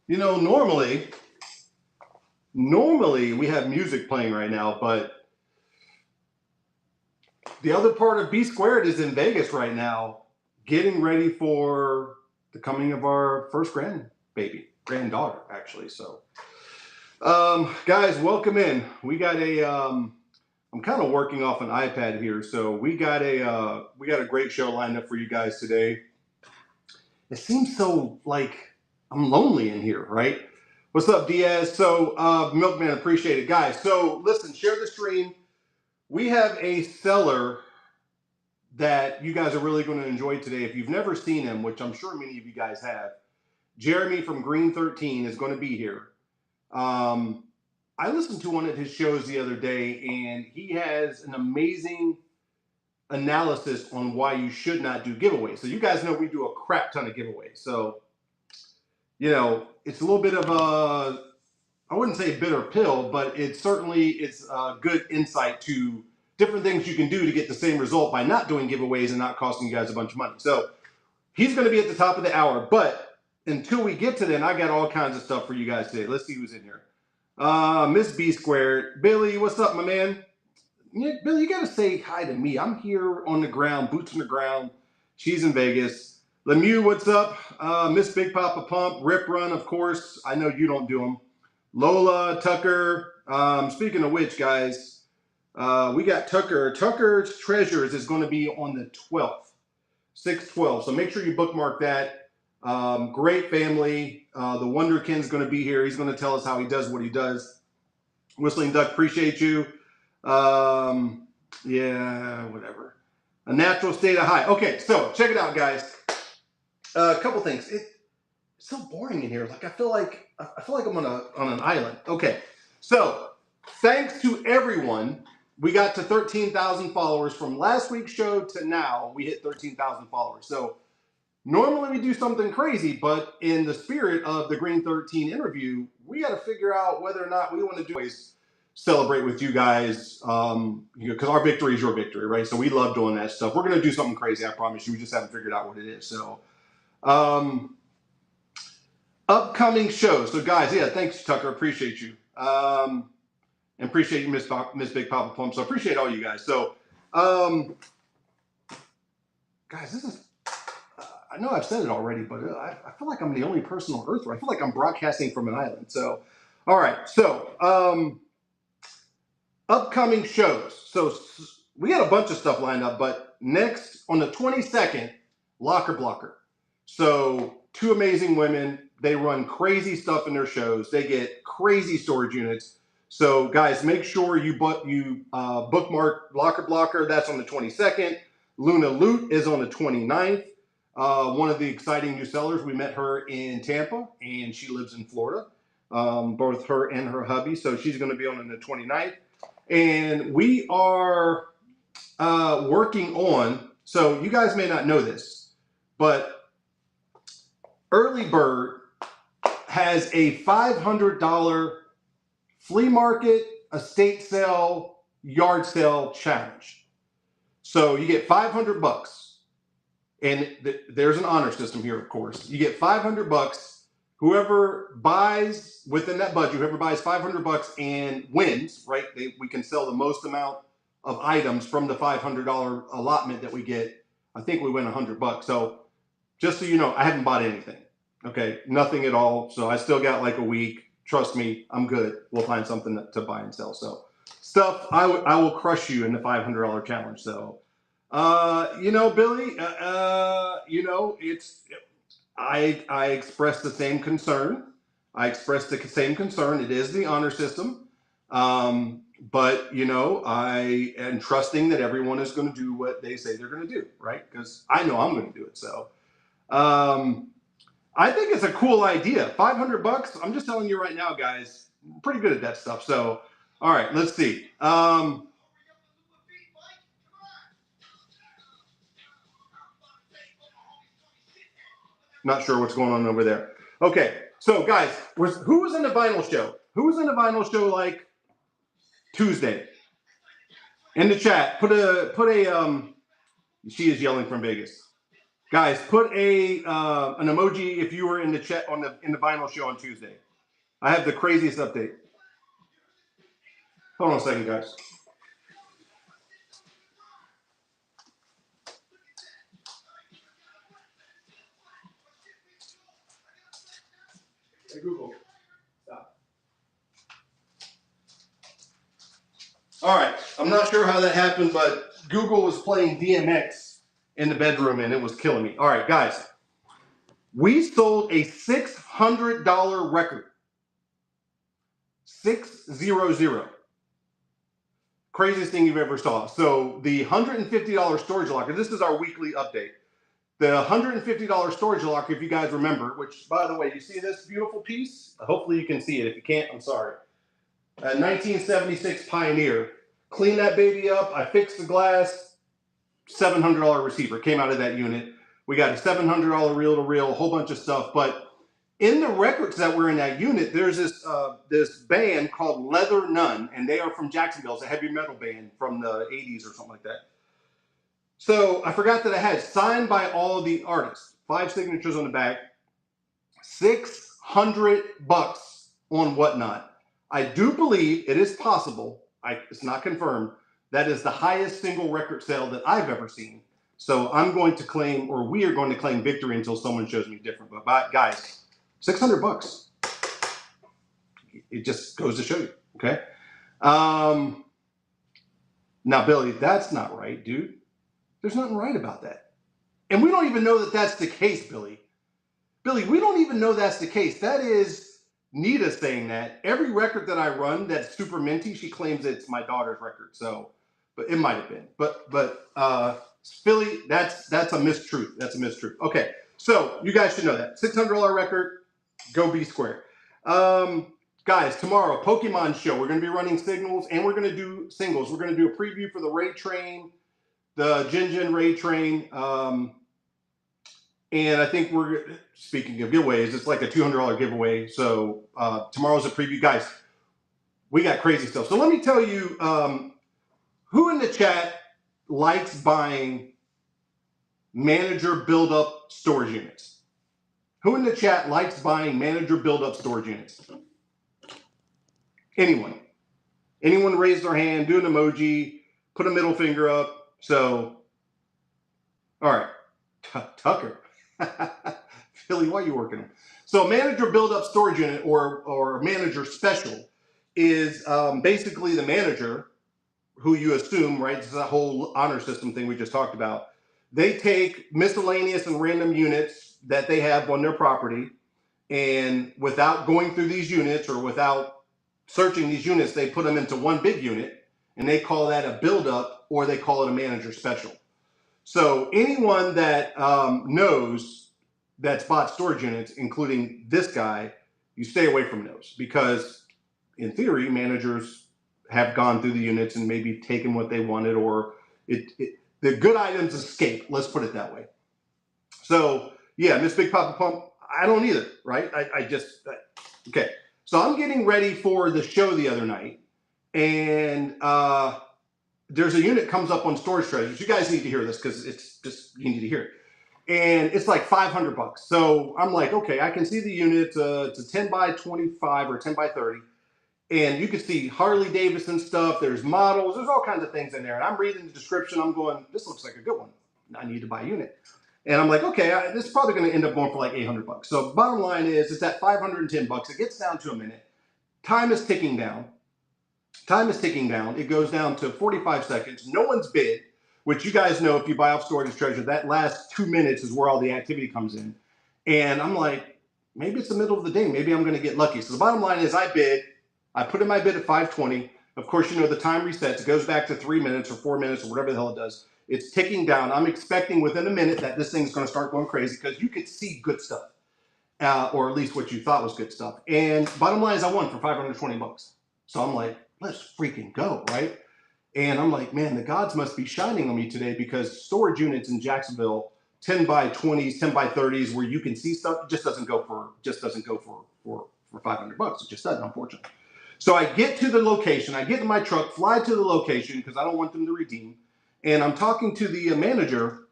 You know, normally we have music playing right now, but the other part of B Squared is in Vegas right now, getting ready for the coming of our first granddaughter, actually. So, guys, welcome in. We got a. I'm kind of working off an iPad here, so we got a great show lined up for you guys today. It seems so like I'm lonely in here, right? What's up, Diaz? So, Milkman, appreciate it, guys. So, listen, share the stream. We have a seller that you guys are really going to enjoy today. If you've never seen him, which I'm sure many of you guys have, Jeremy from GreenThirteen is going to be here. I listened to one of his shows the other day, and he has an amazing analysis on why you should not do giveaways. So you guys know we do a crap ton of giveaways. So, you know, it's a little bit of a, I wouldn't say bitter pill, but it's a good insight to different things you can do to get the same result by not doing giveaways and not costing you guys a bunch of money. So he's going to be at the top of the hour, but until we get to then, I got all kinds of stuff for you guys today. Let's see who's in here. Miss B Squared. Billy, what's up, my man? Yeah, Billy, you got to say hi to me. I'm here on the ground, boots on the ground. She's in Vegas. Lemieux, what's up? Miss Big Papa Pump. Rip Run, of course. I know you don't do them. Lola, Tucker. Speaking of which, guys, we got Tucker. Tucker's Treasures is going to be on the 12th, 6/12. So make sure you bookmark that. Great family. The Wonderkin's going to be here. He's going to tell us how he does what he does. Whistling Duck, appreciate you. Yeah, whatever. A natural state of high. Okay, so check it out, guys. A couple things. It's so boring in here. Like I feel like I'm on an island. Okay, so thanks to everyone. We got to 13,000 followers from last week's show to now. We hit 13,000 followers. So normally we do something crazy, but in the spirit of the GreenThirteen interview, we got to figure out whether or not we want to do celebrate with you guys, because our victory is your victory, right? So we love doing that stuff. We're going to do something crazy, I promise you. We just haven't figured out what it is. So, upcoming shows. So, guys, yeah, thanks, Tucker. Appreciate you. And appreciate you, Miss Big Papa Plum. So, appreciate all you guys. So, guys, this is, I know I've said it already, but I feel like I'm the only person on Earth where I feel like I'm broadcasting from an island. So, all right. So, upcoming shows. So we got a bunch of stuff lined up, but next on the 22nd, Locker Blocker. So two amazing women. They run crazy stuff in their shows. They get crazy storage units. So guys, make sure you bookmark Locker Blocker. That's on the 22nd. Luna Loot is on the 29th. One of the exciting new sellers. We met her in Tampa, and she lives in Florida. Both her and her hubby. So she's going to be on the 29th. And we are working on, so you guys may not know this, but Early Bird has a $500 flea market, estate sale, yard sale challenge. So you get $500, and there's an honor system here, of course. You get $500. Whoever buys within that budget, whoever buys $500 and wins, right? We can sell the most amount of items from the $500 allotment that we get. I think we win $100. So just so you know, I haven't bought anything. Okay, nothing at all. So I still got like a week. Trust me, I'm good. We'll find something to buy and sell. So stuff, I will crush you in the $500 challenge. So, you know, Billy, you know, I expressed the same concern. It is the honor system. But, you know, I am trusting that everyone is going to do what they say they're going to do, right? Because I know I'm going to do it. So I think it's a cool idea. $500. I'm just telling you right now, guys, I'm pretty good at that stuff. So, all right, let's see. Not sure what's going on over there. Okay, so guys, who was in the vinyl show? Who was in the vinyl show like Tuesday? In the chat, put a. She is yelling from Vegas. Guys, put a an emoji if you were in the chat in the vinyl show on Tuesday. I have the craziest update. Hold on a second, guys. Hey, Google. Stop. All right. I'm not sure how that happened, but Google was playing DMX in the bedroom and it was killing me. All right, guys. We sold a $600 record. 600. Craziest thing you've ever saw. So the $150 storage locker, this is our weekly update. The $150 storage locker, if you guys remember, which, by the way, you see this beautiful piece? Hopefully you can see it. If you can't, I'm sorry. A 1976 Pioneer. Clean that baby up. I fixed the glass. $700 receiver came out of that unit. We got a $700 reel-to-reel, a whole bunch of stuff. But in the records that were in that unit, there's this band called Leather Nun, and they are from Jacksonville. It's a heavy metal band from the 80s or something like that. So I forgot that I had signed by all the artists, 5 signatures on the back, $600 on Whatnot. I do believe it is possible, it's not confirmed, that is the highest single record sale that I've ever seen. So I'm going to claim, or we are going to claim victory until someone shows me different. But guys, $600. It just goes to show you, okay? Now, Billy, that's not right, dude. There's nothing right about that. And we don't even know that that's the case, Billy. Billy, we don't even know that's the case. That is Nita saying that. Every record that I run that's super minty, she claims it's my daughter's record. So, but it might have been. But Philly, that's a mistruth. That's a mistruth. Okay, so you guys should know that. $600 record, go B square. Guys, tomorrow, Pokemon show. We're going to be running signals and we're going to do singles. We're going to do a preview for the Raid Train, the Jin Raid Train. And I think we're, speaking of giveaways, it's like a $200 giveaway. So tomorrow's a preview. Guys, we got crazy stuff. So let me tell you, who in the chat likes buying manager build-up storage units? Who in the chat likes buying manager build-up storage units? Anyone? Anyone raise their hand, do an emoji, put a middle finger up. So, all right. Tucker. Philly, why are you working on? So manager build-up storage unit or manager special is basically the manager who you assume, right? This is a whole honor system thing we just talked about. They take miscellaneous and random units that they have on their property, and without going through these units or without searching these units, they put them into one big unit, and they call that a build-up, or they call it a manager special. So anyone that knows that's bought storage units, including this guy, you stay away from those because, in theory, managers have gone through the units and maybe taken what they wanted, or the good items escape. Let's put it that way. So yeah, Miss Big Papa Pump, I don't either, right? Okay. So I'm getting ready for the show the other night, and there's a unit comes up on Storage Treasures. You guys need to hear this because it's just, you need to hear it. And it's like $500. So I'm like, okay, I can see the unit. It's a 10 by 25 or 10 by 30. And you can see Harley Davidson stuff. There's models. There's all kinds of things in there. And I'm reading the description. I'm going, this looks like a good one. I need to buy a unit. And I'm like, okay, this is probably going to end up going for like $800. So bottom line is, it's at $510. It gets down to a minute. Time is ticking down. Time is ticking down. It goes down to 45 seconds. No one's bid, which you guys know if you buy off Storage Treasure, that last 2 minutes is where all the activity comes in. And I'm like, maybe it's the middle of the day. Maybe I'm going to get lucky. So the bottom line is I bid. I put in my bid at 520. Of course, you know, the time resets. It goes back to 3 minutes or 4 minutes or whatever the hell it does. It's ticking down. I'm expecting within a minute that this thing's going to start going crazy because you could see good stuff, or at least what you thought was good stuff. And bottom line is I won for $520. So I'm like, let's freaking go, right? And I'm like, man, the gods must be shining on me today because storage units in Jacksonville, 10 by 20s, 10 by 30s, where you can see stuff, just doesn't go for $500. It just doesn't, unfortunately. So I get to the location, I get in my truck, fly to the location because I don't want them to redeem. And I'm talking to the manager,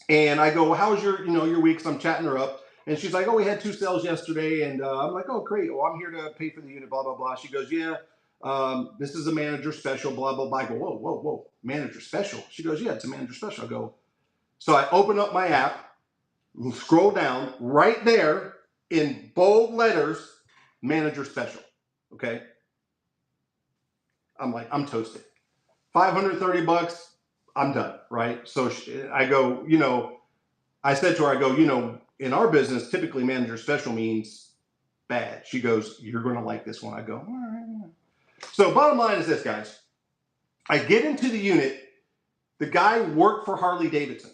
And I go, well, how was your, your week? 'Cause I'm chatting her up. And she's like, oh, we had 2 sales yesterday. And I'm like, oh, great. Well, I'm here to pay for the unit, blah, blah, blah. She goes, yeah, this is a manager special, blah, blah, blah. I go, whoa, whoa, whoa, manager special. She goes, yeah, it's a manager special. I go, so I open up my app, scroll down, right there in bold letters, manager special. Okay. I'm like, I'm toasted. $530, I'm done, right? So I go, I said to her, I go, in our business, typically manager special means bad. She goes, you're going to like this one. I go, all right. So bottom line is this, guys. I get into the unit. The guy worked for Harley Davidson.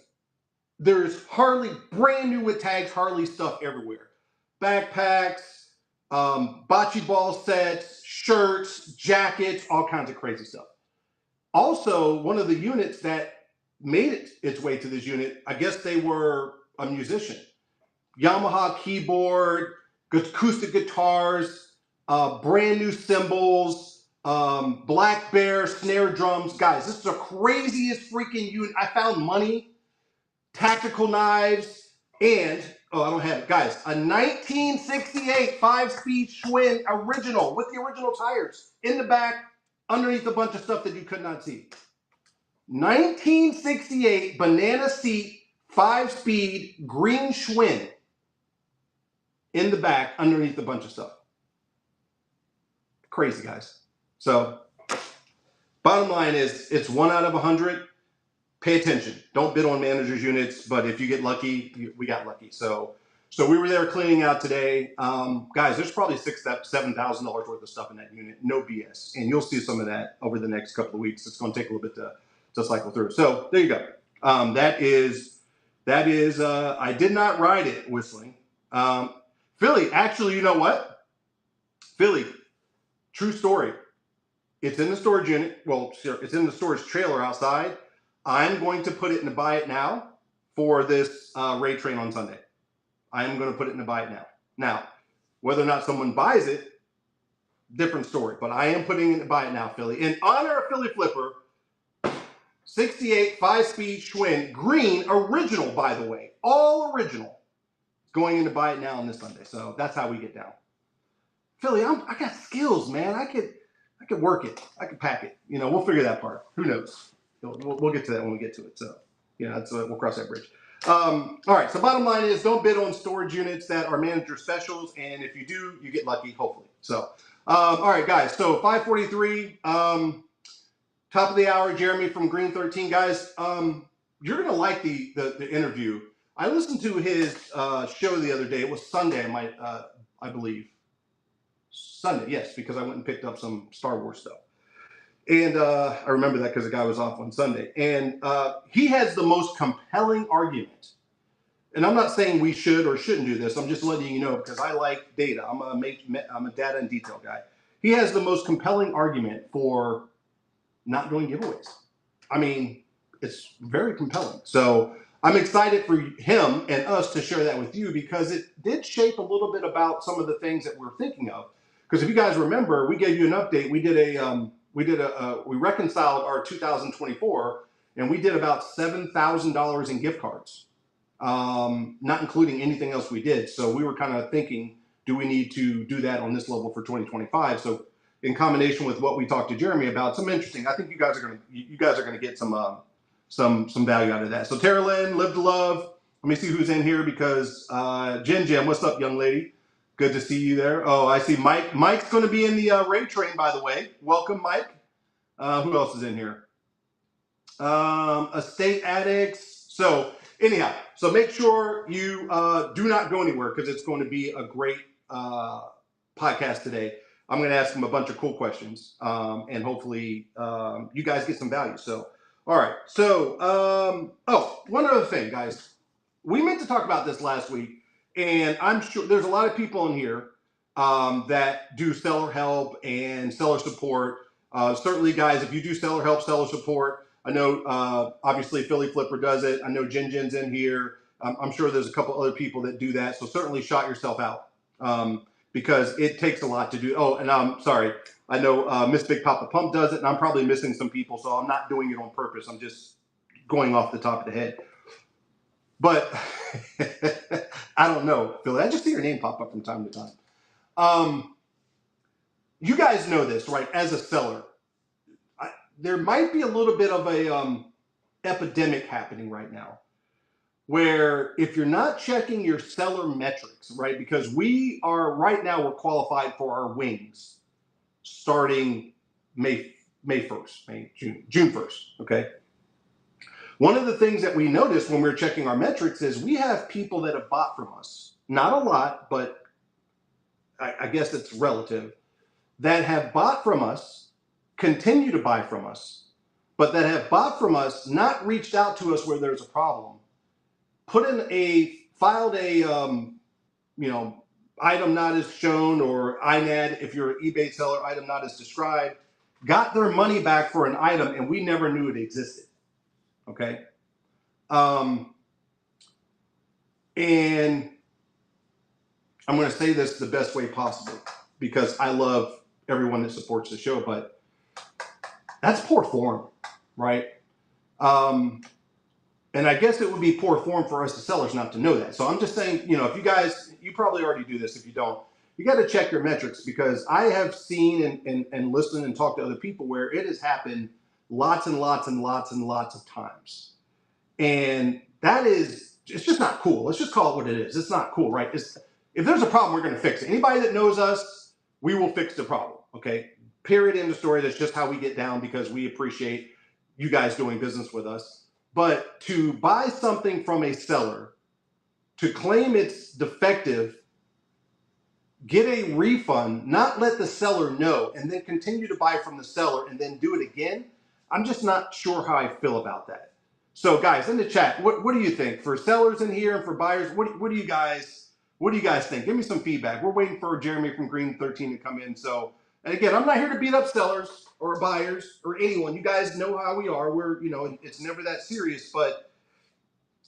There's Harley, brand new with tags, Harley stuff everywhere. Backpacks, bocce ball sets, shirts, jackets, all kinds of crazy stuff. Also, one of the units that made its way to this unit, I guess they were a musician. Yamaha keyboard, acoustic guitars, brand new cymbals, black bear snare drums. Guys, this is the craziest freaking unit. I found money, tactical knives, and, I don't have it. Guys, a 1968 5-speed Schwinn original with the original tires in the back, underneath a bunch of stuff that you could not see. 1968 banana seat 5-speed green Schwinn in the back underneath a bunch of stuff. Crazy, guys. So bottom line is it's 1 out of 100. Pay attention. Don't bid on managers units, but if you get lucky, we got lucky. So we were there cleaning out today. Guys, there's probably $7,000 worth of stuff in that unit. No BS. And you'll see some of that over the next couple of weeks. It's going to take a little bit to cycle through. So there you go. That is I did not ride it whistling. Philly, actually, you know what? Philly, true story. It's in the storage unit. Well, it's in the storage trailer outside. I'm going to put it in the buy it now for this Ray Train on Sunday. I am going to put it in the buy it now. Now, whether or not someone buys it, different story. But I am putting it in the buy it now, Philly. In honor of Philly Flipper, 68 5-speed Schwinn, green, original, by the way. All original. Going in to buy it now on this Sunday. So that's how we get down. Philly, I got skills, man. I could work it. I could pack it. We'll figure that part. Who knows? We'll get to that when we get to it. So, we'll cross that bridge. All right. So bottom line is don't bid on storage units that are manager specials. And if you do, you get lucky, hopefully. So, all right, guys. So 5:43, top of the hour, Jeremy from GreenThirteen. Guys, you're going to like the interview. I listened to his show the other day. It was Sunday, I believe. Sunday, yes, because I went and picked up some Star Wars stuff. And I remember that because the guy was off on Sunday. And he has the most compelling argument. And I'm not saying we should or shouldn't do this. I'm just letting you know because I like data. I'm a data and detail guy. He has the most compelling argument for not doing giveaways. I mean, it's very compelling. So I'm excited for him and us to share that with you because it did shape a little bit about some of the things that we're thinking of. Because if you guys remember, we gave you an update. We reconciled our 2024, and we did about $7,000 in gift cards, not including anything else we did. So we were kind of thinking, do we need to do that on this level for 2025? So in combination with what we talked to Jeremy about, some interesting. I think you guys are gonna get some value out of that. So Tara Lynn, Live to Love. Let me see who's in here because Jen, what's up, young lady? Good to see you there. Oh, I see Mike. Mike's going to be in the Ray Train, by the way. Welcome, Mike. Who else is in here? Estate Addicts. So anyhow, so make sure you do not go anywhere because it's going to be a great podcast today. I'm going to ask them a bunch of cool questions and hopefully you guys get some value. So, all right. So, one other thing, guys. We meant to talk about this last week. And I'm sure there's a lot of people in here that do seller help and seller support. Certainly, guys, if you do seller help, seller support, I know obviously Philly Flipper does it. I know Jen's in here. I'm sure there's a couple other people that do that. So certainly shout yourself out because it takes a lot to do. Oh, and I'm sorry. I know Miss Big Papa Pump does it, and I'm probably missing some people. So I'm not doing it on purpose. I'm just going off the top of the head. But I don't know, Philly. I just see your name pop up from time to time. You guys know this, right? As a seller, there might be a little bit of a epidemic happening right now, where if you're not checking your seller metrics, right? Because we are right now, we're qualified for our wings starting May 1st, June 1st. Okay. One of the things that we noticed when we were checking our metrics is we have people that have bought from us. Not a lot, but I guess it's relative, that have bought from us, continue to buy from us, but that have bought from us, not reached out to us where there's a problem, filed a, item not as shown, or INAD, if you're an eBay seller, item not as described, got their money back for an item and we never knew it existed. Okay. And I'm going to say this the best way possible because I love everyone that supports the show, but that's poor form, right? And I guess it would be poor form for us as sellers not to know that. So I'm just saying, if you guys, you probably already do this. If you don't, you got to check your metrics, because I have seen and listened and talked to other people where it has happened lots and lots and lots and lots of times. And it's just not cool. Let's just call it what it is. It's not cool, right? If there's a problem, we're going to fix it. Anybody that knows us, we will fix the problem. Okay. Period. End of story. That's just how we get down, because we appreciate you guys doing business with us. But to buy something from a seller, to claim it's defective, get a refund, not let the seller know, and then continue to buy from the seller and then do it again, I'm just not sure how I feel about that. So guys, in the chat, what do you think? For sellers in here and for buyers, what do you guys think? Give me some feedback. We're waiting for Jeremy from GreenThirteen to come in. So, and again, I'm not here to beat up sellers or buyers or anyone. You guys know how we are. It's never that serious, but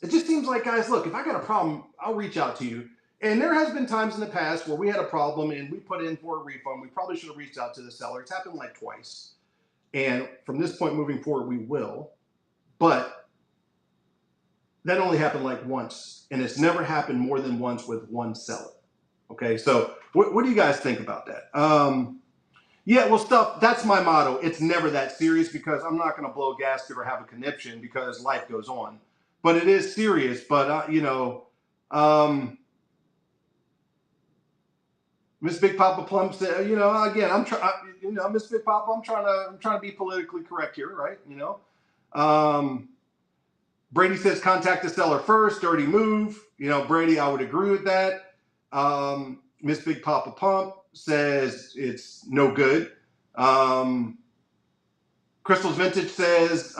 it just seems like, guys, look, if I got a problem, I'll reach out to you. And there has been times in the past where we had a problem and we put in for a refund. We probably should have reached out to the seller. It's happened like twice. And from this point moving forward, we will. But that only happened like once. And it's never happened more than once with one seller. Okay, so what do you guys think about that? That's my motto. It's never that serious, because I'm not going to blow a gasket or have a conniption, because life goes on. But it is serious. But, Miss Big Papa Plum said, again, Miss Big Papa, I'm trying to be politically correct here, right? Brady says contact the seller first, dirty move. Brady, I would agree with that. Miss Big Papa Pump says it's no good. Crystal's Vintage says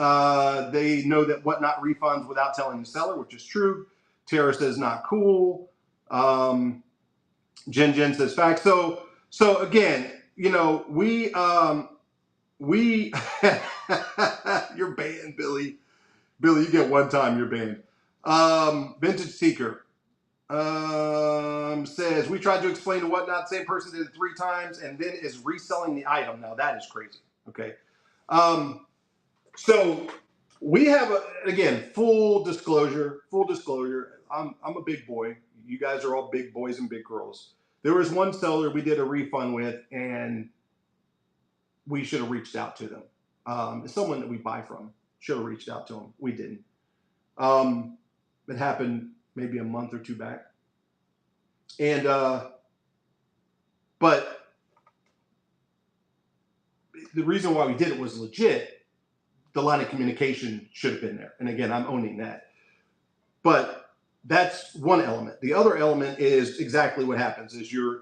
they know that whatnot refunds without telling the seller, which is true. Tara says not cool. Jen says facts. So again, we you're banned, Billy. Billy, you get one time, you're banned. Vintage Seeker says we tried to explain to whatnot. Same person did it 3 times and then is reselling the item. Now that is crazy. Okay. So we have again, full disclosure. I'm a big boy. You guys are all big boys and big girls. There was one seller we did a refund with, and we should have reached out to them. It's someone that we buy from. Should have reached out to them. We didn't. It happened maybe a month or 2 back. And but the reason why we did it was legit. The line of communication should have been there. And again, I'm owning that. But that's one element. The other element is exactly what happens is you're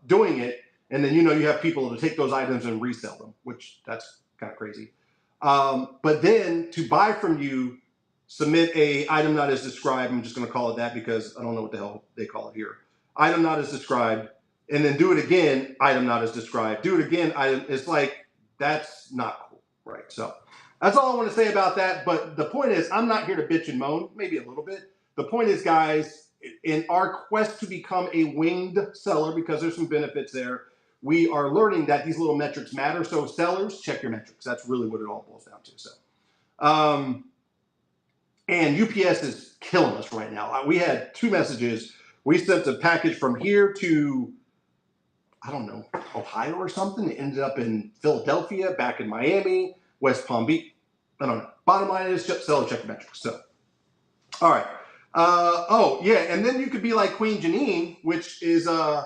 doing it, and then you have people to take those items and resell them, which that's kind of crazy. But then to buy from you, submit a item not as described. I'm just going to call it that because I don't know what the hell they call it here. Item not as described, and then do it again. Item not as described. Do it again. It's like, that's not cool, right? So that's all I want to say about that. But the point is, I'm not here to bitch and moan, maybe a little bit. The point is, guys, in our quest to become a winged seller, because there's some benefits there, we are learning that these little metrics matter. So sellers, check your metrics. That's really what it all boils down to. So And UPS is killing us right now. We had 2 messages. We sent a package from here to, I don't know, Ohio or something. It ended up in Philadelphia, back in Miami, West Palm Beach. I don't know. Bottom line is just sell check metrics. So, all right. Oh yeah, and then you could be like Queen Janine, which is I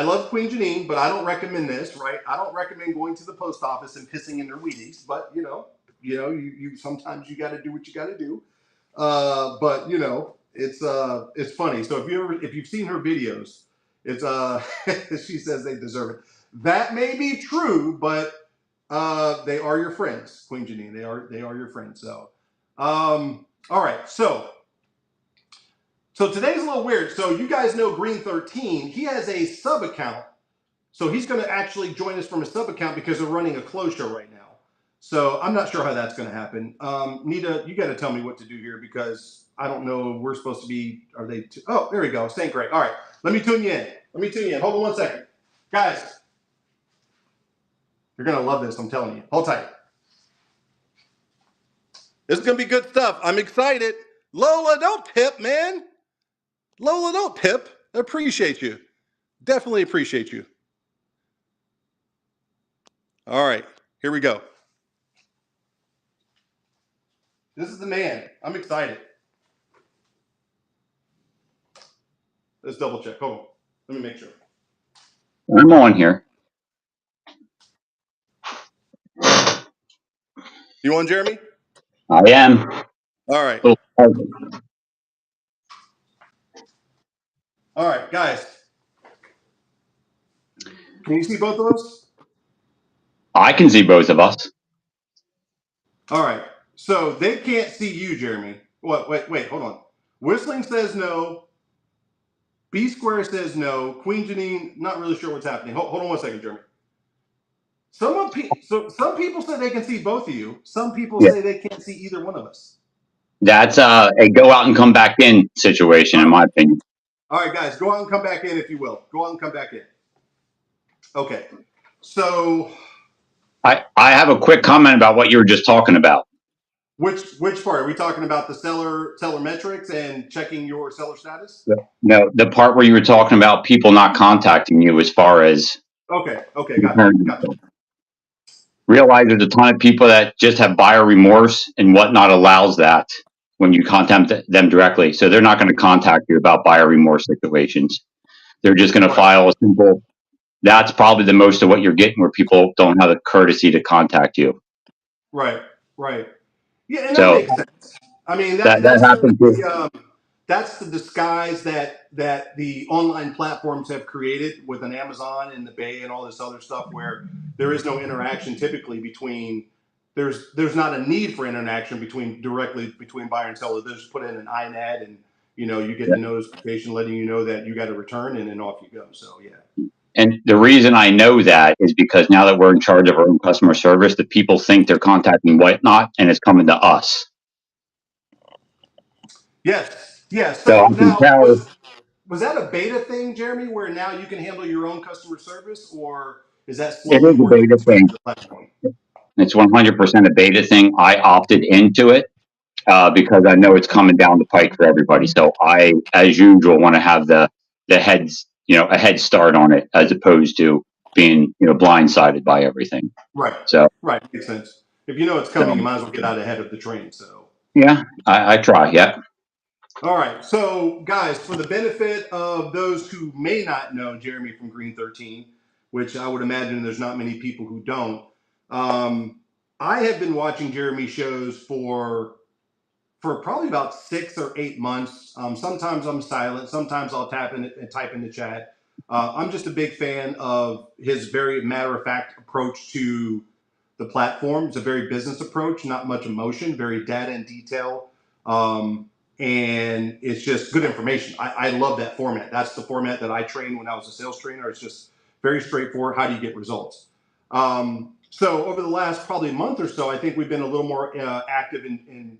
love Queen Janine, but I don't recommend this. Right? I don't recommend going to the post office and pissing in their Wheaties. But you sometimes you got to do what you got to do. But it's funny. So if you've seen her videos, it's she says they deserve it. That may be true, but they are your friends, Queen Janine. They are your friends. So all right. So today's a little weird. So you guys know GreenThirteen. He has a sub account. So he's going to actually join us from a sub account because we're running a closed show right now. So I'm not sure how that's going to happen. Nita, you got to tell me what to do here because I don't know. We're supposed to be. Are they? Oh, there we go. St. Greg. All right. Let me tune you in. Hold on 1 second, guys. You're going to love this. I'm telling you. Hold tight. This is going to be good stuff. I'm excited. Lola, don't tip, man. Lola, don't tip. I appreciate you. Definitely appreciate you. All right. Here we go. This is the man. I'm excited. Let's double check. Hold on. Let me make sure. I'm on here. You on, Jeremy? I am. All right. Oh, All right, guys. Can you see both of us? I can see both of us. All right. So they can't see you, Jeremy. What? Wait. Hold on. Whistling says no. B Square says no. Queen Janine, not really sure what's happening. Hold on 1 second, Jeremy. Some people say they can see both of you. Some people Yeah. say they can't see either one of us. That's a go out and come back in situation, in my opinion. All right, guys, go out and come back in if you will. Go out and come back in. Okay. So I have a quick comment about what you were just talking about. which part are we talking about? The seller metrics and checking your seller status? No, the part where you were talking about people not contacting you as far as Okay, gotcha. Realize there's a ton of people that just have buyer remorse, and whatnot allows that when you contact them directly. So they're not going to contact you about buyer remorse situations. They're just going to file a simple. That's probably the most of what you're getting, where people don't have the courtesy to contact you. Right. Yeah, and that So makes sense. I mean, that that's sort happens of with. that's the disguise that the online platforms have created with an Amazon and the Bay and all this other stuff, where there is no interaction typically between. There's not a need for interaction directly between buyer and seller. They just put in an INAD and you get the notification letting you know that you got a return, and then off you go. So yeah. And the reason I know that is because now that we're in charge of our own customer service, the people think they're contacting whatnot, and it's coming to us. Yes. So So I can now tell. was that a beta thing, Jeremy, where now you can handle your own customer service, or is that It slowly is a working beta its way thing. to the platform? It's 100% a beta thing. I opted into it because I know it's coming down the pike for everybody. So I, as usual, want to have the heads, a head start on it, as opposed to being, blindsided by everything. Right. So Makes sense. If you know it's coming, you might as well get out ahead of the train. So yeah, I try. Yeah. all right. So guys, for the benefit of those who may not know Jeremy from GreenThirteen, which I would imagine there's not many people who don't, I have been watching Jeremy shows for probably about 6 or 8 months. Sometimes I'm silent. Sometimes I'll tap in and type in the chat. I'm just a big fan of his very matter-of-fact approach to the platform. It's a very business approach, not much emotion, very data and detail. And it's just good information. I love that format. That's the format that I trained when I was a sales trainer. It's just very straightforward. How do you get results? So over the last probably month or so, I think we've been a little more active in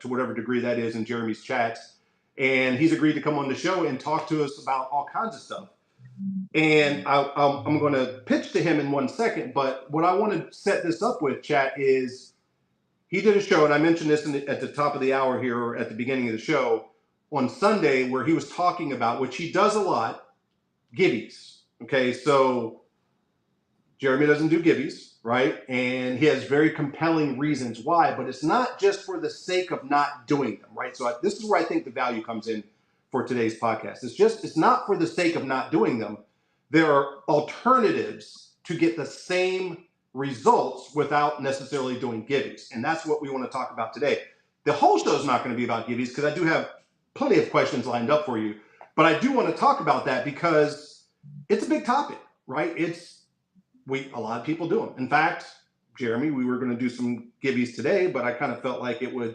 to whatever degree that is in Jeremy's chats. And he's agreed to come on the show and talk to us about all kinds of stuff. And I'm going to pitch to him in 1 second. But what I want to set this up with, chat, is he did a show, and I mentioned this at the top of the hour here, or at the beginning of the show, on Sunday, where he was talking about, which he does a lot, gibbies. Okay, so Jeremy doesn't do gibbies, right? And he has very compelling reasons why, but it's not just for the sake of not doing them, right? So this is where I think the value comes in for today's podcast. It's not for the sake of not doing them. There are alternatives to get the same results without necessarily doing gibbies. And that's what we want to talk about today. The whole show is not going to be about gibbies, because I do have plenty of questions lined up for you. But I do want to talk about that because it's a big topic, right? A lot of people do them. In fact, Jeremy, we were going to do some gibbies today, but I kind of felt like it would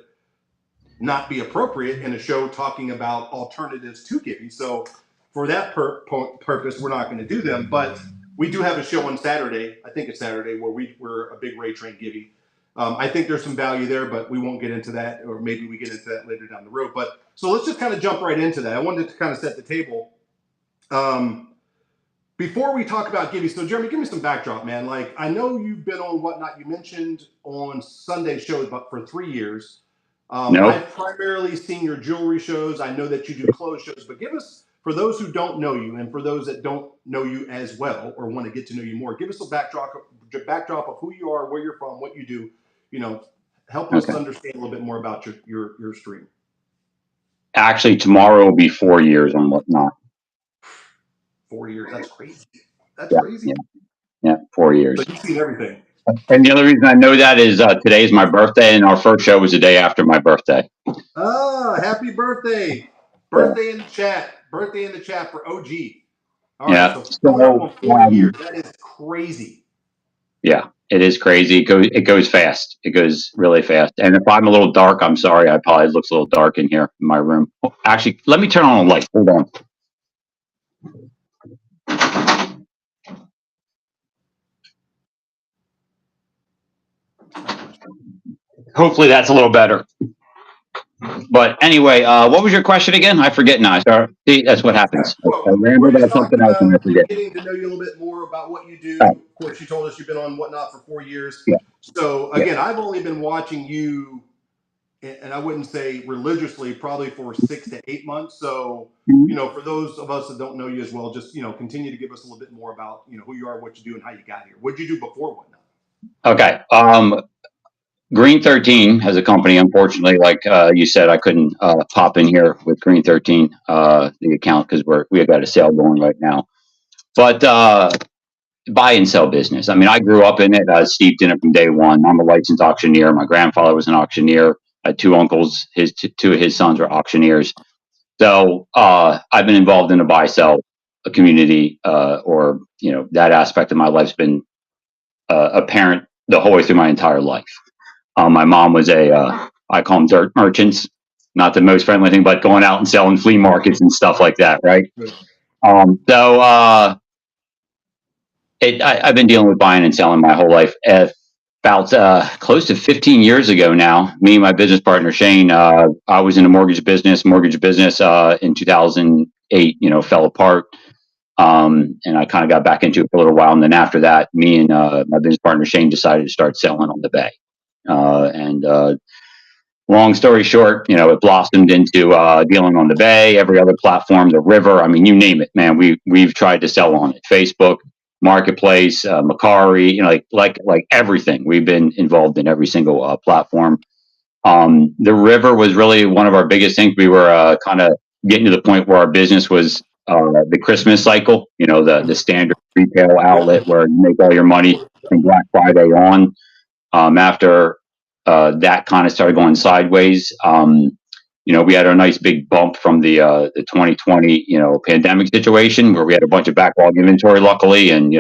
not be appropriate in a show talking about alternatives to gibbies. So for that purpose, we're not going to do them. But we do have a show on Saturday. I think it's Saturday, where we're a big Ray Train gibby. I think there's some value there, but we won't get into that, or maybe we get into that later down the road. But so let's just kind of jump right into that. I wanted to kind of set the table. Before we talk about gibbies, so Jeremy, give me some backdrop, man. Like, I know you've been on Whatnot. You mentioned on Sunday shows, but for 3 years. No. I've primarily seen your jewelry shows. I know that you do clothes shows, but give us, for those who don't know you, and for those that don't know you as well or want to get to know you more, give us a backdrop of who you are, where you're from, what you do. Help us understand a little bit more about your stream. Actually, tomorrow will be 4 years on Whatnot. 4 years. That's crazy. That's crazy. Yeah, 4 years. So you've seen everything. And the other reason I know that is today is my birthday, and our first show was the day after my birthday. Happy birthday. Birthday in the chat. Birthday in the chat for OG. All right, so 4 years. That is crazy. Yeah, it is crazy. It goes fast. It goes really fast. And if I'm a little dark, I'm sorry. I probably looks a little dark in here in my room. Oh, actually, let me turn on a light. Hold on. Hopefully that's a little better. But anyway, what was your question again? I forget now. See, that's what happens. I ramble about something else and I forget. Getting to know you a little bit more about what you do. Of course, you told us you've been on Whatnot for 4 years. Yeah. So again, I've only been watching you, and I wouldn't say religiously, probably for 6 to 8 months. So, for those of us that don't know you as well, just, continue to give us a little bit more about, who you are, what you do, and how you got here. What did you do before Whatnot? Okay. GreenThirteen has a company. Unfortunately, like you said, I couldn't pop in here with GreenThirteen, the account, because we got a sale going right now. But buy and sell business. I mean, I grew up in it. I was steeped in it from day one. I'm a licensed auctioneer. My grandfather was an auctioneer. I had 2 uncles. Two of his sons were auctioneers. So I've been involved in the buy sell community, or that aspect of my life's been apparent the whole way through my entire life. My mom was I call them dirt merchants, not the most friendly thing, but going out and selling flea markets and stuff like that, right? I've been dealing with buying and selling my whole life. About close to 15 years ago now, me and my business partner, Shane, I was in a mortgage business in 2008, fell apart. And I kind of got back into it for a little while. And then after that, me and my business partner, Shane, decided to start selling on the Bay. Long story short, it blossomed into dealing on the Bay, every other platform, the river. I mean, you name it, man. We've tried to sell on it. Facebook, Marketplace, Macari, like everything. We've been involved in every single platform. The river was really one of our biggest things. We were kind of getting to the point where our business was the Christmas cycle, the standard retail outlet where you make all your money from Black Friday on. After that kind of started going sideways, we had a nice big bump from the 2020, pandemic situation where we had a bunch of backlog inventory, luckily, and,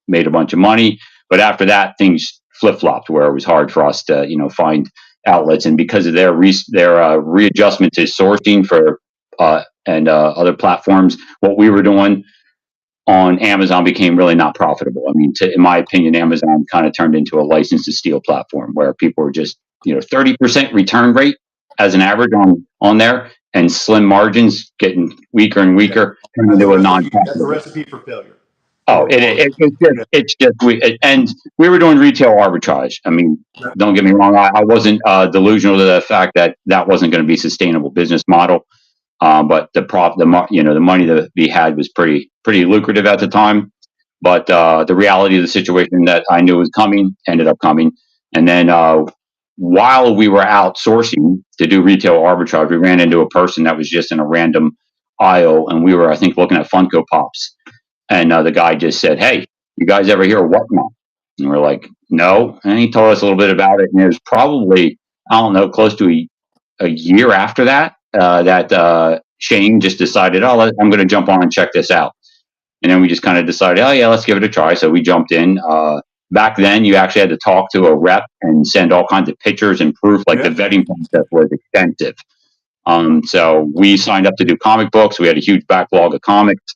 made a bunch of money. But after that, things flip-flopped where it was hard for us to, find outlets. And because of their readjustment to sourcing for and other platforms, what we were doing on Amazon became really not profitable. I mean, in my opinion, Amazon kind of turned into a license to steal platform where people were just, 30% return rate as an average on there, and slim margins getting weaker and weaker. That's a recipe for failure. Oh, it's just and we were doing retail arbitrage. I mean, don't get me wrong. I wasn't delusional to the fact that that wasn't going to be a sustainable business model. But the money that we had was pretty lucrative at the time. But the reality of the situation that I knew was coming ended up coming. And then while we were outsourcing to do retail arbitrage, we ran into a person that was just in a random aisle, and we were, I think, looking at Funko Pops. And the guy just said, "Hey, you guys ever hear of Whatnot?" And we're like, "No." And he told us a little bit about it. And it was probably, I don't know, close to a year after that, that Shane just decided, "Oh, I'm going to jump on and check this out." And then we just kind of decided, "Oh, yeah, let's give it a try." So we jumped in. Back then, you actually had to talk to a rep and send all kinds of pictures and proof. Like the vetting process was extensive. So we signed up to do comic books. We had a huge backlog of comics.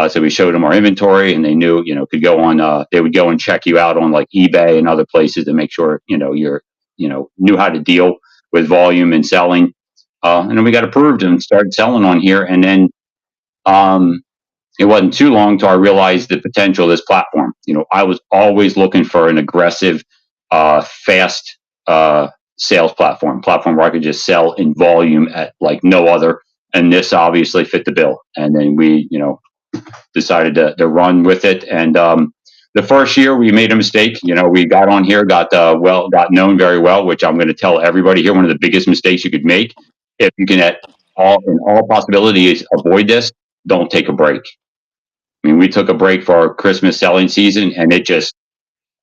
So we showed them our inventory, and they knew, could go on. They would go and check you out on like eBay and other places to make sure, knew how to deal with volume and selling. And then we got approved and started selling on here. And then it wasn't too long till I realized the potential of this platform. I was always looking for an aggressive, fast sales platform where I could just sell in volume at like no other. And this obviously fit the bill. And then we, decided to run with it. And the first year we made a mistake. We got on here, got known very well, which I'm going to tell everybody here. One of the biggest mistakes you could make, if you can in all possibilities avoid this, don't take a break. I mean, we took a break for our Christmas selling season, and it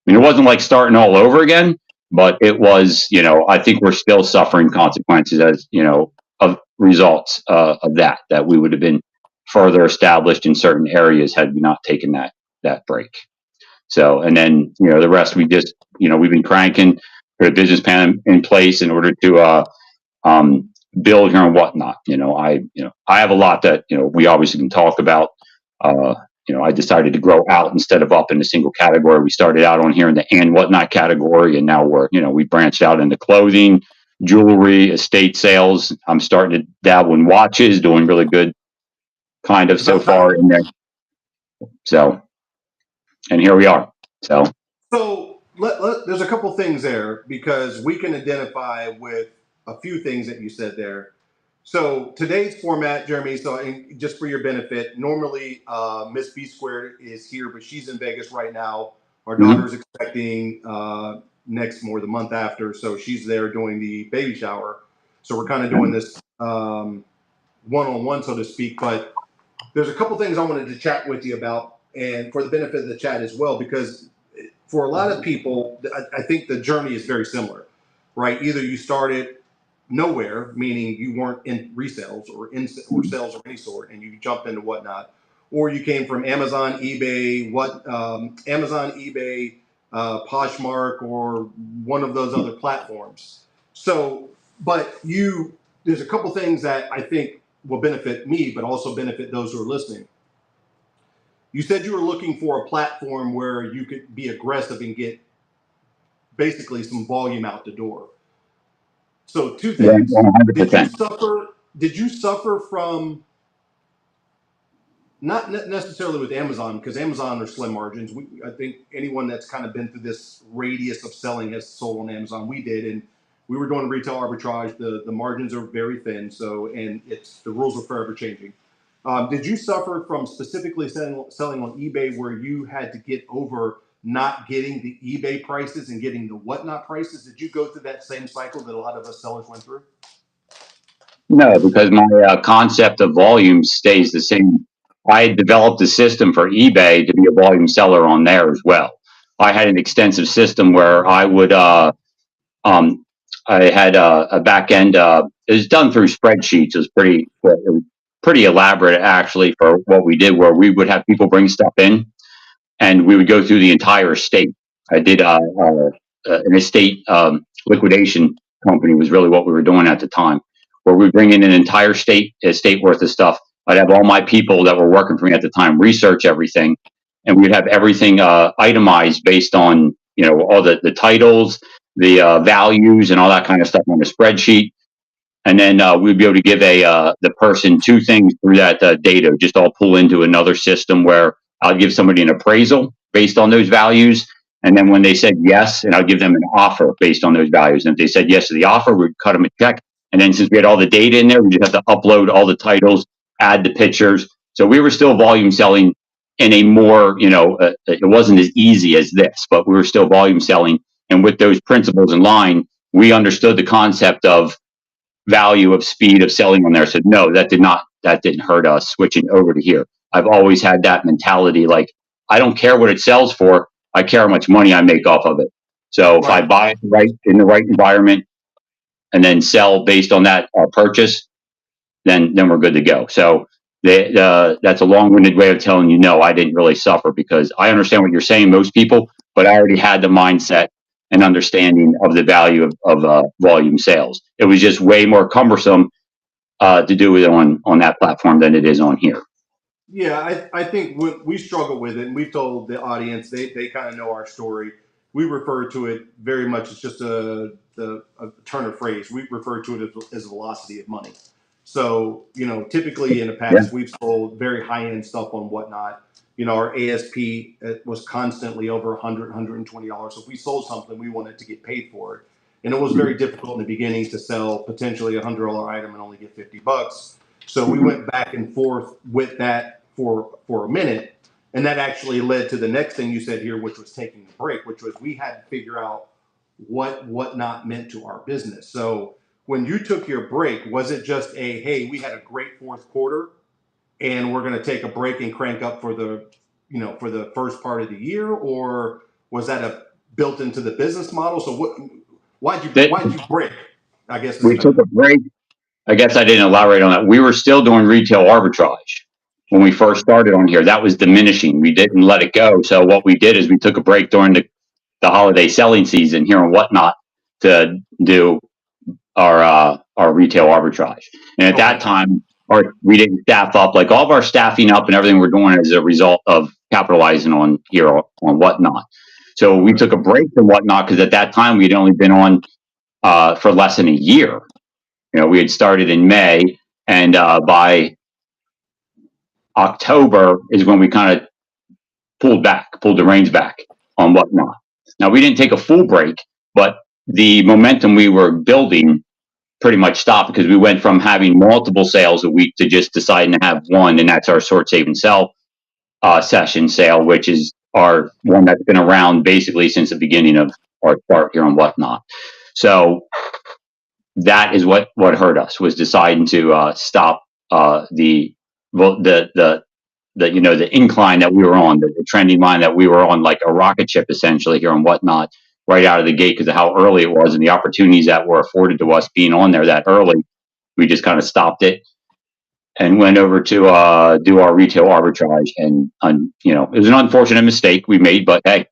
wasn't like starting all over again, but it was, I think we're still suffering consequences as, of results of that we would have been further established in certain areas had we not taken that break. So, and then, the rest we just, we've been cranking, put a business plan in place in order to build here and whatnot. I have a lot that, we obviously can talk about. I decided to grow out instead of up in a single category. We started out on here in the and whatnot category, and now we branched out into clothing, jewelry, estate sales. I'm starting to dabble in watches, doing really good kind of so far in there. So, and here we are. So there's a couple things there because we can identify with a few things that you said there. So today's format, Jeremy, just for your benefit, normally Miss B Squared is here, but she's in Vegas right now. Our daughter's expecting the month after, so she's there doing the baby shower. So we're kind of doing this one-on-one, so to speak. But there's a couple things I wanted to chat with you about, and for the benefit of the chat as well, because for a lot of people, I think the journey is very similar, right? Either you started nowhere, meaning you weren't in resales or sales of any sort, and you jumped into whatnot, or you came from Amazon, eBay, Poshmark, or one of those other platforms. So, but there's a couple things that I think will benefit me, but also benefit those who are listening. You said you were looking for a platform where you could be aggressive and get basically some volume out the door. So two things. 100%. Did you suffer from, not necessarily with Amazon, because Amazon are slim margins. I think anyone that's kind of been through this radius of selling has sold on Amazon. We did, and we were doing retail arbitrage. The margins are very thin, and the rules are forever changing. Did you suffer from specifically selling on eBay where you had to get over not getting the eBay prices and getting the whatnot prices? Did you go through that same cycle that a lot of us sellers went through? No, because my concept of volume stays the same. I had developed a system for eBay to be a volume seller on there as well. I had an extensive system where I would, I had a back end. It was done through spreadsheets. It was pretty elaborate actually for what we did, where we would have people bring stuff in, and we would go through the entire estate. I did an estate liquidation company was really what we were doing at the time, where we bring in an entire estate worth of stuff. I'd have all my people that were working for me at the time research everything, and we'd have everything itemized based on all the titles, the values, and all that kind of stuff on a spreadsheet. And then we'd be able to give the person two things through that data, just all pull into another system where I'll give somebody an appraisal based on those values. And then when they said yes, and I'll give them an offer based on those values. And if they said yes to the offer, we'd cut them a check. And then since we had all the data in there, we just have to upload all the titles, add the pictures. So we were still volume selling in a more, it wasn't as easy as this, but we were still volume selling. And with those principles in line, we understood the concept of value, of speed, of selling on there. So no, that didn't hurt us switching over to here. I've always had that mentality. Like, I don't care what it sells for. I care how much money I make off of it. So if I buy it right in the right environment and then sell based on that purchase, then we're good to go. So that's a long-winded way of telling you, no, I didn't really suffer, because I understand what you're saying, most people, but I already had the mindset and understanding of the value of volume sales. It was just way more cumbersome to do it on that platform than it is on here. Yeah, I think we struggle with it, and we've told the audience, they kind of know our story. We refer to it very much as just a turn of phrase. We refer to it as velocity of money. So, typically in the past, we've sold very high end stuff on Whatnot. Our ASP was constantly over $100, $120. So if we sold something, we wanted to get paid for it. And it was very difficult in the beginning to sell potentially $100 item and only get $50. So we went back and forth with that for a minute, and that actually led to the next thing you said here, which was taking the break, which was we had to figure out what Whatnot meant to our business. So when you took your break, was it just hey, we had a great fourth quarter and we're going to take a break and crank up for the first part of the year, or was that built into the business model? So why'd you break? I guess we took a break. I guess I didn't elaborate on that. We were still doing retail arbitrage when we first started on here. That was diminishing. We didn't let it go. So what we did is we took a break during the holiday selling season here and Whatnot to do our retail arbitrage. And at that time, we didn't staff up. Like, all of our staffing up and everything we're doing as a result of capitalizing on here on Whatnot. So we took a break from Whatnot because at that time we'd only been on for less than a year. We had started in May, and by October is when we kind of pulled the reins back on Whatnot. Now, we didn't take a full break, but the momentum we were building pretty much stopped, because we went from having multiple sales a week to just deciding to have one, and that's our sort, save, and sell session sale, which is our one that's been around basically since the beginning of our start here on Whatnot. So that is what hurt us, was deciding to stop the incline that we were on, the trending line that we were on, like a rocket ship essentially here on Whatnot, right out of the gate, because of how early it was and the opportunities that were afforded to us being on there that early. We just kind of stopped it and went over to do our retail arbitrage. And it was an unfortunate mistake we made, but hey,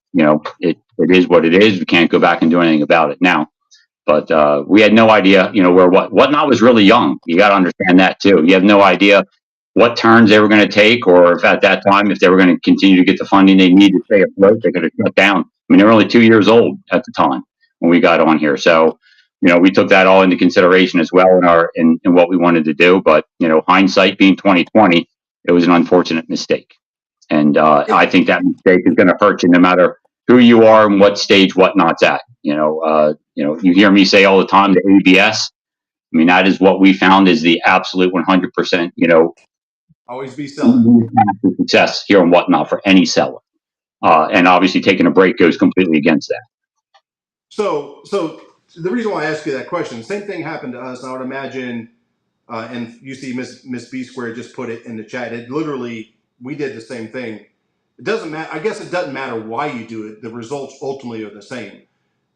it is what it is. We can't go back and do anything about it now. But we had no idea, where Whatnot was really young. You got to understand that too. You have no idea what turns they were going to take, or if at that time, if they were going to continue to get the funding they need to stay afloat, they could have shut down. I mean, they were only 2 years old at the time when we got on here. So, we took that all into consideration as well in what we wanted to do. But, hindsight being 2020, it was an unfortunate mistake. And I think that mistake is going to hurt you no matter who you are and what stage Whatnot's at. You hear me say all the time, the ABS. I mean, that is what we found is the absolute 100%, always be selling success here on Whatnot for any seller. And obviously taking a break goes completely against that. So the reason why I ask you that question, same thing happened to us. I would imagine, and you see Miss B Square just put it in the chat. It literally, we did the same thing. It doesn't matter. I guess it doesn't matter why you do it. The results ultimately are the same.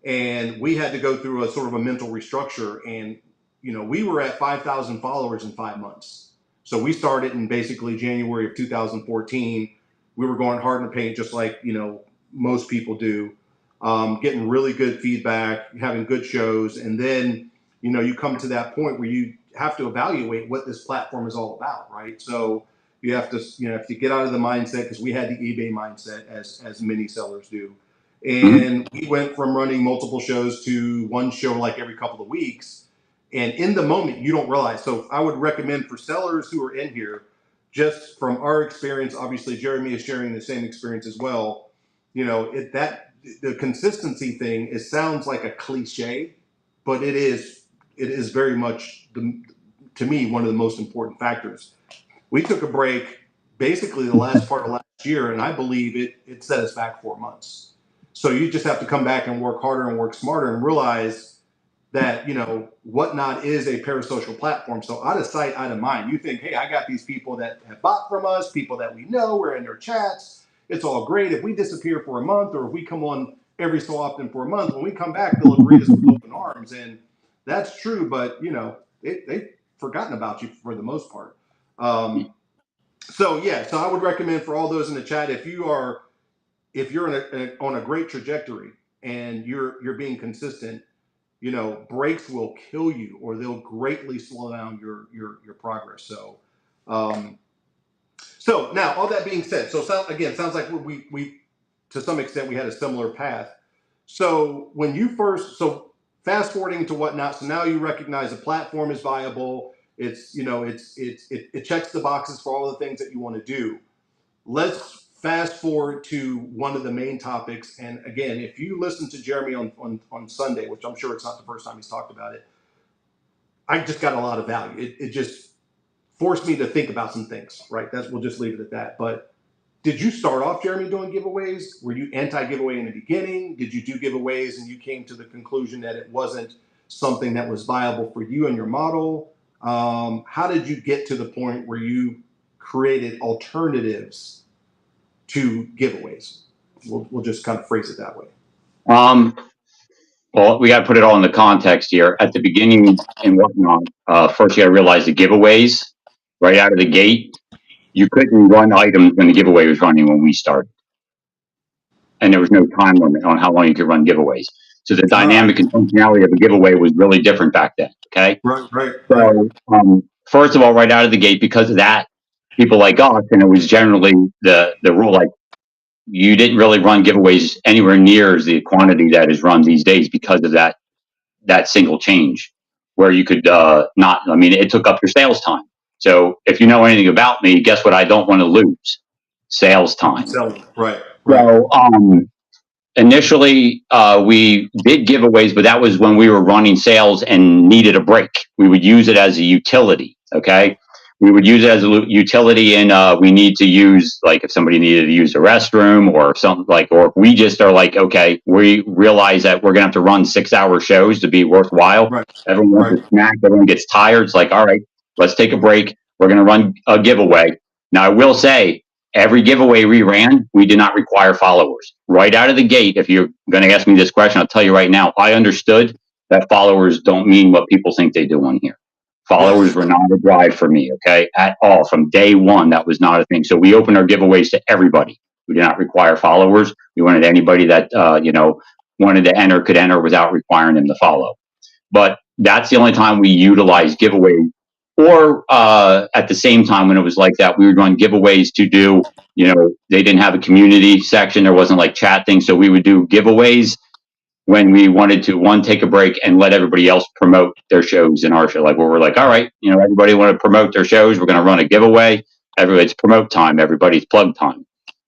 And we had to go through a sort of a mental restructure. And, we were at 5,000 followers in 5 months. So we started in basically January of 2014. We were going hard in the paint, just like, most people do, getting really good feedback, having good shows. And then, you come to that point where you have to evaluate what this platform is all about, right? So you have to get out of the mindset, because we had the eBay mindset, as many sellers do. And we went from running multiple shows to one show like every couple of weeks. And in the moment, you don't realize. So I would recommend for sellers who are in here, just from our experience, obviously Jeremy is sharing the same experience as well. You know, the consistency thing, it sounds like a cliche, but it is very much to me one of the most important factors. We took a break basically the last part of last year, and I believe it set us back 4 months. So you just have to come back and work harder and work smarter and realize that, Whatnot is a parasocial platform. So out of sight, out of mind. You think, hey, I got these people that have bought from us, people that we know, we're in their chats. It's all great. If we disappear for a month, or if we come on every so often for a month, when we come back, they'll greet us with open arms. And that's true, but they've forgotten about you for the most part. So I would recommend for all those in the chat, if you're on a great trajectory and you're being consistent, breaks will kill you, or they'll greatly slow down your progress. So now, all that being said, sounds like we to some extent we had a similar path. So fast forwarding to Whatnot, so now you recognize the platform is viable. It checks the boxes for all the things that you want to do. Let's fast forward to one of the main topics. And again, if you listen to Jeremy on Sunday, which I'm sure it's not the first time he's talked about it, I just got a lot of value. It just forced me to think about some things, right? We'll just leave it at that. But did you start off, Jeremy, doing giveaways? Were you anti-giveaway in the beginning? Did you do giveaways and you came to the conclusion that it wasn't something that was viable for you and your model? How did you get to the point where you created alternatives to giveaways? We'll just kind of phrase it that way. Well, we got to put it all in the context here. At the beginning and Whatnot, first you got to realize the giveaways right out of the gate. You couldn't run items when the giveaway was running when we started, and there was no time limit on how long you could run giveaways. So the dynamic and functionality of a giveaway was really different back then. Okay. Right. So first of all, right out of the gate, because of that, people like us, and it was generally the rule, like, you didn't really run giveaways anywhere near the quantity that is run these days because of that single change, where you could it took up your sales time. So if you know anything about me, guess what I don't want to lose? Sales time. Right. So initially we did giveaways, but that was when we were running sales and needed a break. We would use it as a utility. Okay. We would use it as a utility, and we need to use, like, if somebody needed to use the restroom or something, or if we just are like, okay, we realize that we're gonna have to run 6-hour shows to be worthwhile. Right. Everyone wants a snack. Everyone gets tired. It's like, all right, let's take a break. We're gonna run a giveaway. Now, I will say, every giveaway we ran, we did not require followers. Right out of the gate, if you're going to ask me this question, I'll tell you right now, I understood that followers don't mean what people think they do on here. Followers were not a drive for me, okay, at all. From day one, that was not a thing. So we opened our giveaways to everybody. We did not require followers. We wanted anybody that, wanted to enter could enter without requiring them to follow. But that's the only time we utilized giveaways. Or at the same time, when it was like that, we would run giveaways to do, they didn't have a community section. There wasn't like chat things. So we would do giveaways when we wanted to, take a break and let everybody else promote their shows in our show. Like, where we're like, all right, everybody want to promote their shows. We're going to run a giveaway. It's promote time. Everybody's plug time.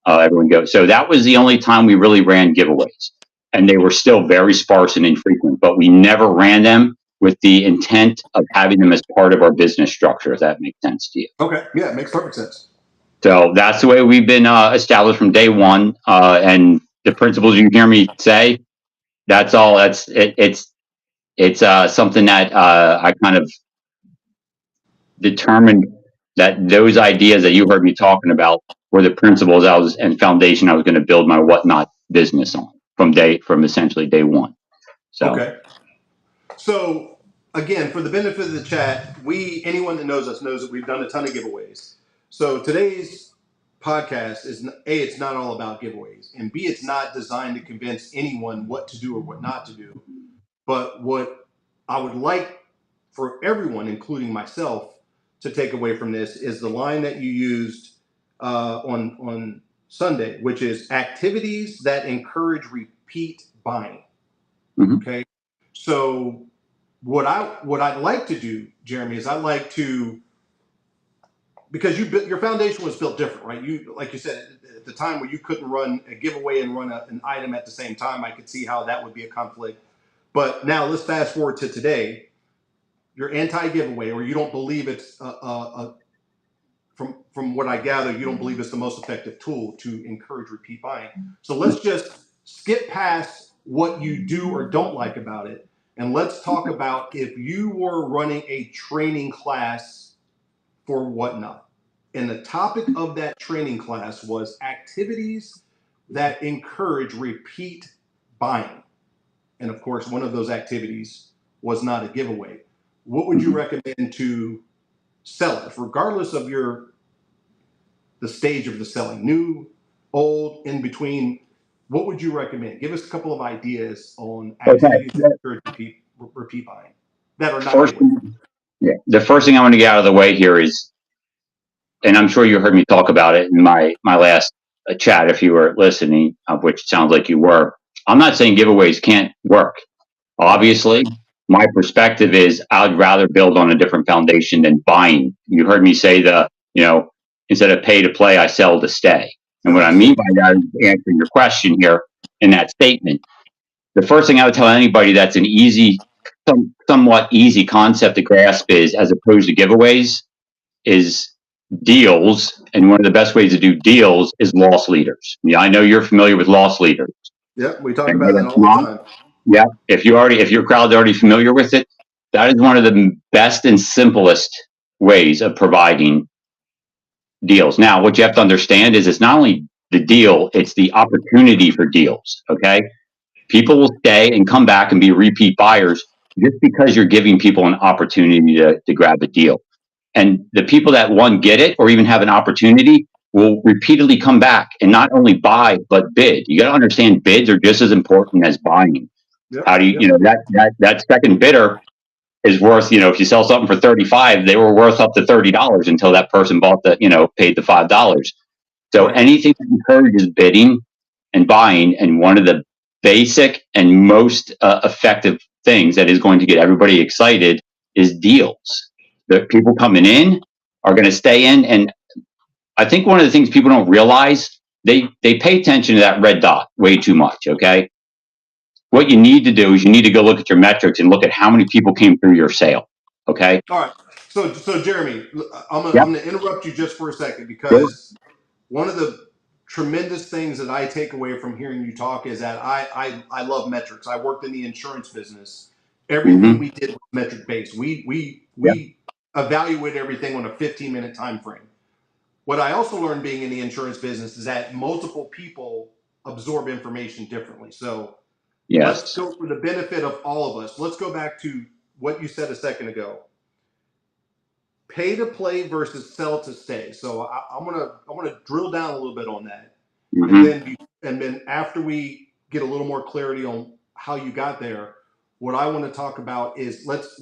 Everyone goes. So that was the only time we really ran giveaways. And they were still very sparse and infrequent, but we never ran them with the intent of having them as part of our business structure, if that makes sense to you. Okay. Yeah, it makes perfect sense. So that's the way we've been established from day one. And the principles you hear me say, that's all. It's something that I kind of determined that those ideas that you heard me talking about were the principles and foundation I was going to build my Whatnot business on from essentially day one. So. Okay. So again, for the benefit of the chat, anyone that knows us knows that we've done a ton of giveaways. So today's podcast is it's not all about giveaways, and B, it's not designed to convince anyone what to do or what not to do. But what I would like for everyone, including myself, to take away from this is the line that you used on Sunday, which is activities that encourage repeat buying. Mm-hmm. Okay. So what I'd like to do, Jeremy, is I'd like to because your foundation was built different, right? You, like you said, at the time where you couldn't run a giveaway and run an item at the same time, I could see how that would be a conflict. But now let's fast forward to today. You're anti-giveaway, or you don't believe it's from what I gather, you don't believe it's the most effective tool to encourage repeat buying. So let's just skip past what you do or don't like about it, and let's talk about if you were running a training class for Whatnot, and the topic of that training class was activities that encourage repeat buying. And of course, one of those activities was not a giveaway. What would you recommend to sellers, regardless of the stage of the selling, new, old, in between? What would you recommend? Give us a couple of ideas on activities Okay. that encourage repeat buying that are not First, giveaways. yeah, the first thing I want to get out of the way here is, and I'm sure you heard me talk about it in my last chat if you were listening, which sounds like you were. I'm not saying giveaways can't work. Obviously, my perspective is I'd rather build on a different foundation than buying. You heard me say instead of pay to play, I sell to stay. And what I mean by that is answering your question here in that statement. The first thing I would tell anybody that's an somewhat easy concept to grasp is, as opposed to giveaways, is deals. And one of the best ways to do deals is loss leaders. Yeah, I know you're familiar with loss leaders. Yep, we talk about that all the time. Yeah, if your crowd's already familiar with it, that is one of the best and simplest ways of providing deals. Now, what you have to understand is it's not only the deal, it's the opportunity for deals. Okay, people will stay and come back and be repeat buyers just because you're giving people an opportunity to grab a deal. And the people that get it or even have an opportunity will repeatedly come back and not only buy but bid. You got to understand, bids are just as important as buying. Yep, How do you, that second bidder is worth, if you sell something for 35, they were worth up to $30 until that person paid the $5. So anything that encourages bidding and buying, and one of the basic and most effective things that is going to get everybody excited is deals. The people coming in are going to stay in. And I think one of the things people don't realize, they pay attention to that red dot way too much. Okay. What you need to do is you need to go look at your metrics and look at how many people came through your sale. Okay. All right. So Jeremy, I'm going to interrupt you just for a second, because one of the tremendous things that I take away from hearing you talk is that I love metrics. I worked in the insurance business. Everything we did was metric based. We evaluate everything on a 15-minute time frame. What I also learned being in the insurance business is that multiple people absorb information differently. So let's go for the benefit of all of us. Let's go back to what you said a second ago. Pay to play versus sell to stay. So I'm gonna drill down a little bit on that, and then after we get a little more clarity on how you got there, what I want to talk about is let's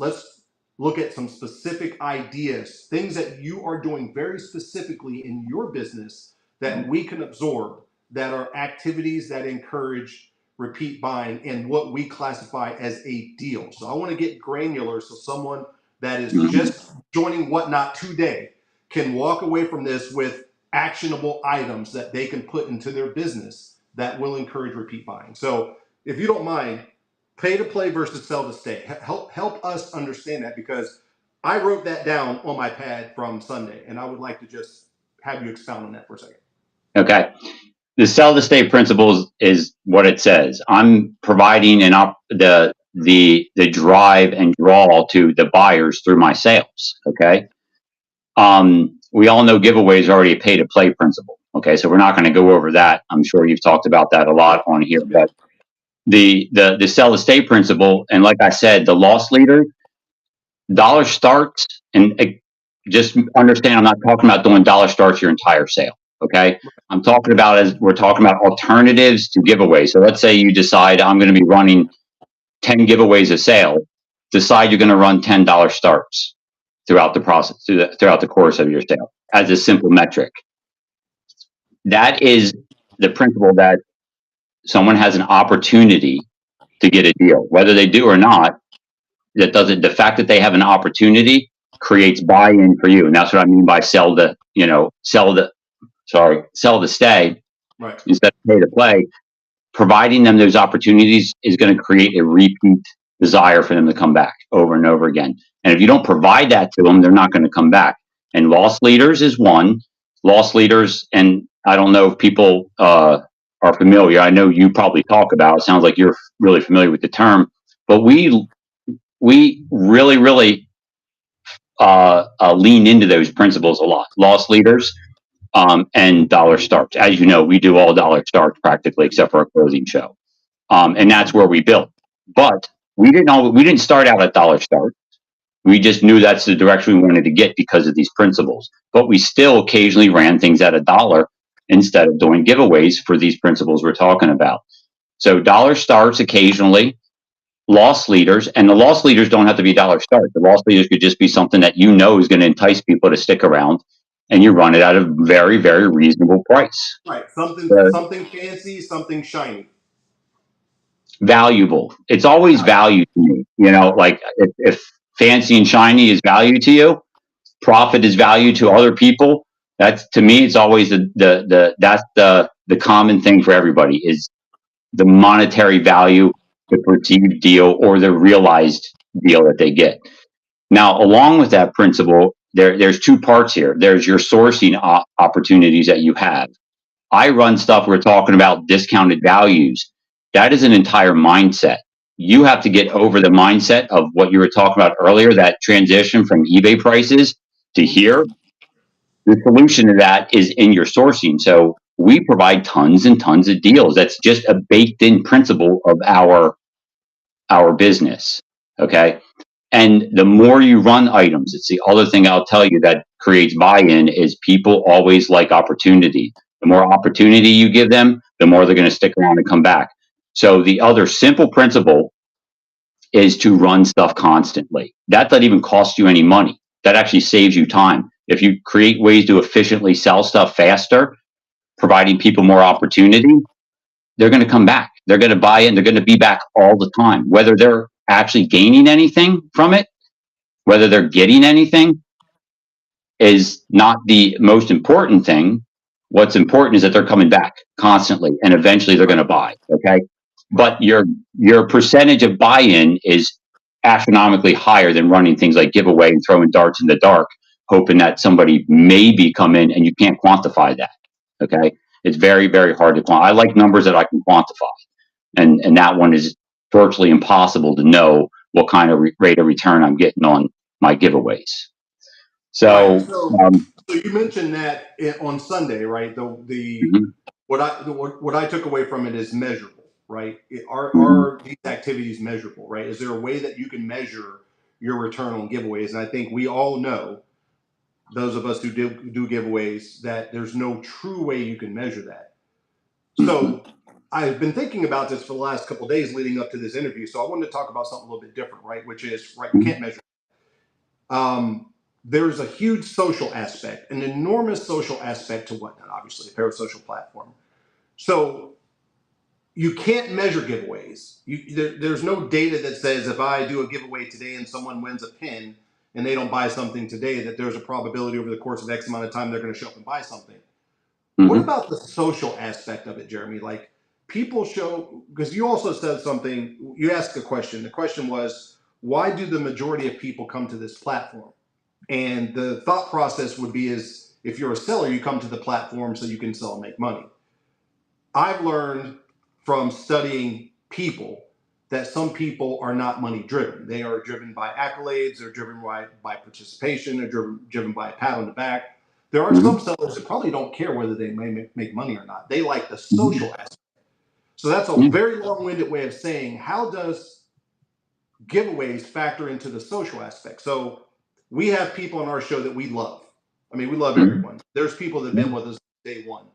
look at some specific ideas, things that you are doing very specifically in your business that we can absorb, that are activities that encourage repeat buying and what we classify as a deal. So I want to get granular, so someone that is just joining Whatnot today can walk away from this with actionable items that they can put into their business that will encourage repeat buying. So if you don't mind, pay to play versus sell to stay. Help us understand that, because I wrote that down on my pad from Sunday, and I would like to just have you expound on that for a second. Okay. The sell to stay principle is what it says. I'm providing the drive and draw to the buyers through my sales. Okay. We all know giveaways are already a pay to play principle. Okay. So we're not going to go over that. I'm sure you've talked about that a lot on here, but the sell to stay principle. And like I said, the loss leader, dollar starts, and just understand, I'm not talking about doing dollar starts your entire sale. Okay. I'm talking about, we're talking about alternatives to giveaways. So let's say you decide I'm going to be running 10 giveaways a sale. Decide you're going to run $10 starts throughout the process, throughout the course of your sale, as a simple metric. That is the principle, that someone has an opportunity to get a deal, whether they do or not. The fact that they have an opportunity creates buy-in for you. And that's what I mean by sell to stay Right. instead of pay to play. Providing them those opportunities is going to create a repeat desire for them to come back over and over again. And if you don't provide that to them, they're not going to come back. And loss leaders is one. Loss leaders, and I don't know if people are familiar. I know you probably talk about it. Sounds like you're really familiar with the term. But we really lean into those principles a lot. Loss leaders and dollar starts. As you know, we do all dollar starts practically, except for our closing show, and that's where we built. But we didn't start out at dollar start. We just knew that's the direction we wanted to get because of these principles. But we still occasionally ran things at $1 instead of doing giveaways for these principles we're talking about. So dollar starts occasionally, loss leaders, and the loss leaders don't have to be dollar start. The loss leaders could just be something that you know is going to entice people to stick around, and you run it at a very, very reasonable price. Right. Something fancy, something shiny. Valuable. It's always value to me. Like if fancy and shiny is value to you, profit is value to other people. That's, to me, it's always the common thing for everybody is the monetary value, the perceived deal, or the realized deal that they get. Now, along with that principle, there's two parts here. There's your sourcing opportunities that you have. I run stuff, we're talking about discounted values. That is an entire mindset. You have to get over the mindset of what you were talking about earlier, that transition from eBay prices to here. The solution to that is in your sourcing. So we provide tons and tons of deals. That's just a baked in principle of our business. Okay. And the more you run items, it's the other thing I'll tell you that creates buy-in is people always like opportunity. The more opportunity you give them, the more they're going to stick around and come back. So the other simple principle is to run stuff constantly. That doesn't even cost you any money. That actually saves you time. If you create ways to efficiently sell stuff faster, providing people more opportunity, they're going to come back. They're going to buy in. They're going to be back all the time. Whether they're actually gaining anything from it, whether they're getting anything, is not the most important thing. What's important is that they're coming back constantly, and eventually they're going to buy. Okay, but your percentage of buy-in is astronomically higher than running things like giveaway and throwing darts in the dark, hoping that somebody maybe come in, and you can't quantify that. Okay, it's very, very hard to quantify. I like numbers that I can quantify, and that one is virtually impossible to know what kind of rate of return I'm getting on my giveaways. So, Right. So you mentioned that on Sunday, right? mm-hmm. What I took away from it is measurable, right? Are these activities measurable, right? Is there a way that you can measure your return on giveaways? And I think we all know, those of us who do giveaways, that there's no true way you can measure that. So I've been thinking about this for the last couple of days leading up to this interview. So I wanted to talk about something a little bit different, right? Which is, right, you can't measure. There's a huge social aspect, an enormous social aspect to Whatnot, obviously, a parasocial platform. So you can't measure giveaways. There's no data that says if I do a giveaway today and someone wins a pin and they don't buy something today, that there's a probability over the course of X amount of time they're going to show up and buy something. What about the social aspect of it, Jeremy? Like, people show, because you also said something, you asked a question. The question was, why do the majority of people come to this platform? And the thought process would be is, if you're a seller, you come to the platform so you can sell and make money. I've learned from studying people that some people are not money driven. They are driven by accolades, they're driven by participation, they're driven by a pat on the back. There are some sellers that probably don't care whether they may make money or not. They like the social aspect. So that's a very long-winded way of saying, how does giveaways factor into the social aspect? So we have people on our show that we love. I mean, we love everyone. There's people that have been with us day one.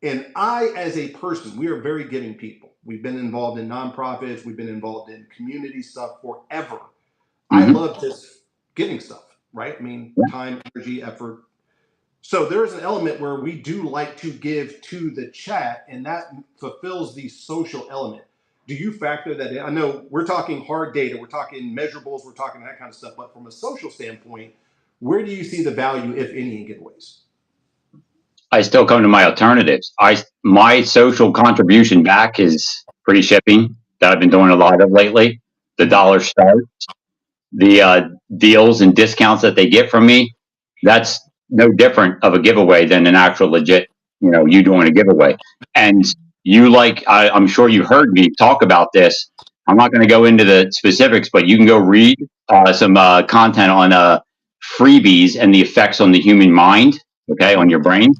And I, as a person, we are very giving people. We've been involved in nonprofits. We've been involved in community stuff forever. I love just giving stuff, right? I mean, time, energy, effort. So there's an element where we do like to give to the chat, and that fulfills the social element. Do you factor that in? I know we're talking hard data, we're talking measurables, we're talking that kind of stuff, but from a social standpoint, Where do you see the value, if any, in giveaways? I still come to my alternatives. My social contribution back is free shipping that I've been doing a lot of lately. The dollar start, the deals and discounts that they get from me. That's no different of a giveaway than an actual legit, you doing a giveaway. And I'm sure you heard me talk about this. I'm not going to go into the specifics, but you can go read some content on freebies and the effects on the human mind, okay, on your brain.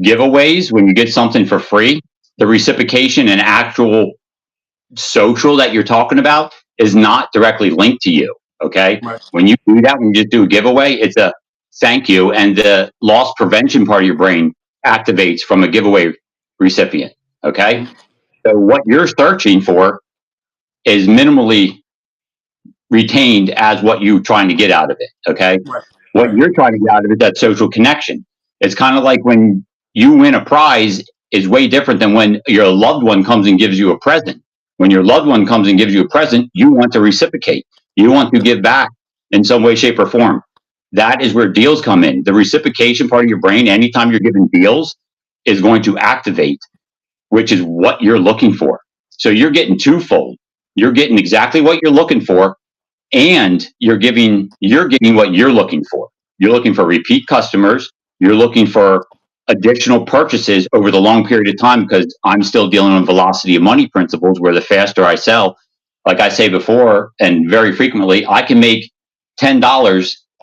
Giveaways, when you get something for free, the reciprocation and actual social that you're talking about is not directly linked to you. Okay. Right. When you do that, when you just do a giveaway, it's a thank you. And the loss prevention part of your brain activates from a giveaway recipient. Okay. So what you're searching for is minimally retained as what you're trying to get out of it. Okay. Right. What Right. you're trying to get out of it, that social connection. It's kind of like when you win a prize is way different than when your loved one comes and gives you a present. When your loved one comes and gives you a present, you want to reciprocate. You want to give back in some way, shape, or form. That is where deals come in. The reciprocation part of your brain, anytime you're giving deals, is going to activate, which is what you're looking for. So you're getting twofold. You're getting exactly what you're looking for, and you're getting what you're looking for. You're looking for repeat customers. You're looking for additional purchases over the long period of time, because I'm still dealing with velocity of money principles, where the faster I sell, like I say before and very frequently, I can make $10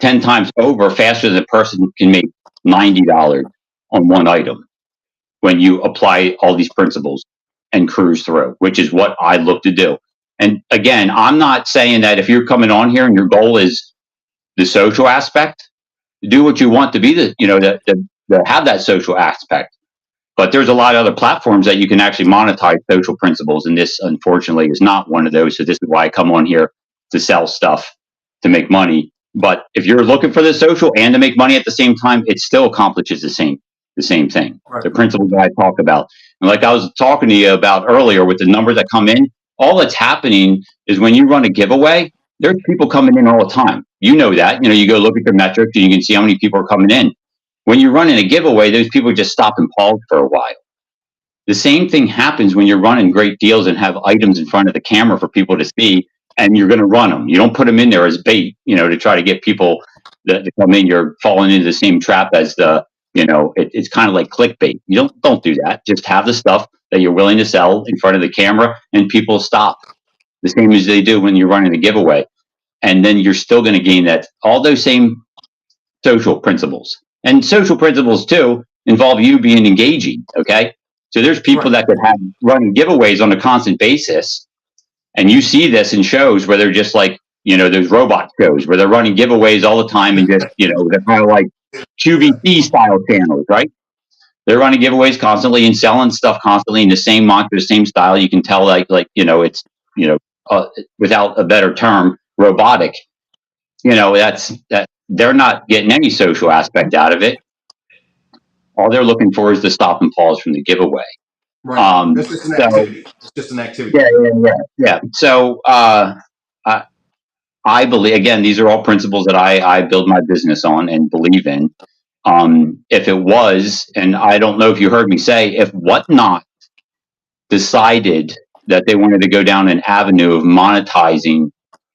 10 times over faster than a person can make $90 on one item when you apply all these principles and cruise through, which is what I look to do. And again, I'm not saying that if you're coming on here and your goal is the social aspect, do what you want to be to have that social aspect. But there's a lot of other platforms that you can actually monetize social principles, and this unfortunately is not one of those. So this is why I come on here to sell stuff to make money. But if you're looking for the social and to make money at the same time, it still accomplishes the same thing. Right. The principles that I talk about. And like I was talking to you about earlier with the numbers that come in, all that's happening is when you run a giveaway, there's people coming in all the time. You know that. You go look at your metrics and you can see how many people are coming in. When you're running a giveaway, those people just stop and pause for a while. The same thing happens when you're running great deals and have items in front of the camera for people to see, and you're going to run them. You don't put them in there as bait, to try to get people to come in. You're falling into the same trap as it's kind of like clickbait. You don't do that. Just have the stuff that you're willing to sell in front of the camera, and people stop. The same as they do when you're running a giveaway. And then you're still going to gain all those same social principles. And social principles too involve you being engaging. Okay. So there's people that could have running giveaways on a constant basis. And you see this in shows where they're just like, those robot shows where they're running giveaways all the time, and just, they're kind of like QVC style channels, right? They're running giveaways constantly and selling stuff constantly in the same mantra, the same style. You can tell it's, without a better term, robotic. That they're not getting any social aspect out of it. All they're looking for is the stop and pause from the giveaway. Right. It's just an activity. It's just an activity. Yeah. So I believe, again, these are all principles that I build my business on and believe in. If it was, and I don't know if you heard me say, if Whatnot decided that they wanted to go down an avenue of monetizing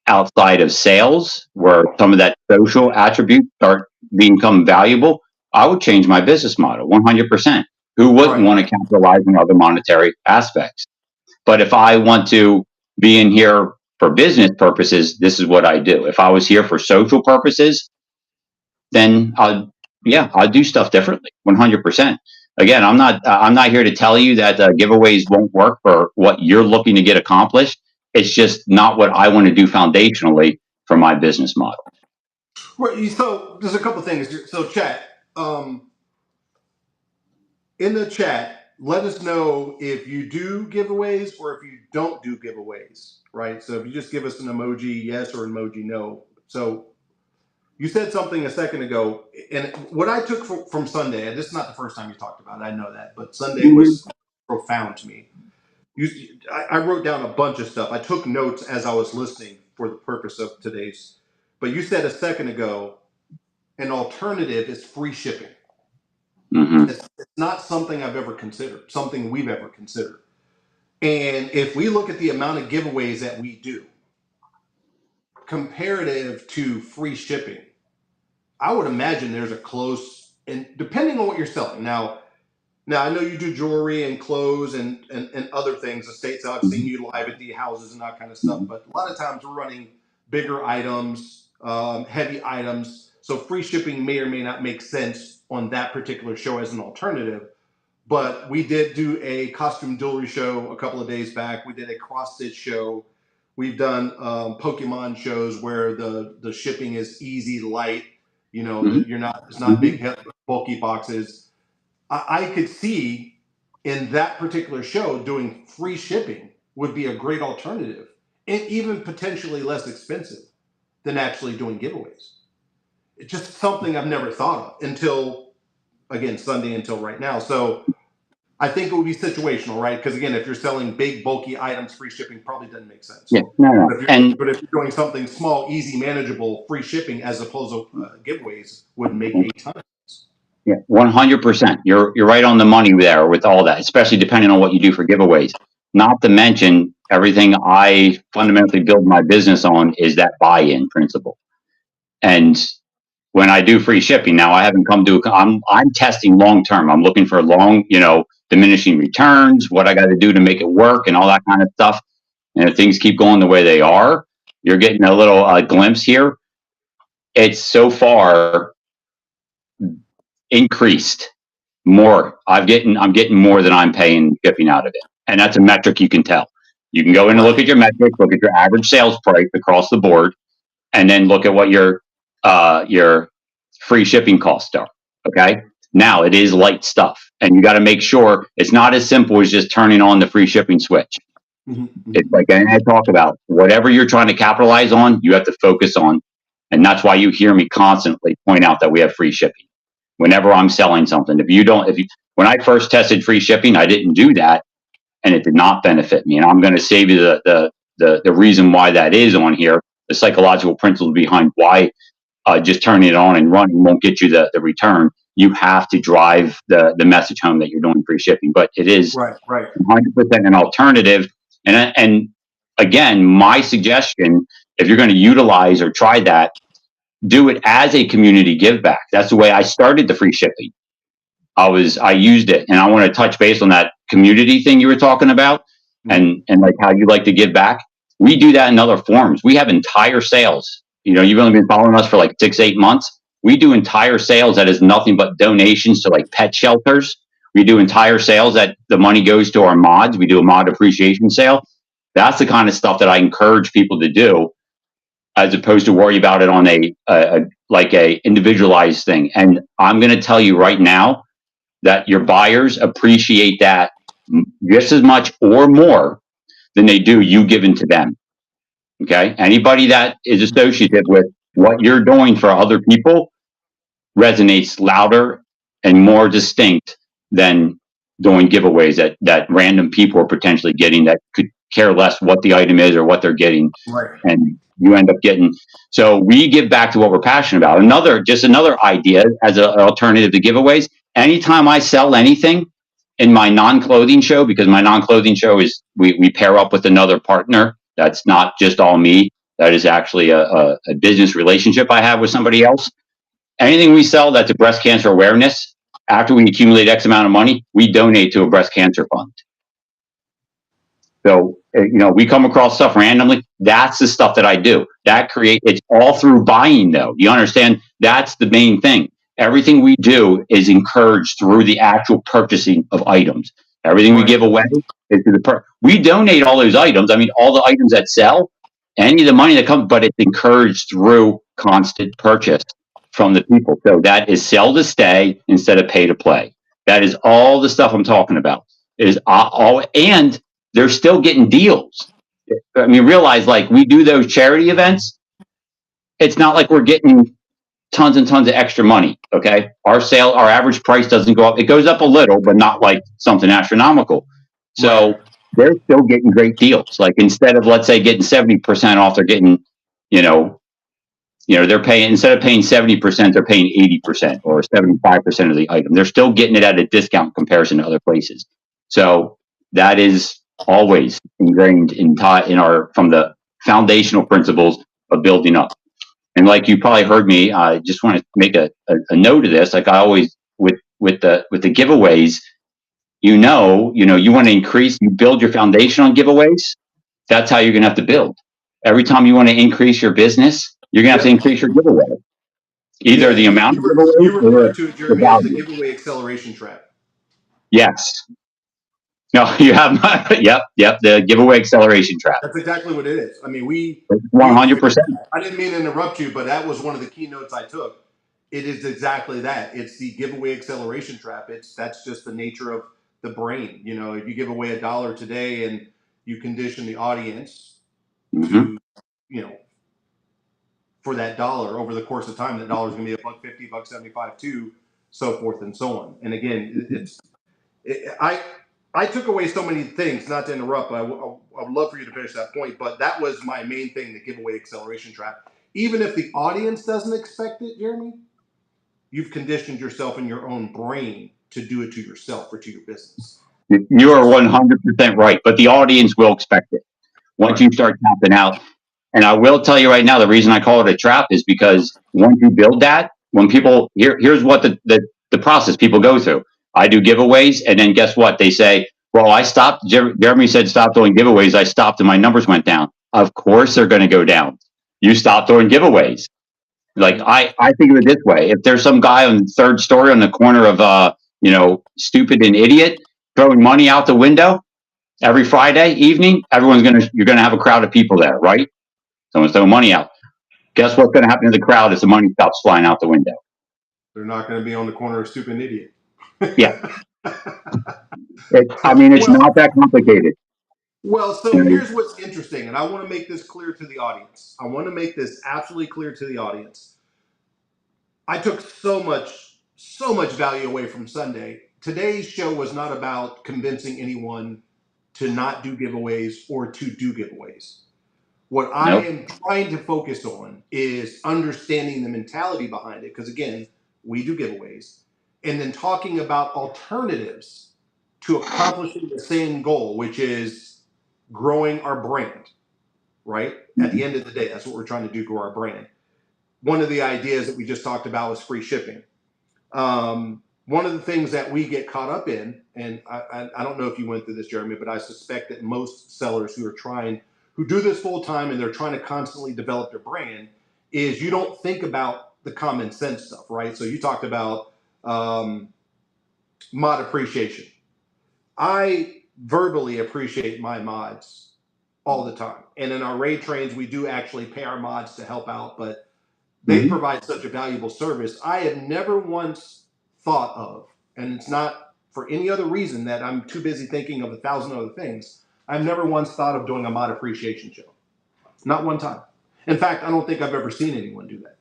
outside of sales, where some of that social attributes start become valuable, I would change my business model 100%. Who wouldn't want to capitalize on other monetary aspects? But if I want to be in here for business purposes, this is what I do. If I was here for social purposes, then I'd do stuff differently, 100%. Again, I'm not here to tell you that giveaways won't work for what you're looking to get accomplished. It's just not what I want to do foundationally for my business model. Right. So there's a couple of things. So chat, in the chat, let us know if you do giveaways or if you don't do giveaways. Right. So if you just give us an emoji yes or emoji no. So you said something a second ago, and what I took from Sunday, and this is not the first time you talked about it, I know that, but Sunday was profound to me. I wrote down a bunch of stuff. I took notes as I was listening for the purpose of today's. But you said a second ago, an alternative is free shipping. Mm-hmm. It's not something I've ever considered, something we've ever considered. And if we look at the amount of giveaways that we do comparative to free shipping, I would imagine there's a close, and depending on what you're selling. Now I know you do jewelry and clothes and other things. The states I've seen you live at the houses and that kind of stuff. Mm-hmm. But a lot of times we're running bigger items, heavy items. So free shipping may or may not make sense on that particular show as an alternative. But we did do a costume jewelry show a couple of days back. We did a cross stitch show. We've done Pokemon shows where the shipping is easy, light. You know, Mm-hmm. you're not, it's not big, bulky boxes. I could see in that particular show doing free shipping would be a great alternative, and even potentially less expensive than actually doing giveaways. It's just something I've never thought of until, again, Sunday, until right now. So I think it would be situational, right? Because again, if you're selling big, bulky items, free shipping probably doesn't make sense. Yeah, no. And But if you're doing something small, easy, manageable, free shipping as opposed to giveaways would make a ton of sense. yeah, 100%. You're right on the money there with all that, especially depending on what you do for giveaways. Not to mention everything I fundamentally build my business on is that buy-in principle. And when I do free shipping now, I haven't come to I'm testing long term. I'm looking for long, diminishing returns, what I got to do to make it work, and all that kind of stuff. And if things keep going the way they are, you're getting a little glimpse here. It's so far increased more. I'm getting more than I'm paying shipping out of it, and that's a metric you can tell. You can go in and look at your metrics, look at your average sales price across the board, and then look at what your free shipping costs are. Okay. Now it is light stuff, and you got to make sure it's not as simple as just turning on the free shipping switch. Mm-hmm. It's like I talk about, whatever you're trying to capitalize on, you have to focus on. And that's why you hear me constantly point out that we have free shipping whenever I'm selling something. When I first tested free shipping, I didn't do that, and it did not benefit me. And I'm going to save you the reason why that is on here, the psychological principles behind why just turning it on and running won't get you the return. You have to drive the message home that you're doing free shipping. But it is right. 100% an alternative. And again, my suggestion, if you're going to utilize or try that, do it as a community give back. That's the way I started the free shipping. I used it, and I want to touch base on that community thing you were talking about, and like how you like to give back. We do that in other forms. We have entire sales. You've only been following us for like 6-8 months. We do entire sales that is nothing but donations to like pet shelters. We do entire sales that the money goes to our mods. We do a mod appreciation sale. That's the kind of stuff that I encourage people to do, as opposed to worry about it on a individualized thing. And I'm going to tell you right now that your buyers appreciate that just as much or more than they do you giving to them. Okay. Anybody that is associated with what you're doing for other people resonates louder and more distinct than doing giveaways that random people are potentially getting that could care less what the item is or what they're getting. Right. And you end up getting. So we give back to what we're passionate about. Another idea as an alternative to giveaways. Anytime I sell anything in my non-clothing show, because my non-clothing show is we pair up with another partner. That's not just all me. That is actually a business relationship I have with somebody else. Anything we sell that's a breast cancer awareness, after we accumulate X amount of money, we donate to a breast cancer fund. So, we come across stuff randomly. That's the stuff that I do. It's all through buying, though. You understand? That's the main thing. Everything we do is encouraged through the actual purchasing of items. Everything we give away is through we donate all those items. I mean, all the items that sell, any of the money that comes, but it's encouraged through constant purchase from the people. So that is sell to stay instead of pay to play. That is all the stuff I'm talking about. It is all, and they're still getting deals. I mean, realize, like, we do those charity events. It's not like we're getting tons and tons of extra money. Okay. Our average price doesn't go up. It goes up a little, but not like something astronomical. So they're still getting great deals. Like, instead of, let's say, getting 70% off, they're getting, You know, they're paying, instead of paying 70%, they're paying 80% or 75% of the item. They're still getting it at a discount in comparison to other places. So that is always ingrained in our, from the foundational principles of building up. And like you probably heard me, I just want to make a note of this. Like I always, with the giveaways, you want to increase, you build your foundation on giveaways. That's how you're going to have to build. Every time you want to increase your business, you're going to have to increase your giveaway. Either the amount of you giveaways refer or to it, the Jeremy, as the value. giveaway acceleration trap. Yes. No, you have yep, the giveaway acceleration trap. That's exactly what it is. I mean, 100%. I didn't mean to interrupt you, but that was one of the keynotes I took. It is exactly that. It's the giveaway acceleration trap. That's just the nature of the brain. You know, if you give away $1 today and you condition the audience to, you know, for that dollar over the course of time, that dollar is going to be $1.50, $1.75 too, so forth and so on. And again, I took away so many things. Not to interrupt, but I would love for you to finish that point. But that was my main thing: the giveaway acceleration trap. Even if the audience doesn't expect it, Jeremy, you've conditioned yourself in your own brain to do it to yourself or to your business. You are 100% right, but the audience will expect it once you start tapping out. And I will tell you right now, the reason I call it a trap is because once you build that, when people here's what the process people go through. I do giveaways, and then guess what? They say, "Well, I stopped." Jeremy said, "Stop doing giveaways." I stopped, and my numbers went down. Of course, they're going to go down. You stop doing giveaways. Like I think of it this way: if there's some guy on the third story on the corner of stupid and idiot throwing money out the window every Friday evening, you're gonna have a crowd of people there, right? Someone's throwing money out. Guess what's going to happen to the crowd as the money stops flying out the window? They're not going to be on the corner of stupid idiot. Yeah. It's not that complicated. Well, so here's what's interesting, and I want to make this clear to the audience. I want to make this absolutely clear to the audience. I took so much value away from Sunday. Today's show was not about convincing anyone to not do giveaways or to do giveaways. What I am trying to focus on is understanding the mentality behind it, because again, we do giveaways, and then talking about alternatives to accomplishing the same goal, which is growing our brand, right? At the end of the day, that's what we're trying to do, grow our brand. One of the ideas that we just talked about was free shipping. One of the things that we get caught up in, and I don't know if you went through this, Jeremy, but I suspect that most sellers who do this full time and they're trying to constantly develop their brand, is you don't think about the common sense stuff, right? So you talked about mod appreciation. I verbally appreciate my mods all the time. And in our raid trains, we do actually pay our mods to help out, but they provide such a valuable service. I have never once thought of, and it's not for any other reason that I'm too busy thinking of 1,000 other things, I've never once thought of doing a mod appreciation show. Not one time. In fact, I don't think I've ever seen anyone do that.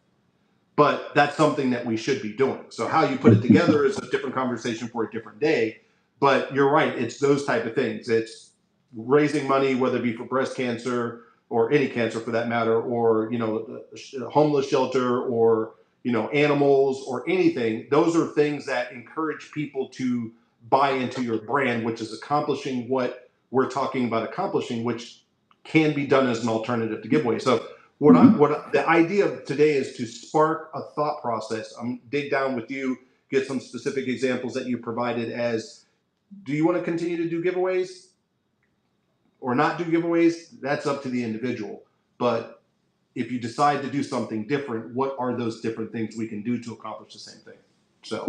But that's something that we should be doing. So how you put it together is a different conversation for a different day. But you're right, it's those type of things. It's raising money, whether it be for breast cancer or any cancer for that matter, or the homeless shelter, or animals, or anything. Those are things that encourage people to buy into your brand, which is accomplishing what we're talking about accomplishing, which can be done as an alternative to giveaway. So the idea of today is to spark a thought process. I'm dig down with you, get some specific examples that you provided as, do you want to continue to do giveaways or not do giveaways? That's up to the individual. But if you decide to do something different, what are those different things we can do to accomplish the same thing? So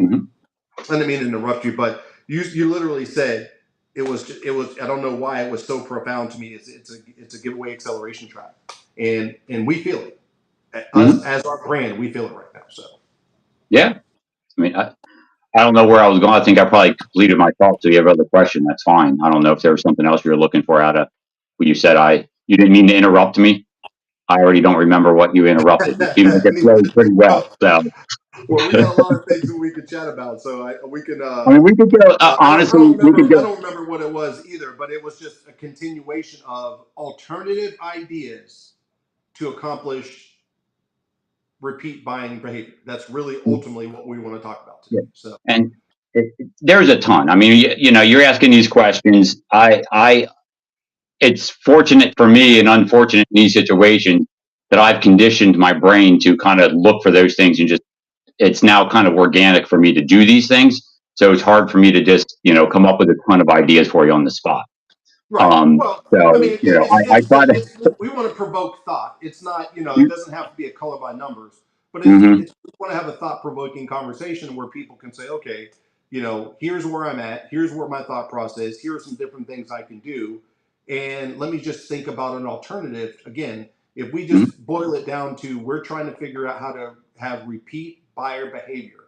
I didn't mean to interrupt you, but you literally said it was I don't know why it was so profound to me. It's a giveaway acceleration trap, and we feel it. Us as our brand, we feel it right now. So yeah, I don't know where I was going. I think I probably completed my thought. So you have other question, that's fine. I don't know if there was something else you were looking for out of what you said. You didn't mean to interrupt me. I already don't remember what you interrupted. Even though it flowed pretty well. So. Well, we got a lot of things that we could chat about, so we can. We could go. Honestly, I don't remember what it was either, but it was just a continuation of alternative ideas to accomplish repeat buying behavior. That's really ultimately what we want to talk about today. Yeah. So, And there's a ton. I mean, you're asking these questions. It's fortunate for me and unfortunate in these situations that I've conditioned my brain to kind of look for those things and just, it's now kind of organic for me to do these things. So it's hard for me to just, come up with a ton of ideas for you on the spot. right. Well, I So, mean, I try to. we want to provoke thought. It's not, it doesn't have to be a color by numbers, but Mhm. we want to have a thought provoking conversation where people can say, okay, here's where I'm at. Here's where my thought process is. Here are some different things I can do. And let me just think about an alternative. Again, if we Mhm. just boil it down to, we're trying to figure out how to have repeat buyer behavior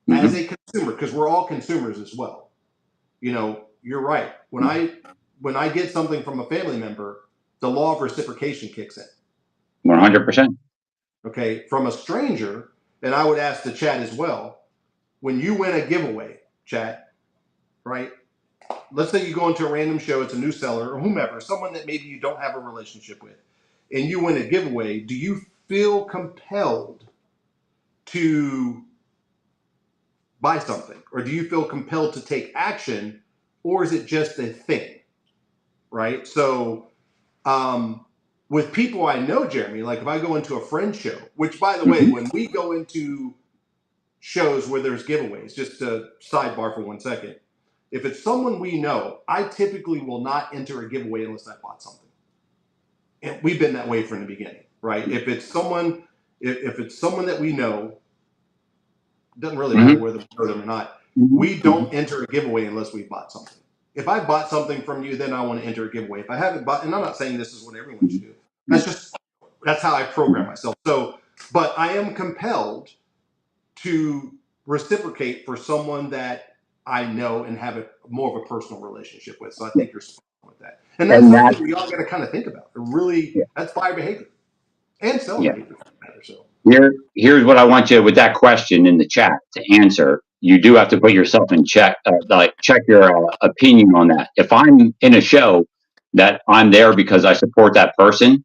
as Mhm. a consumer, because we're all consumers as well. You're right. When I get something from a family member, the law of reciprocation kicks in. 100%. Okay, from a stranger, and I would ask the chat as well. When you win a giveaway, chat, right? Let's say you go into a random show, it's a new seller or whomever, someone that maybe you don't have a relationship with, and you win a giveaway. Do you feel compelled to buy something, or do you feel compelled to take action, or is it just a thing, right? So with people I know, Jeremy, like if I go into a friend show, which by the way, Mhm. when we go into shows where there's giveaways, just to sidebar for 1 second, if it's someone we know, I typically will not enter a giveaway unless I bought something. And we've been that way from the beginning, right? If it's someone that we know, it doesn't really matter Mhm. whether we know them or not, Mhm. we don't enter a giveaway unless we bought something. If I bought something from you, then I want to enter a giveaway. If I haven't bought, and I'm not saying this is what everyone should Mhm. do. That's how I program Mhm. myself. So, but I am compelled to reciprocate for someone that I know and have more of a personal relationship with. So I think you're spot on with that. And that's And that, something we all got to kind of think about. Really, yeah, that's buyer behavior and seller yeah. behavior for that matter. So, Here's what I want you with that question in the chat to answer. You do have to put yourself in check, like check your opinion on that. If I'm in a show that I'm there because I support that person,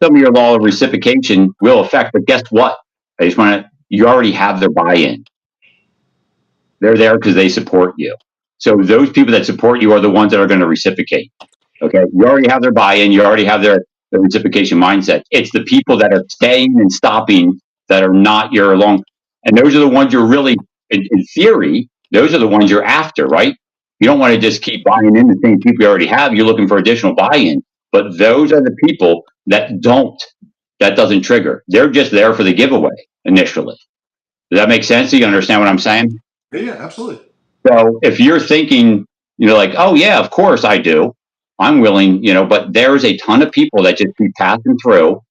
some of your law of reciprocation will affect. But guess what? I just want to. You already have their buy-in. They're there because they support you. So those people that support you are the ones that are going to reciprocate. Okay, you already have their buy-in. You already have their reciprocation mindset. It's the people that are staying and stopping that are not your long, and those are the ones you're really, in theory, those are the ones you're after, right? You don't want to just keep buying in the same people you already have. You're looking for additional buy-in, but those are the people that don't. That doesn't trigger. They're just there for the giveaway initially. Does that make sense? Do you understand what I'm saying? yeah, absolutely. So if you're thinking, like, oh yeah, of course I do, I'm willing, but there's a ton of people that just keep passing through,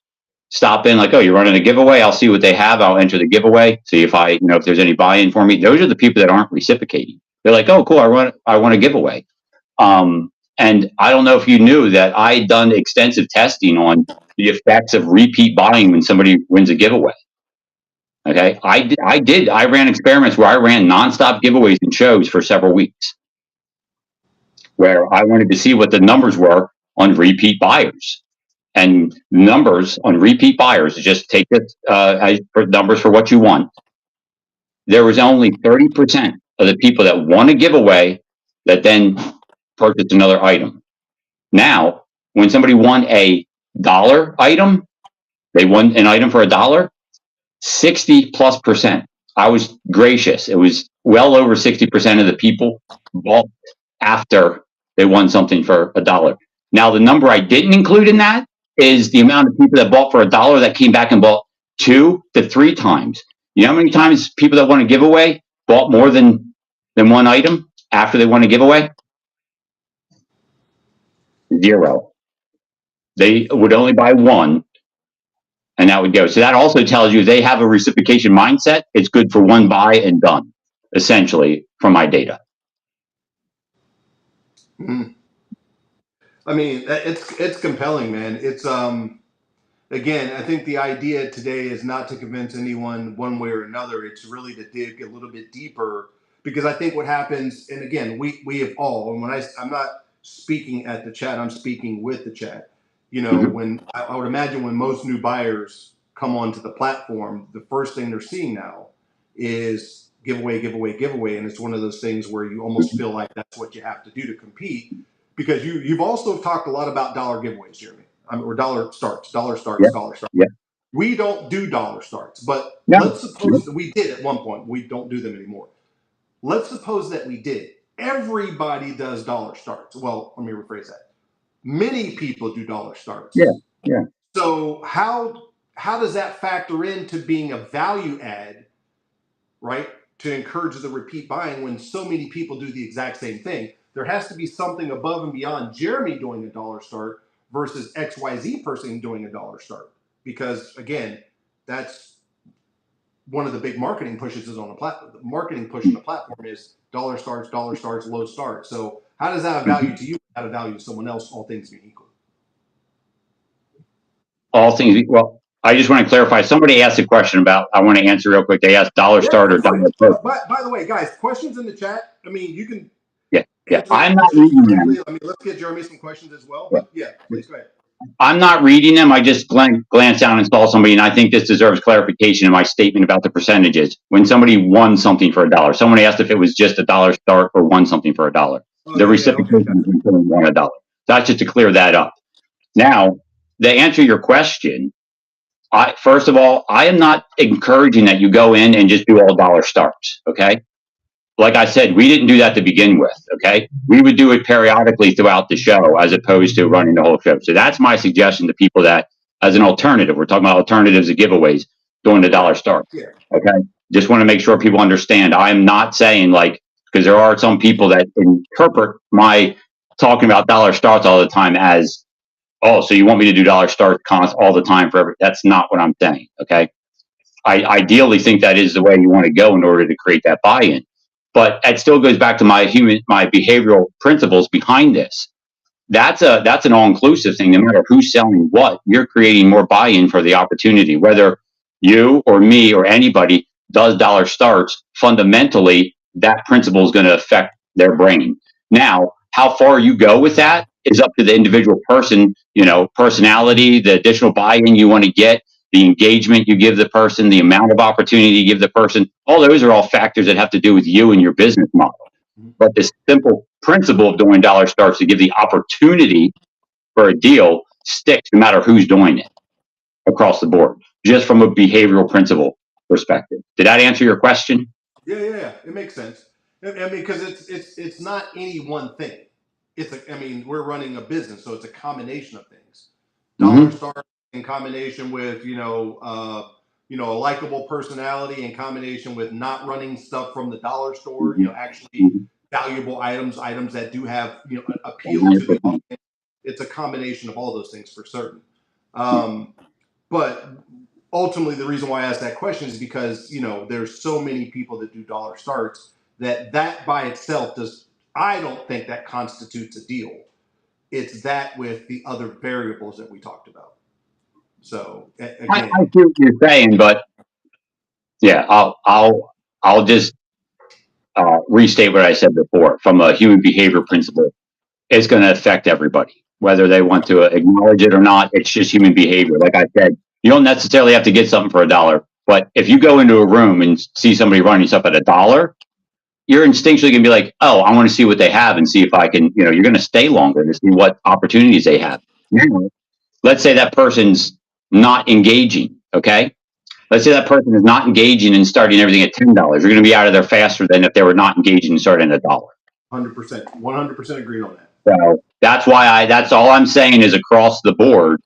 stop in, like, oh, you're running a giveaway, I'll see what they have, I'll enter the giveaway, see if if there's any buy-in for me. Those are the people that aren't reciprocating. They're like, oh, cool, I want a giveaway. And I don't know if you knew that I'd done extensive testing on the effects of repeat buying when somebody wins a giveaway. Okay, I ran experiments where I ran nonstop giveaways and shows for several weeks, where I wanted to see what the numbers were on repeat buyers. And numbers on repeat buyers, just take this for numbers for what you want. There was only 30% of the people that won a giveaway that then purchased another item. Now, when somebody won a dollar item, they won an item for $1, 60+%. I was gracious. It was well over 60% of the people bought after they won something for $1. Now, the number I didn't include in that is the amount of people that bought for $1 that came back and bought 2 to 3 times. You know how many times people that won a giveaway bought more than one item after they won a giveaway? 0. They would only buy one, and that would go. So that also tells you they have a reciprocation mindset. It's good for one buy and done, essentially, from my data. Mm. I mean, it's compelling, man. It's again, I think the idea today is not to convince anyone one way or another. It's really to dig a little bit deeper, because I think what happens, and again, we have all, and I'm not speaking at the chat, I'm speaking with the chat. Mm-hmm. When I would imagine when most new buyers come onto the platform, the first thing they're seeing now is giveaway, giveaway, giveaway, and it's one of those things where you almost feel like that's what you have to do to compete, because you've also talked a lot about dollar giveaways, Jeremy, or dollar starts, dollar starts, Yeah. dollar starts. Yeah. We don't do dollar starts, but No. let's suppose that we did at one point. We don't do them anymore. Let's suppose that we did. Everybody does dollar starts. Well, let me rephrase that. Many people do dollar starts. Yeah. Yeah. So how does that factor into being a value add, right? To encourage the repeat buying when so many people do the exact same thing? There has to be something above and beyond Jeremy doing a dollar start versus XYZ person doing a dollar start. Because again, that's one of the big marketing pushes is on the platform. The marketing push on the platform is dollar starts, low starts. So how does that have value to you? How to value to someone else, all things being equal? All things, well, I just want to clarify. Somebody asked a question about, I want to answer real quick. They asked dollar start or dollar start. By the way, guys, questions in the chat. I mean, you can Yeah. I'm not reading them. I mean, let's get Jeremy some questions as well. But yeah, please go ahead. I'm not reading them. I just glance down and saw somebody, and I think this deserves clarification in my statement about the percentages. When somebody won something for $1, someone asked if it was just a dollar start or won something for $1. The reciprocation is when won $1. That's just to clear that up. Now, to answer your question, first of all, I am not encouraging that you go in and just do all dollar starts. Okay. Like I said, we didn't do that to begin with. Okay. We would do it periodically throughout the show as opposed to running the whole show. So that's my suggestion to people, that as an alternative, we're talking about alternatives to giveaways, doing the dollar start. Yeah. Okay. Just want to make sure people understand. I'm not saying, like, because there are some people that interpret my talking about dollar starts all the time as, oh, so you want me to do dollar starts all the time forever? That's not what I'm saying. Okay. I ideally think that is the way you want to go in order to create that buy-in. But it still goes back to my behavioral principles behind this. That's an all-inclusive thing. No matter who's selling what, you're creating more buy-in for the opportunity. Whether you or me or anybody does dollar starts, fundamentally, that principle is going to affect their brain. Now, how far you go with that is up to the individual person, personality, the additional buy-in you want to get, the engagement you give the person, the amount of opportunity you give the person. All those are all factors that have to do with you and your business model. But the simple principle of doing dollar starts to give the opportunity for a deal sticks no matter who's doing it across the board, just from a behavioral principle perspective. Did that answer your question? Yeah. It makes sense. I mean, because it's not any one thing. We're running a business, so it's a combination of things. Dollar start in combination with a likable personality, in combination with not running stuff from the dollar store. Actually valuable items that do have appeal to the audience. It's a combination of all those things for certain. But ultimately, the reason why I asked that question is because there's so many people that do dollar starts that by itself I don't think that constitutes a deal. It's that with the other variables that we talked about. So again, I see what you're saying, but yeah, I'll just restate what I said before. From a human behavior principle, it's going to affect everybody, whether they want to acknowledge it or not. It's just human behavior. Like I said, you don't necessarily have to get something for $1, but if you go into a room and see somebody running stuff at $1, you're instinctually going to be like, oh, I want to see what they have and see if I can, you're going to stay longer to see what opportunities they have. Let's say that person's not engaging. Okay. Let's say that person is not engaging and starting everything at $10. You're going to be out of there faster than if they were not engaging and starting at $1. 100% agree on that. So that's why that's all I'm saying is across the board.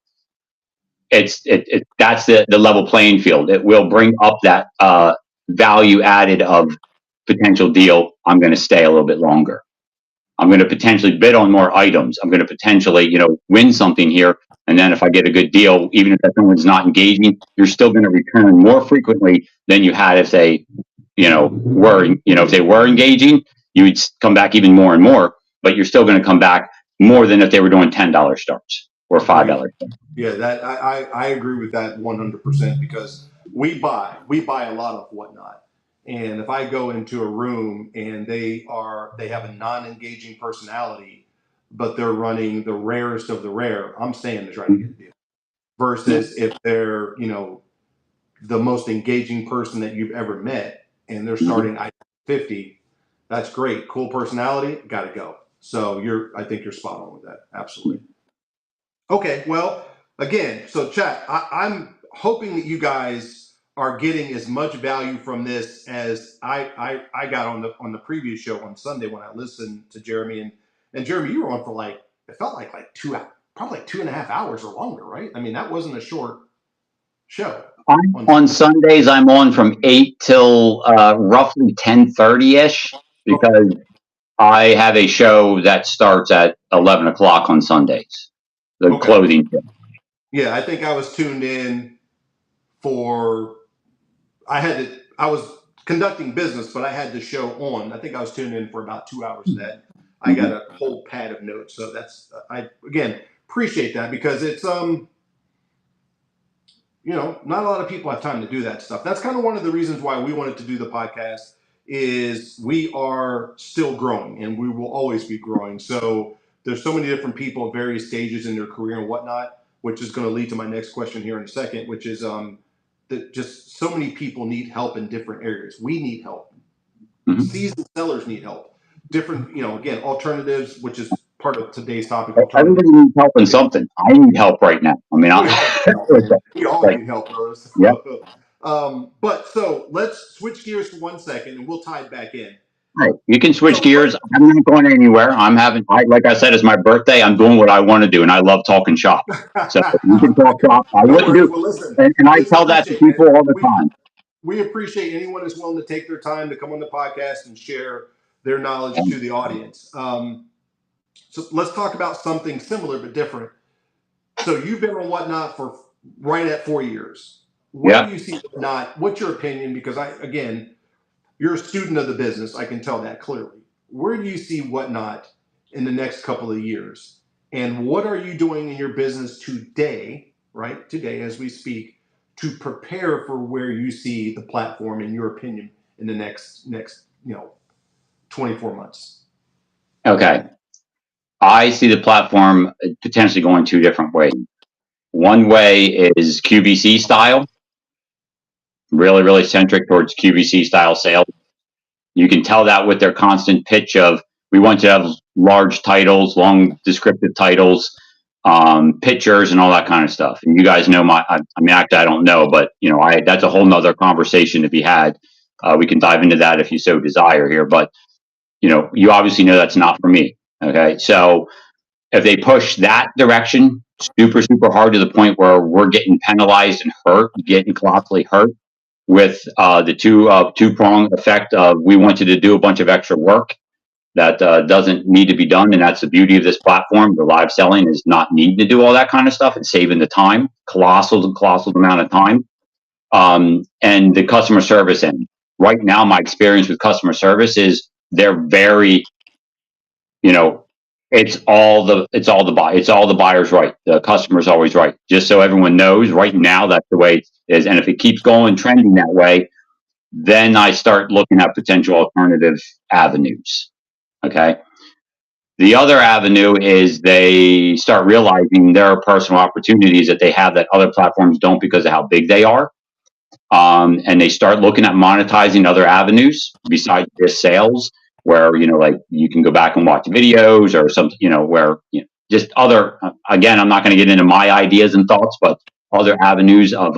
That's the level playing field. It will bring up that value added of potential deal. I'm going to stay a little bit longer. I'm going to potentially bid on more items. I'm going to potentially, win something here. And then if I get a good deal, even if that someone's not engaging, you're still going to return more frequently than you had if they, if they were engaging, you would come back even more and more, but you're still going to come back more than if they were doing $10 starts or $5 starts. Yeah, that I agree with that 100%, because we buy a lot of whatnot. And if I go into a room and they have a non-engaging personality, but they're running the rarest of the rare, I'm staying to try to get a deal. Versus if they're, the most engaging person that you've ever met, and they're starting at 50. That's great. Cool personality. Got to go. So I think you're spot on with that. Absolutely. Okay. Well, again, so chat, I'm hoping that you guys are getting as much value from this as I got on the previous show on Sunday when I listened to Jeremy, and Jeremy, you were on for like, it felt like 2 hours, probably like 2.5 hours or longer, right? I mean, that wasn't a short show. On Sundays, I'm on from 8 till roughly 10:30 ish, because I have a show that starts at 11 o'clock on Sundays, the clothing show. Yeah, I think I was tuned in for, I was conducting business, but I had the show on. I think I was tuned in for about 2 hours of that. I got a whole pad of notes. So that's, I, again, appreciate that, because it's, not a lot of people have time to do that stuff. That's kind of one of the reasons why we wanted to do the podcast, is we are still growing and we will always be growing. So there's so many different people at various stages in their career and whatnot, which is going to lead to my next question here in a second, which is that just so many people need help in different areas. We need help. Seasoned sellers need help. Different, again, alternatives, which is part of today's topic. Everybody needs help in something. I need help right now. I mean, we all need help, bros. Yeah. But so let's switch gears for 1 second, and we'll tie it back in. Right. You can switch gears. I'm not going anywhere. Like I said, it's my birthday. I'm doing what I want to do, and I love talking shop. So you can talk shop. I wouldn't do. Well, listen, and I tell that to people all the time. We appreciate anyone who's willing to take their time to come on the podcast and share their knowledge to the audience. So let's talk about something similar but different. So you've been on Whatnot for right at 4 years. Where do you see Whatnot? What's your opinion? Because you're a student of the business. I can tell that clearly. Where do you see Whatnot in the next couple of years? And what are you doing in your business today, right? Today, as we speak, to prepare for where you see the platform, in your opinion, in the next 24 months? Okay. I see the platform potentially going 2 different ways. One way is QVC style, really, really centric towards QVC style sales. You can tell that with their constant pitch of, we want to have large titles, long descriptive titles, pictures, and all that kind of stuff. And you guys know actually, I don't know, but that's a whole nother conversation to be had. We can dive into that if you so desire here, but you obviously know that's not for me. Okay. So if they push that direction super, super hard to the point where we're getting penalized and hurt, getting colossally hurt with the two-prong effect of, we want you to do a bunch of extra work that doesn't need to be done. And that's the beauty of this platform. The live selling is not needing to do all that kind of stuff. It's saving the time, colossal amount of time. And the customer service end. Right now, my experience with customer service is they're very, it's all the buyer's right. The customer's always right. Just so everyone knows, right now that's the way it is. And if it keeps going trending that way, then I start looking at potential alternative avenues. Okay. The other avenue is they start realizing there are personal opportunities that they have that other platforms don't, because of how big they are. And they start looking at monetizing other avenues besides just sales, where, like you can go back and watch videos or something, where, just other, again, I'm not going to get into my ideas and thoughts, but other avenues of,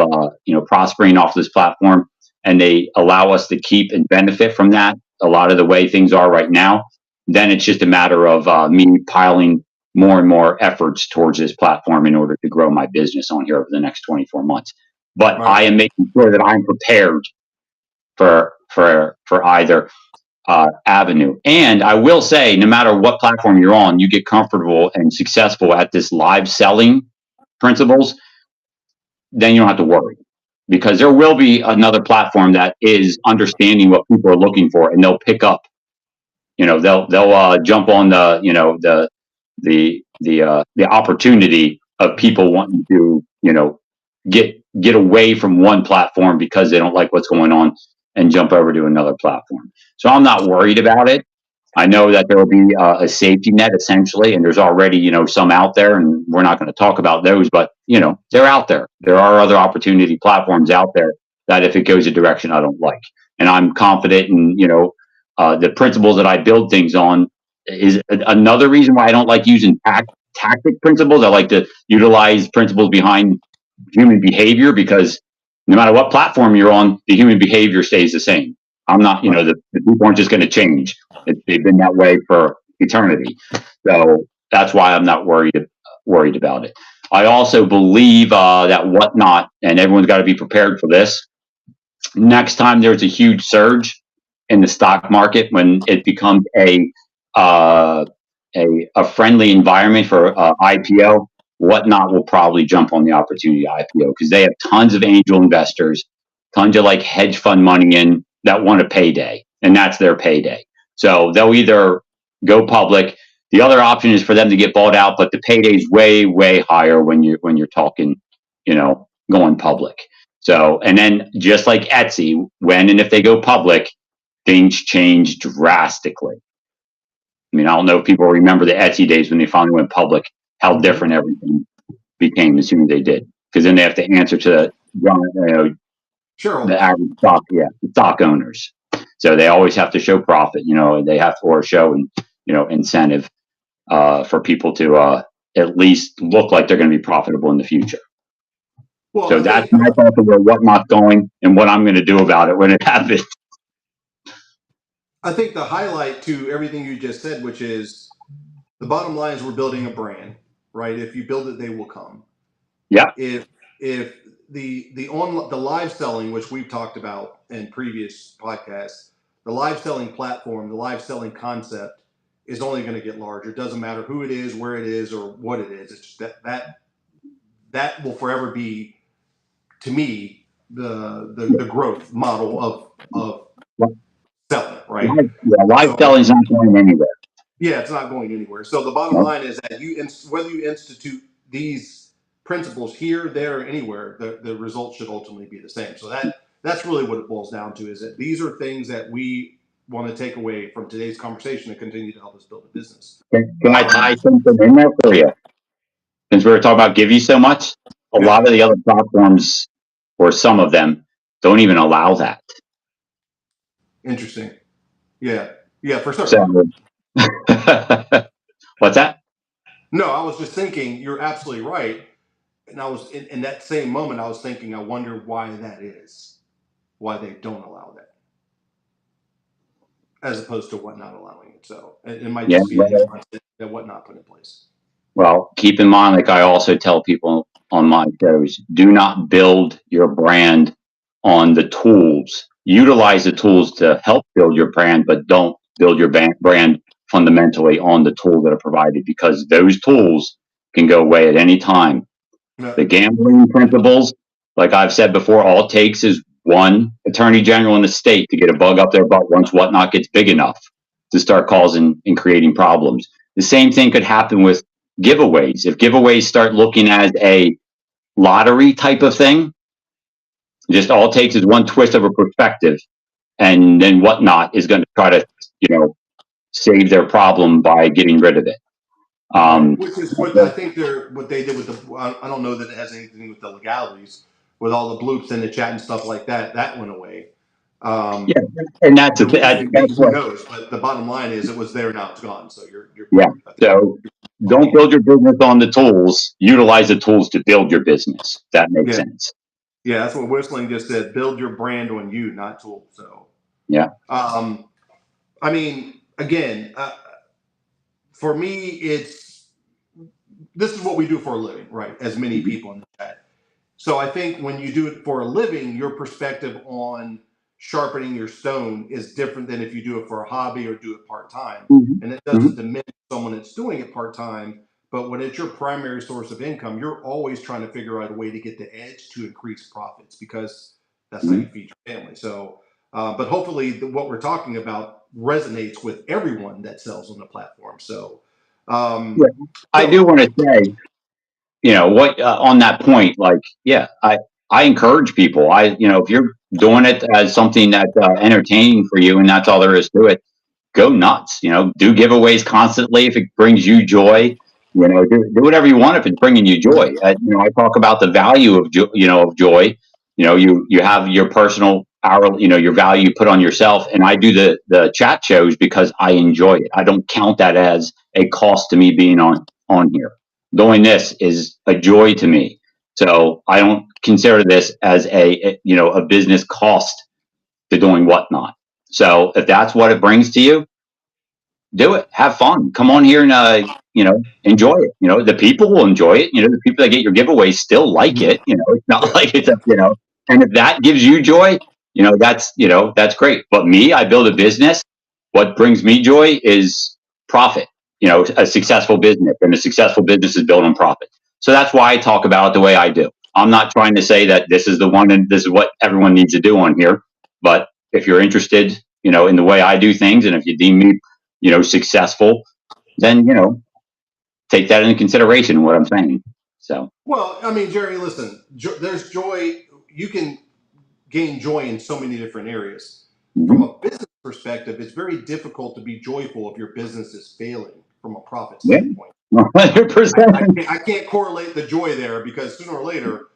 prospering off this platform. And they allow us to keep and benefit from that a lot of the way things are right now. Then it's just a matter of me piling more and more efforts towards this platform in order to grow my business on here over the next 24 months. But I am making sure that I'm prepared for either avenue. And I will say, no matter what platform you're on, you get comfortable and successful at this live selling principles, then you don't have to worry, because there will be another platform that is understanding what people are looking for, and they'll pick up. They'll jump on the opportunity of people wanting to get away from one platform because they don't like what's going on, and jump over to another platform. So I'm not worried about it. I know that there will be a safety net, essentially, and there's already, some out there, and we're not going to talk about those, but, they're out there. There are other opportunity platforms out there that if it goes a direction I don't like. And I'm confident in, the principles that I build things on is another reason why I don't like using tactic principles. I like to utilize principles behind human behavior, because no matter what platform you're on, the human behavior stays the same. I'm not, the people aren't just going to change. They've been that way for eternity. So that's why I'm not worried about it. I also believe that Whatnot, and everyone's got to be prepared for this. Next time there's a huge surge in the stock market, when it becomes a friendly environment for IPO, Whatnot will probably jump on the opportunity IPO, because they have tons of angel investors, tons of like hedge fund money in that want a payday, and that's their payday. So they'll either go public. The other option is for them to get bought out, but the payday is way, way higher when you're talking, going public. So, and then just like Etsy, when and if they go public, things change drastically. I mean, I don't know if people remember the Etsy days when they finally went public, how different everything became as soon as they did. Because then they have to answer to the average stock owners. So they always have to show profit. They have to, or show incentive for people to at least look like they're going to be profitable in the future. Well, so that's my thought of where Whatnot's going and what I'm going to do about it when it happens. I think the highlight to everything you just said, which is the bottom line is we're building a brand, right? If you build it, they will come. Yeah. If the live selling, which we've talked about in previous podcasts, the live selling platform, the live selling concept is only going to get larger. It doesn't matter who it is, where it is, or what it is. It's just that will forever be, to me, the growth model of selling, right? Live selling is not going anywhere. Yeah, it's not going anywhere. So the bottom line is that whether you institute these principles here, there, or anywhere, the results should ultimately be the same. So that's really what it boils down to, is that these are things that we want to take away from today's conversation and continue to help us build a business. Can I tie something in there for you? Since we were talking about Give You so much, a lot of the other platforms, or some of them, don't even allow that. Interesting. Yeah, for sure. So, what's that? No, I was just thinking, you're absolutely right. And I was in that same moment, I was thinking, I wonder why that is, why they don't allow that, as opposed to Whatnot allowing it. So it might just be a difference that Whatnot put in place. Well, keep in mind, like I also tell people on my shows, do not build your brand on the tools. Utilize the tools to help build your brand, but don't build your brand fundamentally on the tools that are provided, because those tools can go away at any time. Yeah. The gambling principles, like I've said before, all it takes is one attorney general in the state to get a bug up their butt once Whatnot gets big enough to start causing and creating problems. The same thing could happen with giveaways. If giveaways start looking as a lottery type of thing, just all it takes is one twist of a perspective, and then Whatnot is going to try to, save their problem by getting rid of it. Which is what I think what they did with I don't know that it has anything with the legalities, with all the bloops in the chat and stuff like that. That went away. Yeah, and that's who knows? But the bottom line is, it was there, now it's gone. So you're So don't build your business on the tools. Utilize the tools to build your business. That makes sense. Yeah, that's what Whistling just said. Build your brand on you, not tools. So yeah. I mean, again, for me, this is what we do for a living, right? As many people in the chat. So I think when you do it for a living, your perspective on sharpening your stone is different than if you do it for a hobby or do it part-time. And it doesn't diminish someone that's doing it part-time, but when it's your primary source of income, you're always trying to figure out a way to get the edge to increase profits, because that's how you feed your family. So, but hopefully what we're talking about resonates with everyone that sells on the platform. So, I do want to say, what on that point, like, I encourage people. If you're doing it as something that's entertaining for you and that's all there is to it, go nuts. Do giveaways constantly if it brings you joy. Do whatever you want if it's bringing you joy. I talk about the value of joy, You have your personal hour, your value you put on yourself. And I do the chat shows because I enjoy it. I don't count that as a cost to me being on here. Doing this is a joy to me. So I don't consider this as a business cost to doing whatnot. So if that's what it brings to you, do it. Have fun. Come on here and enjoy it. The people will enjoy it. The people that get your giveaways still like it. It's not like it's and if that gives you joy, that's great. But me, I build a business. What brings me joy is profit. A successful business, and a successful business is built on profit. So that's why I talk about it the way I do. I'm not trying to say that this is the one and this is what everyone needs to do on here. But if you're interested, in the way I do things, and if you deem me successful, then, take that into consideration, what I'm saying. So, well, I mean, Jerry, listen, there's joy. You can gain joy in so many different areas. From a business perspective, it's very difficult to be joyful if your business is failing from a profit standpoint. 100%. I can't correlate the joy there because sooner or later,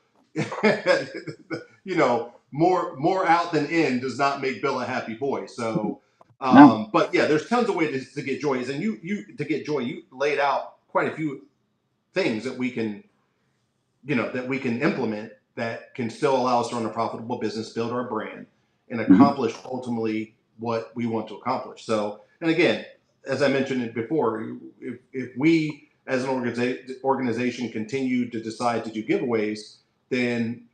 more out than in does not make Bill a happy boy. So, No. but yeah, there's tons of ways to get joy, and you to get joy, you laid out quite a few things that we can implement that can still allow us to run a profitable business, build our brand, and accomplish ultimately what we want to accomplish. So, and again, as I mentioned it before, if we as an organization continue to decide to do giveaways, then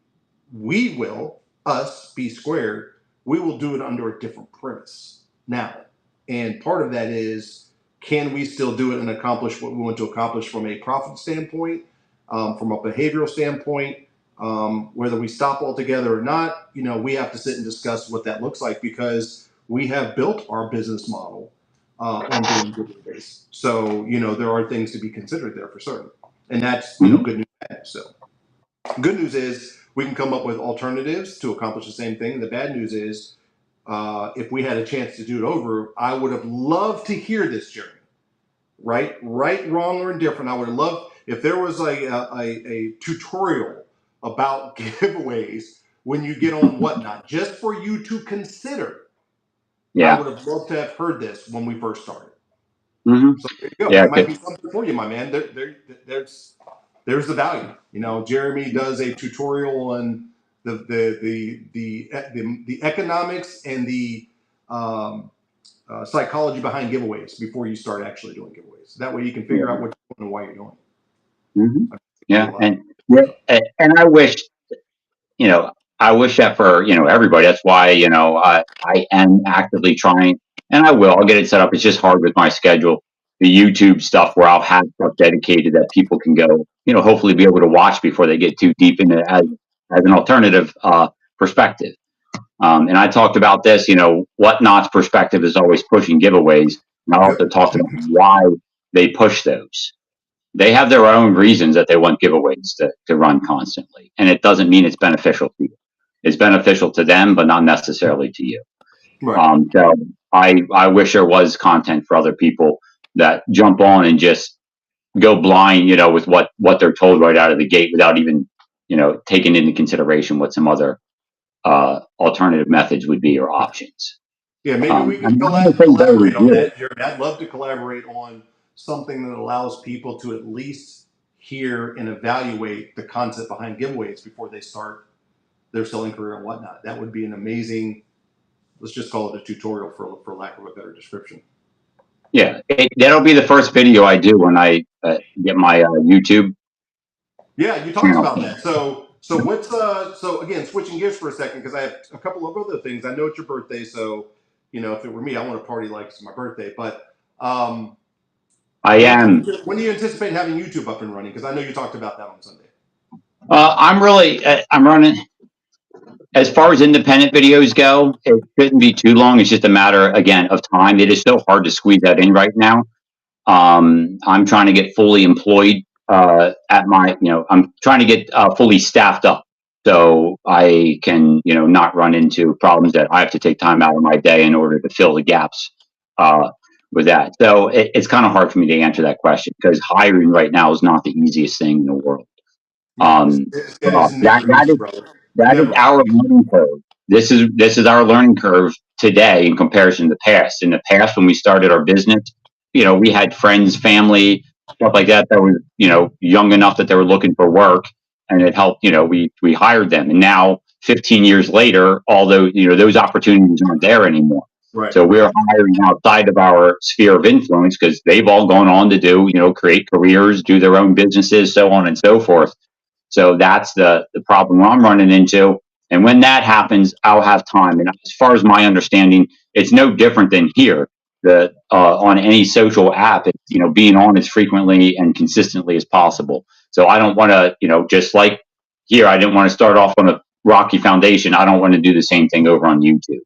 we will, us, B Squared, we will do it under a different premise now. And part of that is, can we still do it and accomplish what we want to accomplish from a profit standpoint, from a behavioral standpoint, whether we stop altogether or not, we have to sit and discuss what that looks like because we have built our business model on doing giveaways. So, there are things to be considered there for certain. And that's, good news. So good news is we can come up with alternatives to accomplish the same thing. The bad news is if we had a chance to do it over, I would have loved to hear this journey. Right, wrong, or indifferent. I would have loved if there was a tutorial about giveaways when you get on whatnot, just for you to consider. Yeah. I would have loved to have heard this when we first started. So there you go. Yeah, that might be something for you, my man. There's the value. Jeremy does a tutorial on the economics and the psychology behind giveaways before you start actually doing giveaways. That way you can figure out what you're doing and why you're doing it. Yeah, and I wish, I wish that for everybody. That's why I am actively trying, and I'll get it set up. It's just hard with my schedule. The YouTube stuff where I'll have stuff dedicated that people can go, hopefully be able to watch before they get too deep into it as an alternative perspective. And I talked about this, Whatnot's perspective is always pushing giveaways. And I also talked about why they push those. They have their own reasons that they want giveaways to run constantly. And it doesn't mean it's beneficial to you. It's beneficial to them, but not necessarily to you. Right. So I wish there was content for other people that jump on and just go blind, with what they're told right out of the gate without even, taking into consideration what some other alternative methods would be or options. Yeah, maybe we can collaborate on that, Jared. I'd love to collaborate on something that allows people to at least hear and evaluate the concept behind giveaways before they start their selling career and whatnot. That would be an amazing, let's just call it a tutorial for lack of a better description. Yeah, that'll be the first video I do when I get my YouTube. Yeah, you talked about that. So what's so again, switching gears for a second because I have a couple of other things. I know it's your birthday, so if it were me, I want to party like it's my birthday. But I am. When do you anticipate having YouTube up and running? Because I know you talked about that on Sunday. I'm running. As far as independent videos go, it shouldn't be too long. It's just a matter, again, of time. It is so hard to squeeze that in right now. I'm trying to get fully employed at my, I'm trying to get fully staffed up so I can, not run into problems that I have to take time out of my day in order to fill the gaps with that. So it's kind of hard for me to answer that question because hiring right now is not the easiest thing in the world. That is our learning curve. This is our learning curve today in comparison to the past. In the past, when we started our business, we had friends, family, stuff like that was, young enough that they were looking for work, and it helped. We hired them, and now 15 years later, all those opportunities aren't there anymore. Right. So we're hiring outside of our sphere of influence because they've all gone on to do, create careers, do their own businesses, so on and so forth. So that's the problem I'm running into. And when that happens, I'll have time. And as far as my understanding, it's no different than here. On any social app, it's, being on as frequently and consistently as possible. So I don't want to, just like here, I didn't want to start off on a rocky foundation. I don't want to do the same thing over on YouTube.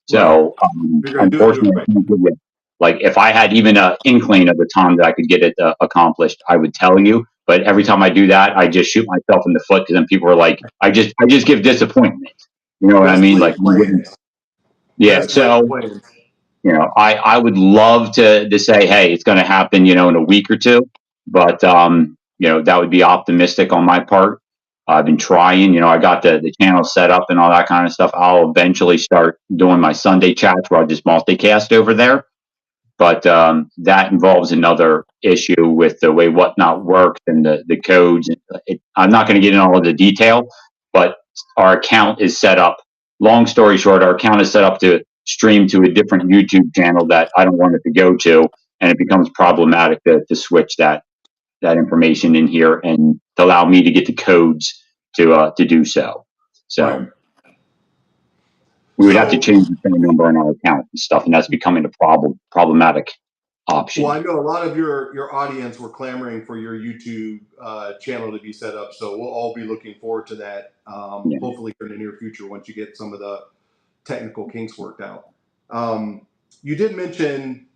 So unfortunately, like if I had even an inkling of the time that I could get it accomplished, I would tell you. But every time I do that, I just shoot myself in the foot because then people are like, I just give disappointment. You know what I mean? Like, yeah. So, I would love to say, hey, it's going to happen, in a week or two. But, that would be optimistic on my part. I've been trying, I got the channel set up and all that kind of stuff. I'll eventually start doing my Sunday chats where I'll just multicast over there. But that involves another issue with the way Whatnot works and the codes. I'm not going to get into all of the detail, but our account is set up. Long story short, our account is set up to stream to a different YouTube channel that I don't want it to go to, and it becomes problematic to switch that information in here and to allow me to get the codes to do so. So we would have to change the phone number on our account and stuff, and that's becoming a problematic option. Well, I know a lot of your audience were clamoring for your YouTube channel to be set up, so we'll all be looking forward to that. Hopefully in the near future once you get some of the technical kinks worked out. You did mention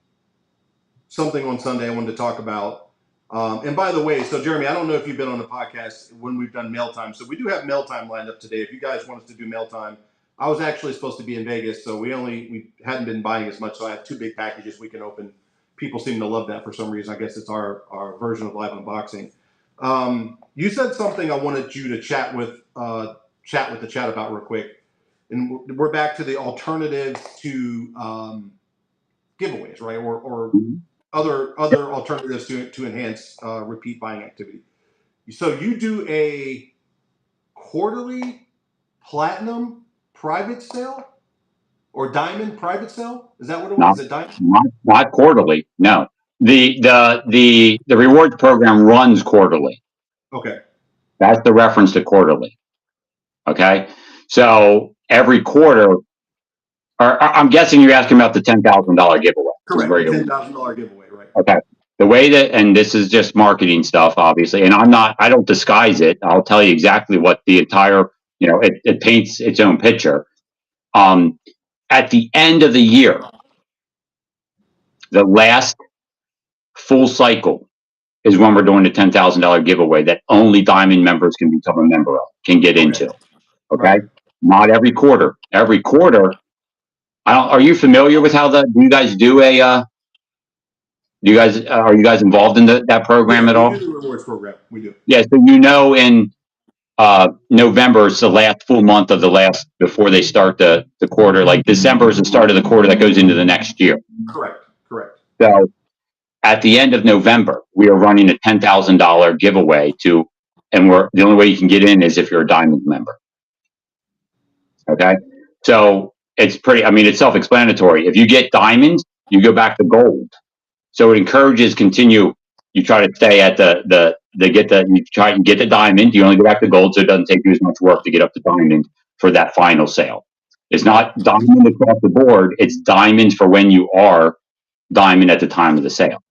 something on Sunday I wanted to talk about. And by the way, so Jeremy, I don't know if you've been on the podcast when we've done mail time. So we do have mail time lined up today. If you guys want us to do mail time, I was actually supposed to be in Vegas, so we hadn't been buying as much. So I have 2 big packages we can open. People seem to love that for some reason. I guess it's our version of live unboxing. You said something I wanted you to chat with the chat about real quick, and we're back to the alternatives to giveaways, right? Or other alternatives to enhance repeat buying activity. So you do a quarterly platinum private sale or diamond private sale? Is that what it was? Is it diamond? Not quarterly. No. The rewards program runs quarterly. Okay. That's the reference to quarterly. Okay. So every quarter, or I'm guessing you're asking about the $10,000 giveaway. Correct. $10,000 giveaway, right? Okay. The way that, and this is just marketing stuff, obviously, and I don't disguise it. I'll tell you exactly what the entire, it paints its own picture. At the end of the year, the last full cycle is when we're doing the $10,000 giveaway that only Diamond members can become a member of, can get into. Okay. Right. Not every quarter. Every quarter. Are you familiar with how do you guys do are you guys involved in that program at all? We do the rewards program. We do. Yeah. So in November is the last full month of before they start the quarter. Like December is the start of the quarter that goes into the next year. Correct. So at the end of November, we are running a $10,000 giveaway and the only way you can get in is if you're a Diamond member. Okay. So it's it's self-explanatory. If you get Diamonds, you go back to Gold. So it encourages you try to stay at you try and get the Diamond, you only go back to Gold, so it doesn't take you as much work to get up to Diamond for that final sale. It's not Diamond across the board, it's Diamonds for when you are Diamond at the time of the sale.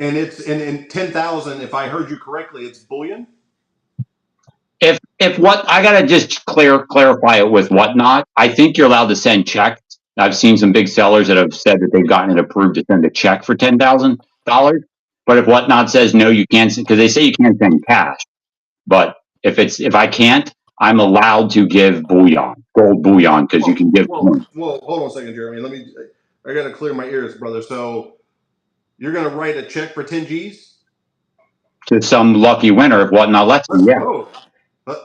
And it's in 10,000, if I heard you correctly, it's bullion? If what I gotta just clarify it with Whatnot, I think you're allowed to send checks. I've seen some big sellers that have said that they've gotten it approved to send a check for $10,000. But if Whatnot says no, you can't, because they say you can't send cash. But if I can't, I'm allowed to give bullion, gold bullion, because you can give. Well, hold on a second, Jeremy. I got to clear my ears, brother. So you're going to write a check for 10 G's? To some lucky winner if Whatnot lets me, yeah. And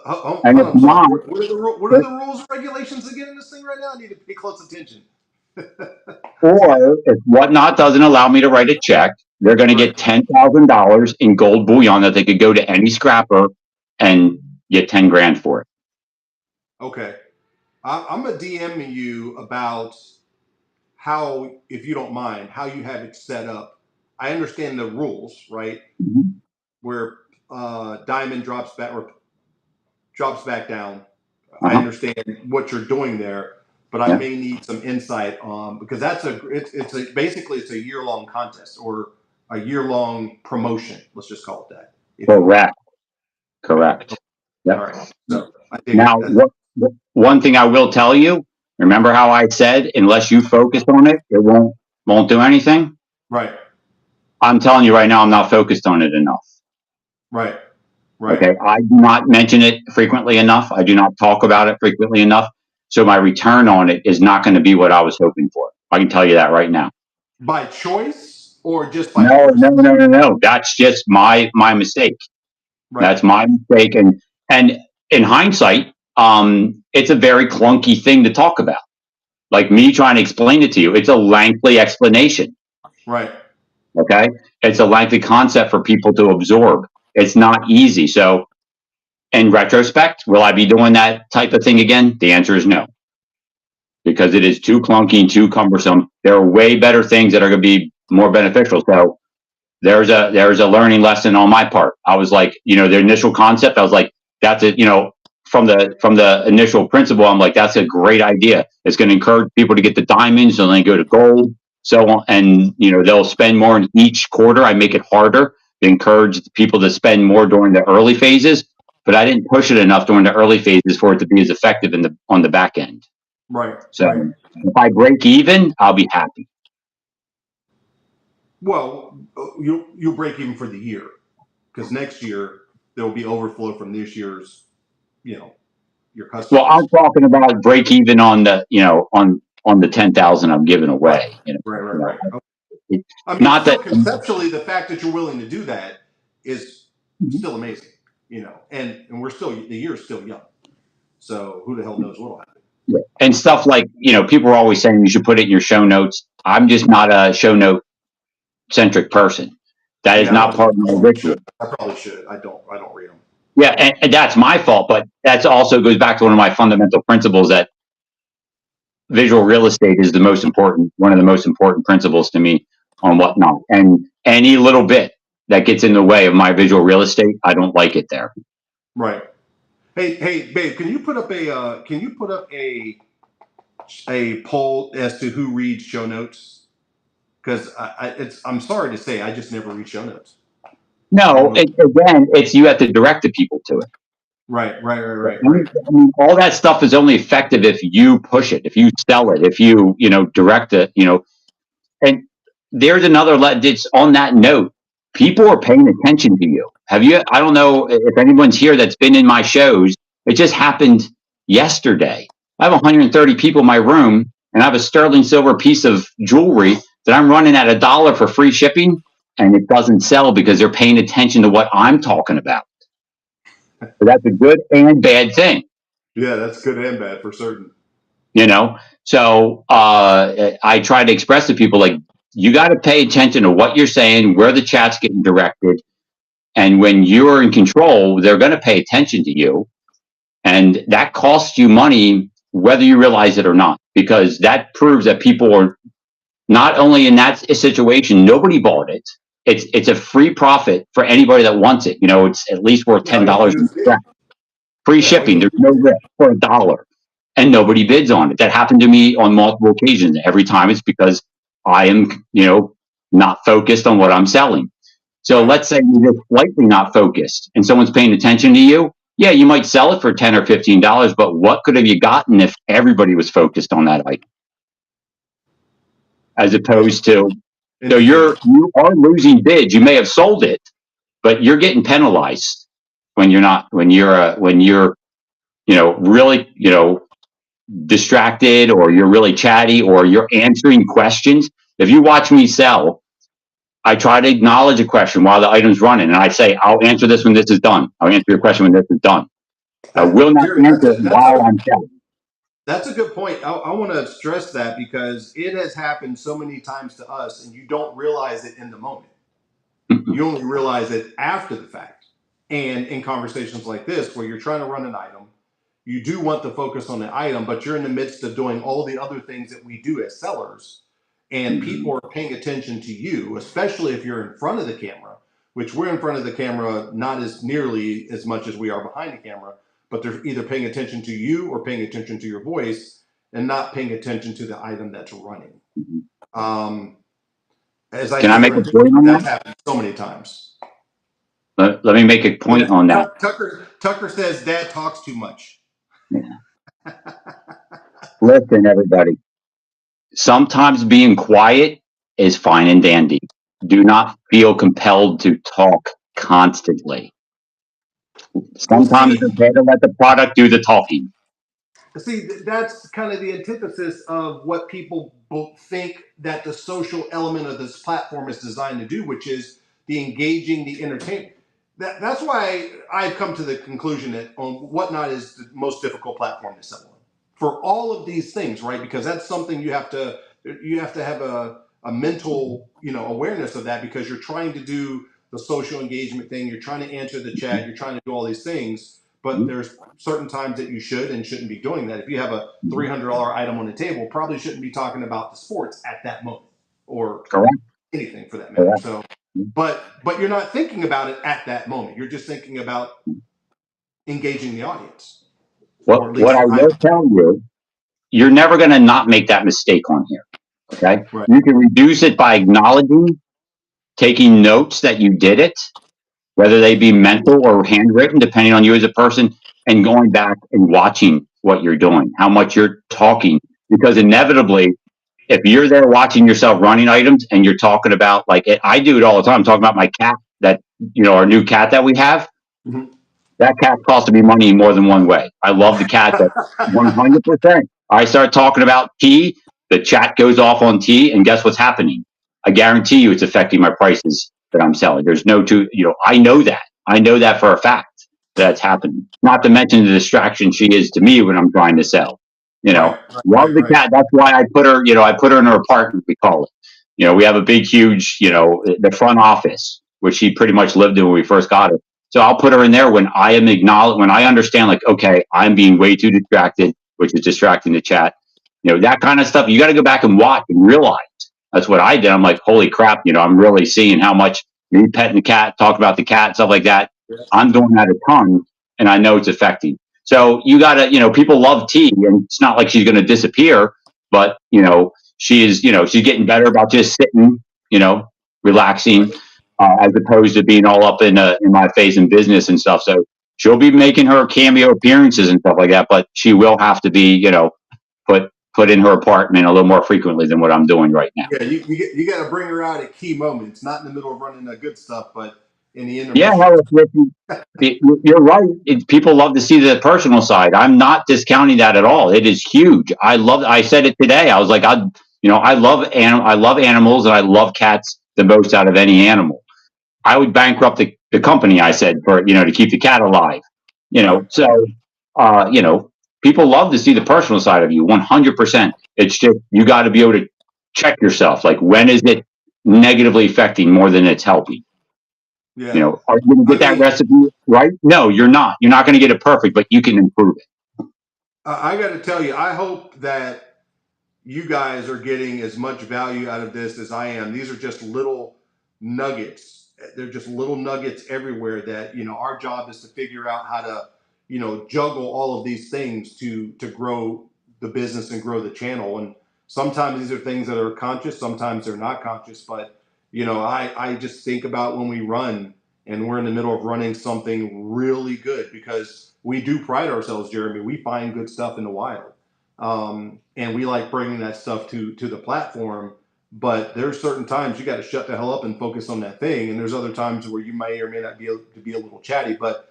if I'm sorry. not, What are the rules and regulations again in this thing right now? I need to pay close attention. or if whatnot doesn't allow me to write a check, they're going to Right. get $10,000 in gold bullion that they could go to any scrapper and get 10 grand for it. Okay. I'm gonna DM you about how, if you don't mind, how you have it set up. I understand the rules, right? Mm-hmm. Where diamond drops back or drops back down. I Uh-huh. understand what you're doing there, but I Yeah. may need some insight on, because it's a basically it's a year-long contest or a year-long promotion. Let's just call it that, if you will. Correct. Correct. All Yep. right. So I dig Now, it. one thing I will tell you, remember how I said, unless you focus on it, it won't do anything? Right. I'm telling you right now, I'm not focused on it enough. Right. Right. Okay. I do not mention it frequently enough. I do not talk about it frequently enough. So my return on it is not going to be what I was hoping for. I can tell you that right now. By choice or just by No, no, oversight? no, no, no. That's just my mistake. Right. That's my mistake. And in hindsight, it's a very clunky thing to talk about. Like me trying to explain it to you, it's a lengthy explanation. Right. Okay. It's a lengthy concept for people to absorb. It's not easy. So in retrospect, will I be doing that type of thing again? The answer is no, because it is too clunky and too cumbersome. There are way better things that are going to be more beneficial. So there's a learning lesson on my part. I was like, the initial concept, I was like, that's it, from the initial principle, I'm like, that's a great idea. It's going to encourage people to get the diamonds and then go to gold. So on, and they'll spend more in each quarter. I make it harder to encourage people to spend more during the early phases, but I didn't push it enough during the early phases for it to be as effective on the back end. Right. So Right. if I break even, I'll be happy. Well, you'll break even for the year, because next year there will be overflow from this year's, your Well, customers. I'm talking about break even on the, on the 10,000 I'm giving Right. away. Right. Right. Right. Okay. It, I mean, not still that. conceptually, the fact that you're willing to do that is still amazing, and the year's still young. So who the hell knows what'll happen? And stuff like, people are always saying you should put it in your show notes. I'm just not a show note centric person. That is Yeah, not part of my ritual. I probably should. I don't read them. Yeah, and that's my fault, but that also goes back to one of my fundamental principles that visual real estate is one of the most important principles to me on whatnot. And any little bit that gets in the way of my visual real estate, I don't like it there. Right. Hey, babe, can you put up a poll as to who reads show notes? Because I'm sorry to say, I just never read show notes. No, again, it's you have to direct the people to it. Right. I mean, all that stuff is only effective if you push it, if you sell it, if you, direct it, and there's another, it's on that note, people are paying attention to you. I don't know if anyone's here that's been in my shows. It just happened yesterday. I have 130 people in my room and I have a sterling silver piece of jewelry that I'm running at $1 for free shipping, and it doesn't sell because they're paying attention to what I'm talking about. So that's a good and bad thing. Yeah, that's good and bad for certain. So I try to express to people, like, you got to pay attention to what you're saying, where the chat's getting directed. And when you're in control, they're going to pay attention to you. And that costs you money, whether you realize it or not, because that proves that people are not only in that situation, nobody bought it. It's a free profit for anybody that wants it. It's at least worth $10 in scrap. Free shipping. There's no risk for $1. And nobody bids on it. That happened to me on multiple occasions. Every time it's because I am, not focused on what I'm selling. So let's say you're just slightly not focused and someone's paying attention to you. Yeah, you might sell it for $10 or $15, but what could have you gotten if everybody was focused on that item? As opposed to, so you are losing bids. You may have sold it, but you're getting penalized when you're really, distracted, or you're really chatty, or you're answering questions. If you watch me sell, I try to acknowledge a question while the item's running, and I say, I'll answer this when this is done. I'll answer your question when this is done. I will not Jeremy, answer while I'm chatting. that's a good point. I want to stress that because it has happened so many times to us, and you don't realize it in the moment. You only realize it after the fact. And in conversations like this, where you're trying to run an item, you do want to focus on the item, but you're in the midst of doing all the other things that we do as sellers. And people are paying attention to you, especially if you're in front of the camera, which we're in front of the camera not as nearly as much as we are behind the camera, but they're either paying attention to you or paying attention to your voice and not paying attention to the item that's running. As I Can I sit make here a and think point about on it, that? that's happened so many times. Let me make a point on that. Tucker says Dad talks too much. Yeah. Listen, everybody. Sometimes being quiet is fine and dandy. Do not feel compelled to talk constantly. Well, Sometimes it's okay to let the product do the talking. that's kind of the antithesis of what people think that the social element of this platform is designed to do, which is the engaging, the entertainment. That's why I've come to the conclusion that on Whatnot is the most difficult platform to sell on for all of these things, right? Because that's something you have to have a mental awareness of that, because you're trying to do the social engagement thing, you're trying to answer the chat, you're trying to do all these things, but there's certain times that you should and shouldn't be doing that. If you have a $300 item on the table, probably shouldn't be talking about the sports at that moment or Correct. anything for that matter. Correct. So, but you're not thinking about it at that moment. You're just thinking about engaging the audience. What I will tell you, you're never going to not make that mistake on here. Okay. Right. You can reduce it by acknowledging, taking notes that you did it, whether they be mental or handwritten, depending on you as a person, and going back and watching what you're doing, how much you're talking, because inevitably, if you're there watching yourself running items and you're talking about, like I do it all the time, I'm talking about my cat, that our new cat that we have. Mm-hmm. That cat costed me money in more than one way. I love the cat, but 100%. I start talking about tea, the chat goes off on tea, and guess what's happening? I guarantee you it's affecting my prices that I'm selling. There's no I know that. I know that for a fact that's happening. Not to mention the distraction she is to me when I'm trying to sell. Love the cat. That's why I put her, I put her in her apartment, we call it. We have a big, huge, the front office, which she pretty much lived in when we first got her. So I'll put her in there when I am when I understand, like, okay, I'm being way too distracted, which is distracting the chat. That kind of stuff. You got to go back and watch and realize. That's what I did. I'm like, holy crap, I'm really seeing how much me petting the cat, talk about the cat, stuff like that. I'm doing that a ton, and I know it's affecting. So you got to, people love tea, and it's not like she's going to disappear, but, she's getting better about just sitting, relaxing, as opposed to being all up in my face in business and stuff. So she'll be making her cameo appearances and stuff like that, but she will have to be, put in her apartment a little more frequently than what I'm doing right now. Yeah, you got to bring her out at key moments, not in the middle of running the good stuff, but in the intermission. Yeah, you're right. People love to see the personal side. I'm not discounting that at all. It is huge. I said it today. I was like, I love animals, and I love cats the most out of any animal. I would bankrupt the company, I said, for, to keep the cat alive. So, people love to see the personal side of you, 100%. It's just, you got to be able to check yourself. Like, when is it negatively affecting more than it's helping? Yeah. Are you going to get that recipe right? No, you're not. You're not going to get it perfect, but you can improve it. I got to tell you, I hope that you guys are getting as much value out of this as I am. These are just little nuggets. They're just little nuggets everywhere that, our job is to figure out how to, juggle all of these things to grow the business and grow the channel. And sometimes these are things that are conscious, sometimes they're not conscious, but I just think about when we run and we're in the middle of running something really good, because we do pride ourselves, Jeremy. We find good stuff in the wild. And we like bringing that stuff to the platform, but there's certain times you got to shut the hell up and focus on that thing. And there's other times where you may or may not be able to be a little chatty, but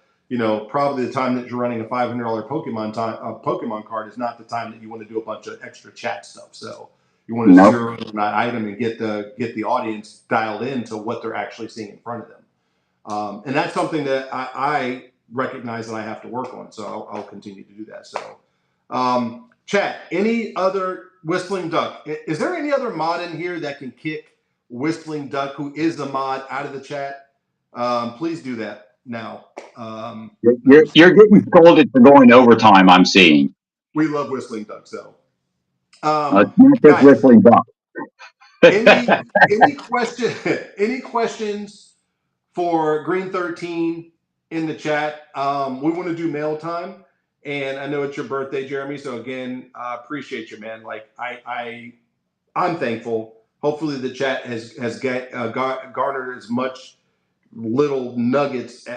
probably the time that you're running a $500 Pokemon card is not the time that you want to do a bunch of extra chat stuff. So you want to zero in on that item and get the audience dialed in to what they're actually seeing in front of them. And that's something that I recognize that I have to work on. So I'll continue to do that. So, chat, any other Whistling Duck? Is there any other mod in here that can kick Whistling Duck, who is the mod, out of the chat? Please do that now. You're getting scolded for going overtime, I'm seeing. We love Whistling Duck. So, It's not just guys, Whistling Duck. any question? Any questions for GreenThirteen in the chat? We want to do mail time, and I know it's your birthday, Jeremy. So again, I appreciate you, man. Like I'm thankful. Hopefully, the chat has garnered as much little nuggets.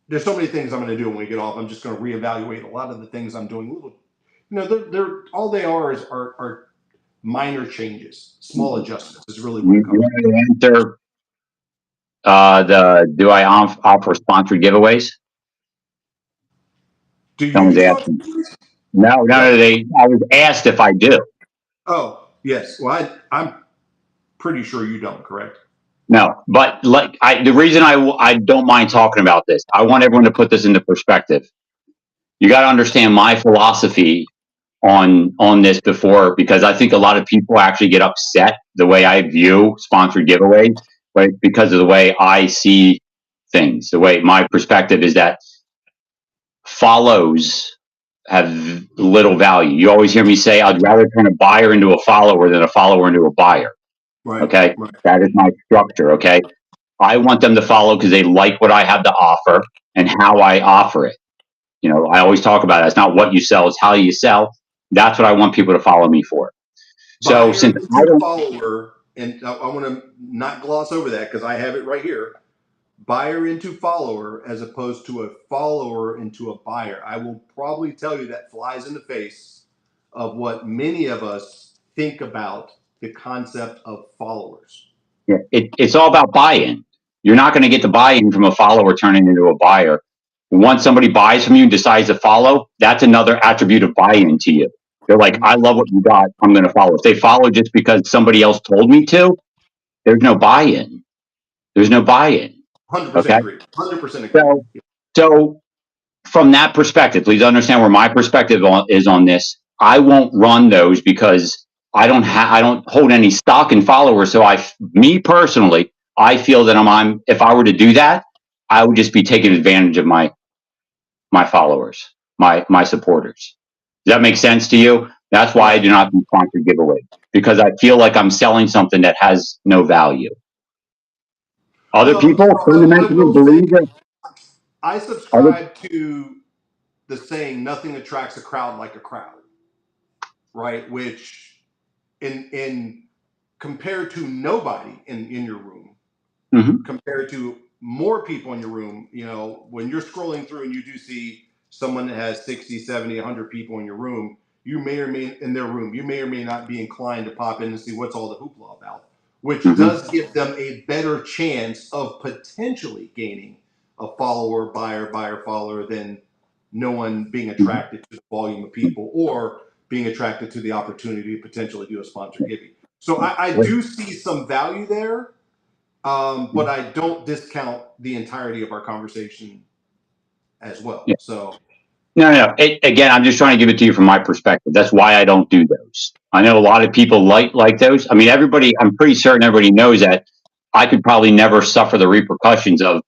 There's so many things I'm going to do when we get off. I'm just going to reevaluate a lot of the things I'm doing. Little, they're all they are minor changes, small adjustments. Is really what it comes to. You want to answer do I offer sponsored giveaways? Do you? Someone's asking. No. I was asked if I do. Oh yes. Well, I'm pretty sure you don't. Correct. No, but the reason I don't mind talking about this, I want everyone to put this into perspective. You got to understand my philosophy on this before, because I think a lot of people actually get upset the way I view sponsored giveaways, right? Because of the way I see things. The way my perspective is that follows have little value. You always hear me say, I'd rather turn a buyer into a follower than a follower into a buyer. Right. Okay. Right. That is my structure. Okay. I want them to follow because they like what I have to offer and how I offer it. I always talk about it. It's not what you sell, it's how you sell. That's what I want people to follow me for. So since I don't follower, and I want to not gloss over that because I have it right here. Buyer into follower as opposed to a follower into a buyer. I will probably tell you that flies in the face of what many of us think about the concept of followers. Yeah, it's all about buy-in. You're not going to get the buy-in from a follower turning into a buyer. Once somebody buys from you and decides to follow, that's another attribute of buy-in to you. They're like, I love what you got, I'm going to follow. If they follow just because somebody else told me to, there's no buy-in. There's no buy-in. 100% agree. 100% agree. So from that perspective, please understand where my perspective is on this. I won't run those because I don't hold any stock in followers. So me personally, I feel that if I were to do that, I would just be taking advantage of my followers, my supporters. Does that make sense to you? That's why I do not do sponsored giveaway, because I feel like I'm selling something that has no value. Other people fundamentally believe it. I subscribe to the saying, nothing attracts a crowd like a crowd, right? Which in compared to nobody in your room, compared to more people in your room, when you're scrolling through and you do see someone that has 60, 70, 100 people in your room, you may or may not be inclined to pop in and see what's all the hoopla about, which does give them a better chance of potentially gaining a follower, buyer, follower than no one being attracted to the volume of people or being attracted to the opportunity to potentially do a sponsored giving. So I do see some value there, but I don't discount the entirety of our conversation as well. Yeah. So. No. Again, I'm just trying to give it to you from my perspective. That's why I don't do those. I know a lot of people like those. I mean, I'm pretty certain everybody knows that I could probably never suffer the repercussions of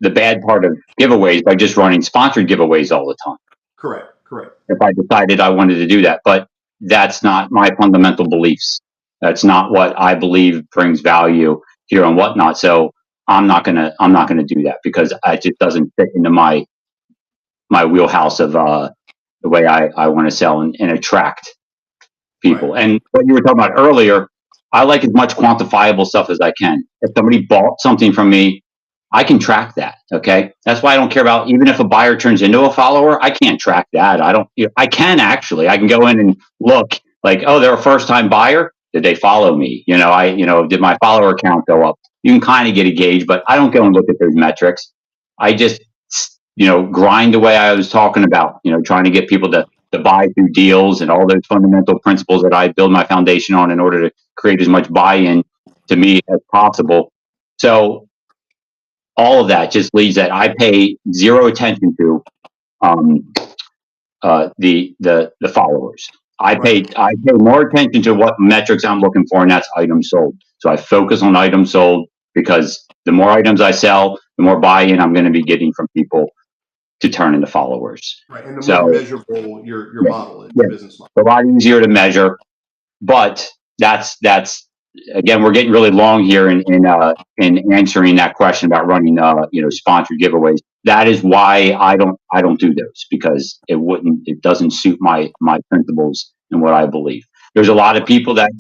the bad part of giveaways by just running sponsored giveaways all the time. Correct. If I decided I wanted to do that, but that's not my fundamental beliefs. That's not what I believe brings value here and whatnot. So I'm not gonna do that because it just doesn't fit into my wheelhouse of the way I want to sell and attract people. Right. And what you were talking about earlier, I like as much quantifiable stuff as I can. If somebody bought something from me, I can track that. Okay. That's why I don't care about, even if a buyer turns into a follower, I can't track that. I can go in and look like, oh, they're a first time buyer. Did they follow me? Did my follower count go up? You can kind of get a gauge, but I don't go and look at those metrics. I just, grind the way I was talking about, trying to get people to buy through deals and all those fundamental principles that I build my foundation on in order to create as much buy-in to me as possible. So all of that just leads that I pay zero attention to the followers. I pay more attention to what metrics I'm looking for, and that's items sold. So I focus on items sold because the more items I sell, the more buy-in I'm going to be getting from people to turn into followers. Right, and the more So measurable your model is, your business model. a lot easier to measure, but that's again, we're getting really long here in answering that question about running sponsored giveaways. That is why I don't do those, because it doesn't suit my principles and what I believe. There's a lot of people that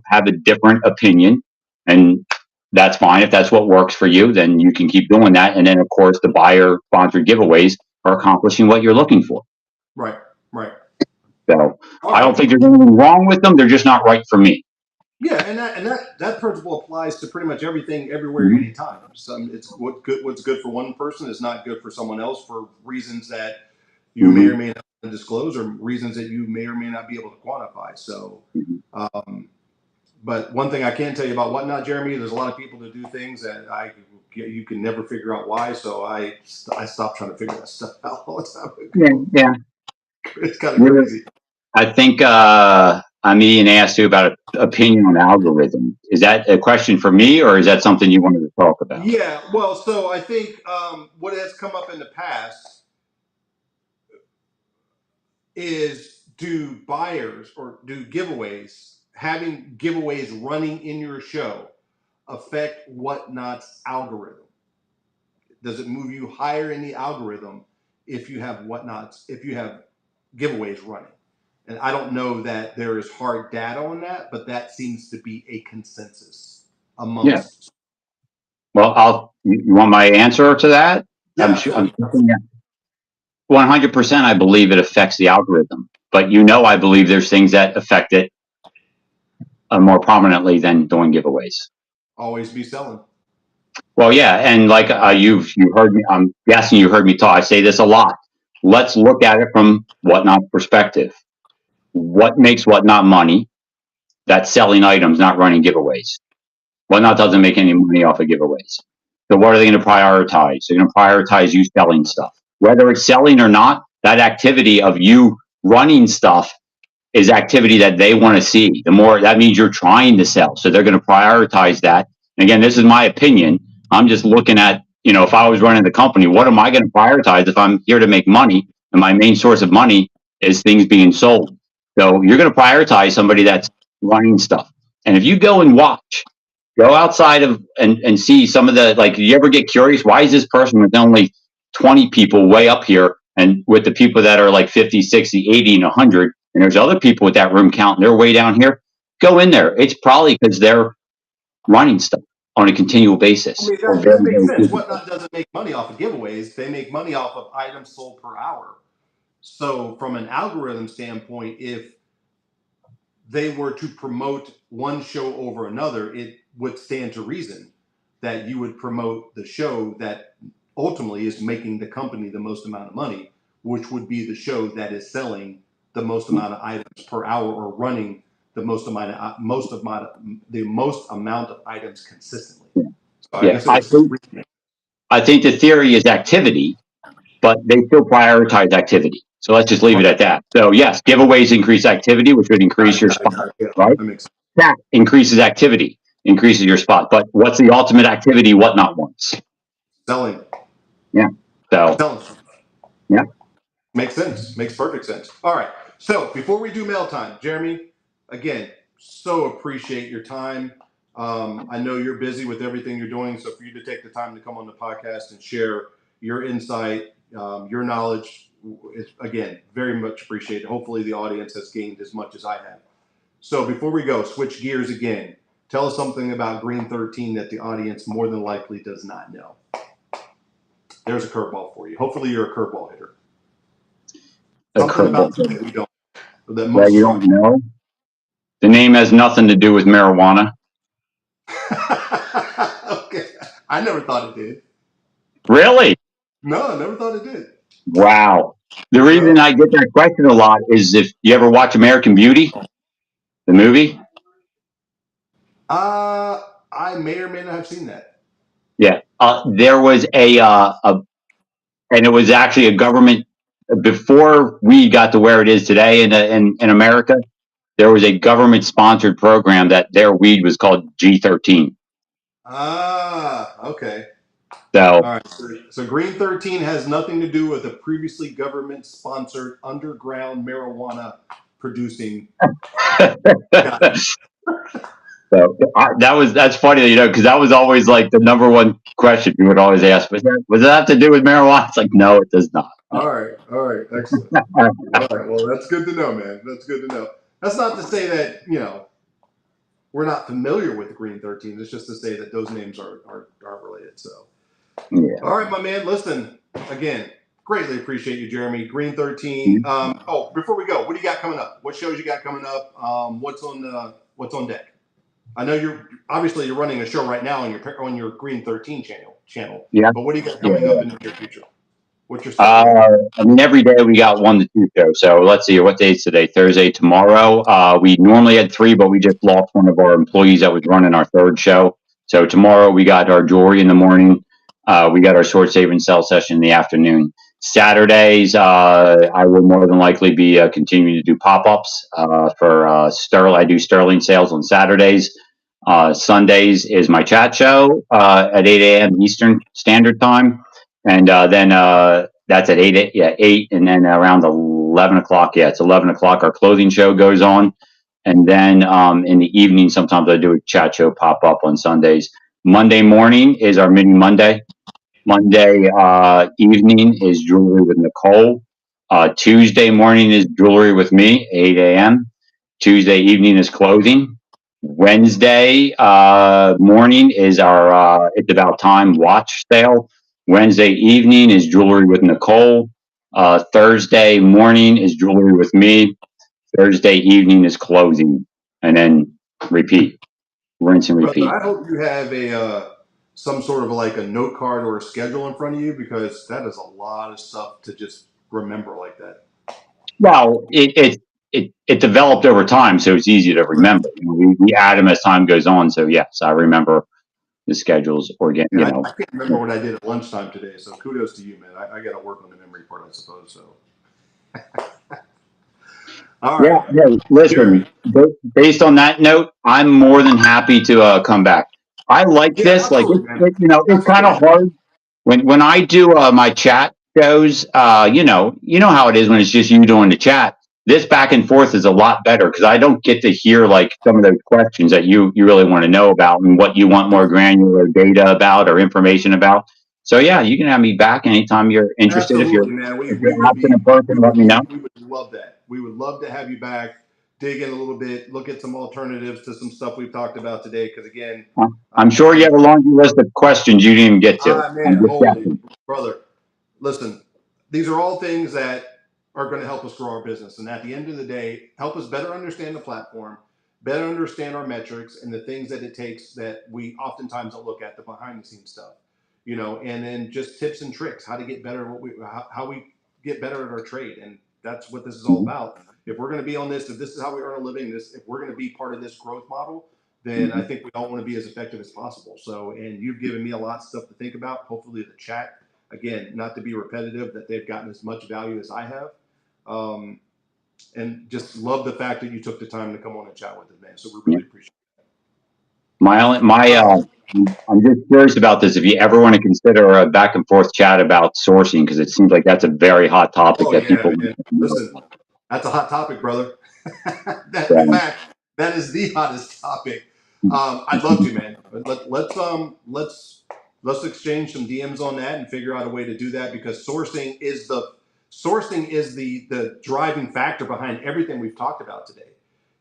have a different opinion, and that's fine. If that's what works for you, then you can keep doing that. And then of course the buyer sponsored giveaways are accomplishing what you're looking for. Right. So I don't think there's anything wrong with them. They're just not right for me. Yeah, and that principle applies to pretty much everything, everywhere, anytime. It's what's good for one person is not good for someone else for reasons that you may or may not disclose, or reasons that you may or may not be able to quantify. So, but one thing I can tell you about Whatnot, Jeremy, there's a lot of people that do things that you can never figure out why. So I stopped trying to figure that stuff out all the time. Yeah. It's kind of crazy. I think I'm being asked you about an opinion on algorithm. Is that a question for me, or is that something you wanted to talk about? Yeah, well, so I think what has come up in the past is, do buyers or do giveaways, having giveaways running in your show, affect Whatnot's algorithm? Does it move you higher in the algorithm if you have giveaways running? And I don't know that there is hard data on that, but that seems to be a consensus amongst. Yeah. Well, you want my answer to that? Yeah, I'm 100%. I believe it affects the algorithm, but I believe there's things that affect it more prominently than doing giveaways. Always be selling. Well, yeah, and like you've heard me. I'm guessing you heard me talk. I say this a lot. Let's look at it from Whatnot's perspective. What makes Whatnot money? That's selling items, not running giveaways. Whatnot doesn't make any money off of giveaways. So what are they going to prioritize? They're going to prioritize you selling stuff. Whether it's selling or not, that activity of you running stuff is activity that they want to see. The more, that means you're trying to sell. So they're going to prioritize that. And again, this is my opinion. I'm just looking at, if I was running the company, what am I going to prioritize if I'm here to make money and my main source of money is things being sold? So you're going to prioritize somebody that's running stuff. And if you go and go outside of and see some of the, like, you ever get curious, why is this person with only 20 people way up here, and with the people that are like 50, 60, 80, and 100, and there's other people with that room count, and they're way down here? Go in there. It's probably because they're running stuff on a continual basis. I mean, that makes sense. Whatnot doesn't make money off of giveaways. They make money off of items sold per hour. So from an algorithm standpoint, if they were to promote one show over another, it would stand to reason that you would promote the show that ultimately is making the company the most amount of money, which would be the show that is selling the most amount of items per hour, or running the most amount of items consistently. So I think the theory is activity, but they still prioritize activity. So let's just leave it at that. So yes, giveaways increase activity, which would increase your spot, right? That increases activity, increases your spot. But what's the ultimate activity Whatnot wants? Selling. Yeah. So. Selling. Yeah. Makes sense. Makes perfect sense. All right. So before we do mail time, Jeremy, again, so appreciate your time. I know you're busy with everything you're doing, so for you to take the time to come on the podcast and share your insight, your knowledge, is, again, very much appreciated. Hopefully the audience has gained as much as I have. So before we go, switch gears again. Tell us something about GreenThirteen that the audience more than likely does not know. There's a curveball for you. Hopefully you're a curveball hitter. Something about that we don't. That you don't know. The name has nothing to do with marijuana. Okay. I never thought it did. Really? No, I never thought it did. Wow. The reason I get that question a lot is, if you ever watch American Beauty, the movie. I may or may not have seen that. Yeah. There was and it was actually a government before we got to where it is today in America. There was a government sponsored program that their weed was called G13. Ah, okay. So All right. So GreenThirteen has nothing to do with a previously government sponsored underground marijuana producing. Got it. that's funny, because that was always like the number one question you would always ask. Was that have to do with marijuana? It's like, no, it does not. All right. All right. Excellent. All right. Well, that's good to know, man. That's good to know. That's not to say that, we're not familiar with GreenThirteen. It's just to say that those names are related. So, Yeah. all right, my man. Listen, again, greatly appreciate you, Jeremy. GreenThirteen. Before we go, what do you got coming up? What shows you got coming up? What's on deck? I know you're running a show right now on your GreenThirteen channel. Yeah. But what do you got coming up in the near future? What's your Every day we got 1 to 2 shows. So let's see, what day is today? Thursday, tomorrow. We normally had 3, but we just lost one of our employees that was running our 3rd show. So tomorrow we got our jewelry in the morning. We got our short save and sell session in the afternoon. Saturdays, I will more than likely be continuing to do pop-ups for Sterling. I do Sterling sales on Saturdays. Sundays is my chat show at 8 a.m. Eastern Standard Time. And then that's at 8, and then around 11 o'clock, it's 11 o'clock, our clothing show goes on. And then in the evening, sometimes I do a chat show pop up on Sundays. Monday morning is our mini Monday. Monday evening is jewelry with Nicole. Tuesday morning is jewelry with me, 8 a.m. Tuesday evening is clothing. Wednesday morning is our It's About Time watch sale. Wednesday evening is jewelry with Nicole. Thursday morning is jewelry with me. Thursday evening is closing, and then repeat, rinse and repeat. Brother, I hope you have some sort of like a note card or a schedule in front of you, because that is a lot of stuff to just remember like that. Well, it developed over time, so it's easy to remember. We add them as time goes on. So yes, I remember the schedules. Yeah, I can't remember what I did at lunchtime today, so kudos to you, man. I got to work on the memory part, I suppose. So, all right. Yeah. Listen, based on that note, I'm more than happy to come back. I like this. Like it's kind of hard when I do my chat shows. You know how it is when it's just you doing the chat. This back and forth is a lot better because I don't get to hear like some of those questions that you really want to know about and what you want more granular data about or information about. So yeah, you can have me back anytime you're interested. Absolutely, man. If you're absent in person, let me know. We would love that. We would love to have you back, dig in a little bit, look at some alternatives to some stuff we've talked about today. Because again, I'm sure you have a laundry list of questions you didn't even get to. Man, holy brother, listen, these are all things that are going to help us grow our business. And at the end of the day, help us better understand the platform, better understand our metrics and the things that it takes that we oftentimes don't look at, the behind the scenes stuff, and then just tips and tricks, how to get better at how we get better at our trade. And that's what this is all about. If we're going to be on this, if this is how we earn a living, if we're going to be part of this growth model, then I think we all want to be as effective as possible. So, and you've given me a lot of stuff to think about. Hopefully the chat, again, not to be repetitive, that they've gotten as much value as I have. And just love the fact that you took the time to come on and chat with us, man. So we really appreciate it. I'm just curious about this. If you ever want to consider a back and forth chat about sourcing, because it seems like that's a very hot topic that people. Listen, that's a hot topic, brother. In fact, that is the hottest topic. I'd love to, man. Let's exchange some DMs on that and figure out a way to do that, because sourcing is the driving factor behind everything we've talked about today.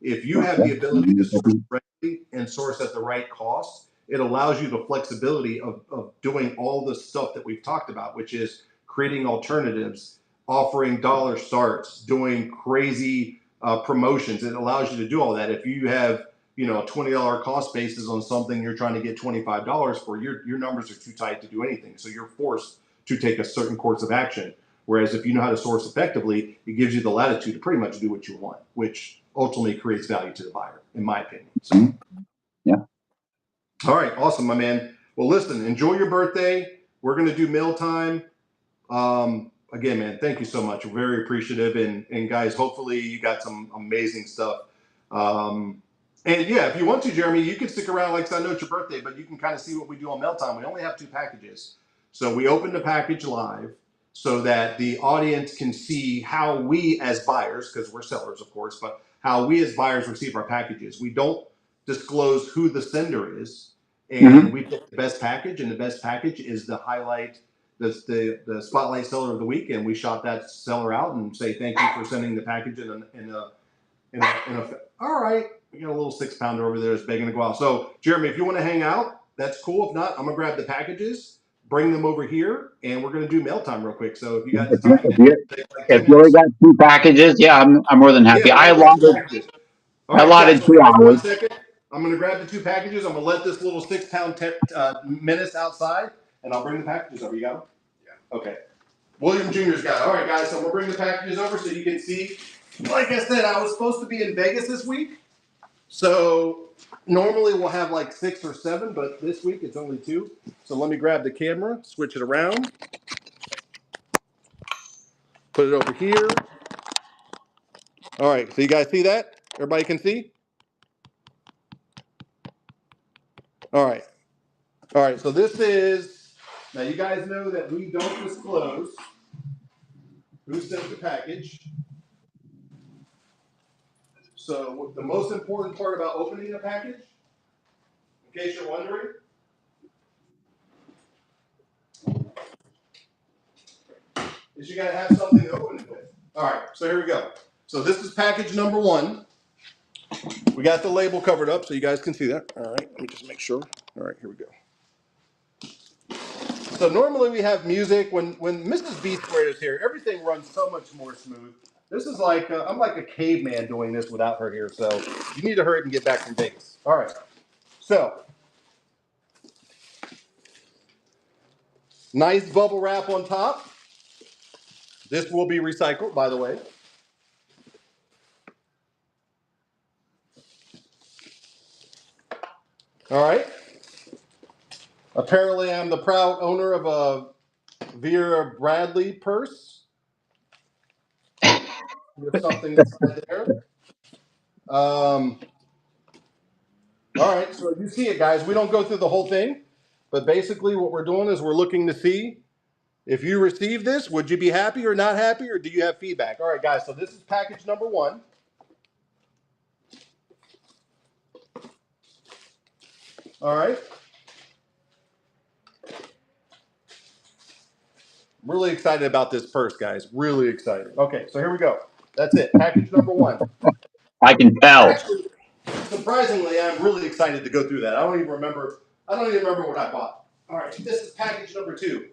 If you have the ability to source correctly and source at the right cost, it allows you the flexibility of doing all the stuff that we've talked about, which is creating alternatives, offering dollar starts, doing crazy promotions. It allows you to do all that. If you have a $20 cost basis on something you're trying to get $25 for, your numbers are too tight to do anything. So you're forced to take a certain course of action. Whereas if you know how to source effectively, it gives you the latitude to pretty much do what you want, which ultimately creates value to the buyer, in my opinion. So, yeah. All right, awesome, my man. Well, listen, enjoy your birthday. We're going to do mail time. Again, man, thank you so much. We're very appreciative. And guys, hopefully you got some amazing stuff. And yeah, if you want to, Jeremy, you can stick around. Like I know it's your birthday, but you can kind of see what we do on mail time. We only have 2 packages. So we open the package live so that the audience can see how we as buyers, because we're sellers, of course, but how we as buyers receive our packages. We don't disclose who the sender is. And we pick the best package, and the best package is the highlight, the spotlight seller of the week, and we shot that seller out and say thank you for sending the package in a all right. We got a little 6-pounder over there that's begging to go out. So Jeremy, if you want to hang out, that's cool. If not, I'm gonna grab the packages, bring them over here, and we're gonna do mail time real quick. So if you got time, man, take like If 10 you only minutes. got 2 packages, yeah, I'm more than happy. Yeah, I we'll grab the allotted packages. All I right, guys. allotted So 2 give me hours. 1 second. I'm gonna grab the 2 packages. I'm gonna let this little 6-pound menace outside, and I'll bring the packages over. You got them? Yeah. Okay. William Jr.'s got it. All right, guys. So we'll bring the packages over so you can see. Like I said, I was supposed to be in Vegas this week. So normally we'll have like 6 or 7, but this week it's only 2. So let me grab the camera, switch it around, put it over here. All right, so you guys see that? Everybody can see? All right. All right, so this is, now you guys know that we don't disclose who sent the package. So the most important part about opening a package, in case you're wondering, is you gotta have something to open it with. All right, so here we go. So this is package number 1. We got the label covered up so you guys can see that. All right, let me just make sure. All right, here we go. So normally we have music. When Mrs. B Squared is here, everything runs so much more smooth. This is like, I'm like a caveman doing this without her here, so you need to hurry up and get back from Vegas. All right, so nice bubble wrap on top. This will be recycled, by the way. All right. Apparently, I'm the proud owner of a Vera Bradley purse with something inside there. All right, so you see it, guys. We don't go through the whole thing, but basically what we're doing is we're looking to see if you receive this, would you be happy or not happy, or do you have feedback? All right, guys, so this is package number 1. All right. I'm really excited about this purse, guys. Really excited. Okay, so here we go. That's it. Package number 1. I can tell. Actually, surprisingly, I'm really excited to go through that. I don't even remember what I bought. All right, this is package number 2.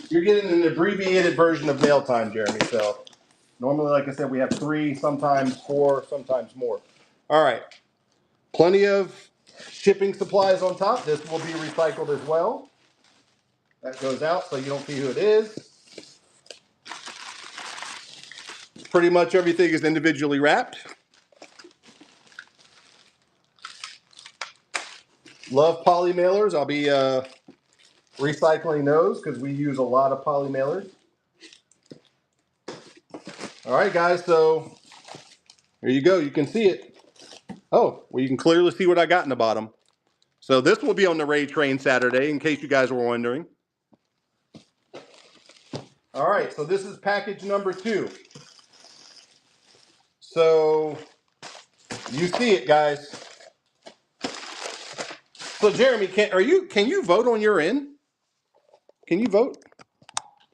You're getting an abbreviated version of mail time, Jeremy. So normally, like I said, we have 3, sometimes 4, sometimes more. All right. Plenty of shipping supplies on top. This will be recycled as well. That goes out so you don't see who it is. Pretty much everything is individually wrapped. Love poly mailers. I'll be recycling those because we use a lot of poly mailers. All right, guys, so here you go. You can see it. Oh, well, you can clearly see what I got in the bottom. So this will be on the Ray Train Saturday, in case you guys were wondering. All right, so this is package number 2. So you see it, guys. So Jeremy, can you vote on your end? Can you vote?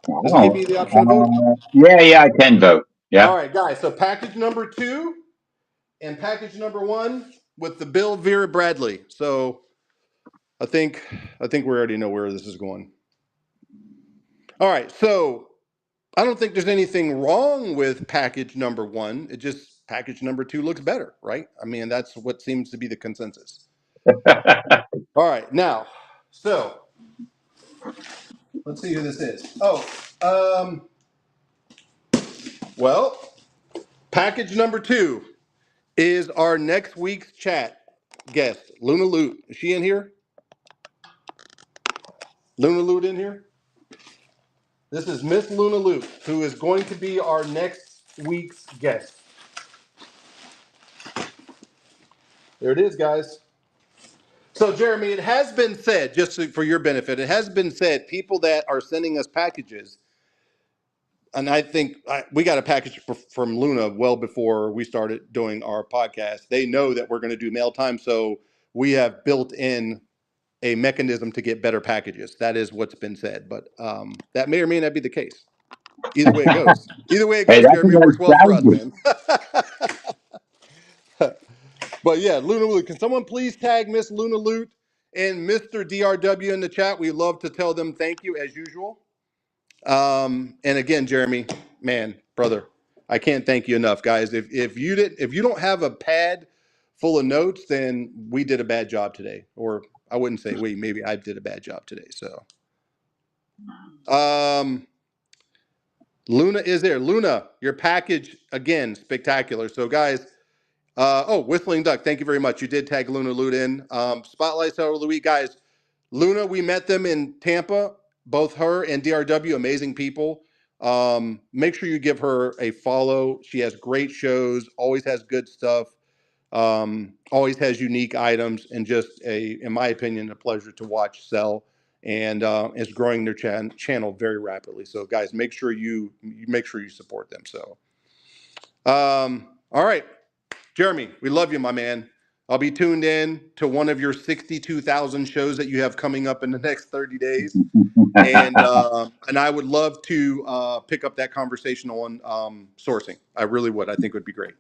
Does it give Oh, you the option to vote? yeah, I can vote. Yeah. All right, guys. So package number 2 and package number 1 with the Bill Vera Bradley. So I think we already know where this is going. All right. So I don't think there's anything wrong with package number 1. It just package number 2 looks better, right? I mean, that's what seems to be the consensus. All right. Now, so let's see who this is. Oh, Well, package number 2 is our next week's chat guest, Luna Loot. Is she in here? Luna Loot in here? This is Miss Luna Loot, who is going to be our next week's guest. There it is, guys. So, Jeremy, it has been said, just for your benefit, it has been said, people that are sending us packages, and I think we got a package from Luna well before we started doing our podcast. They know that we're going to do mail time, so we have built in a mechanism to get better packages. That is what's been said, but that may or may not be the case. Either way it goes. Either way it Hey, goes, that's a Jeremy, it nice works well for us, strategy. man. But yeah, Luna Loot. Can someone please tag Miss Luna Loot and Mr. DRW in the chat? We love to tell them thank you as usual. And again, Jeremy, man, brother, I can't thank you enough, guys. If you don't have a pad full of notes, then we did a bad job today. Or I wouldn't say we, maybe I did a bad job today. So Luna is there. Luna, your package again, spectacular. So guys, Whistling Duck, thank you very much. You did tag Luna Loot in. Spotlights over the week, guys. Luna, we met them in Tampa, both her and DRW, amazing people. Make sure you give her a follow. She has great shows, always has good stuff, always has unique items, and just in my opinion, a pleasure to watch sell. And is growing their channel very rapidly. So, guys, make sure you support them. So, all right. Jeremy, we love you, my man. I'll be tuned in to one of your 62,000 shows that you have coming up in the next 30 days. And I would love to pick up that conversation on sourcing. I really would. I think it would be great.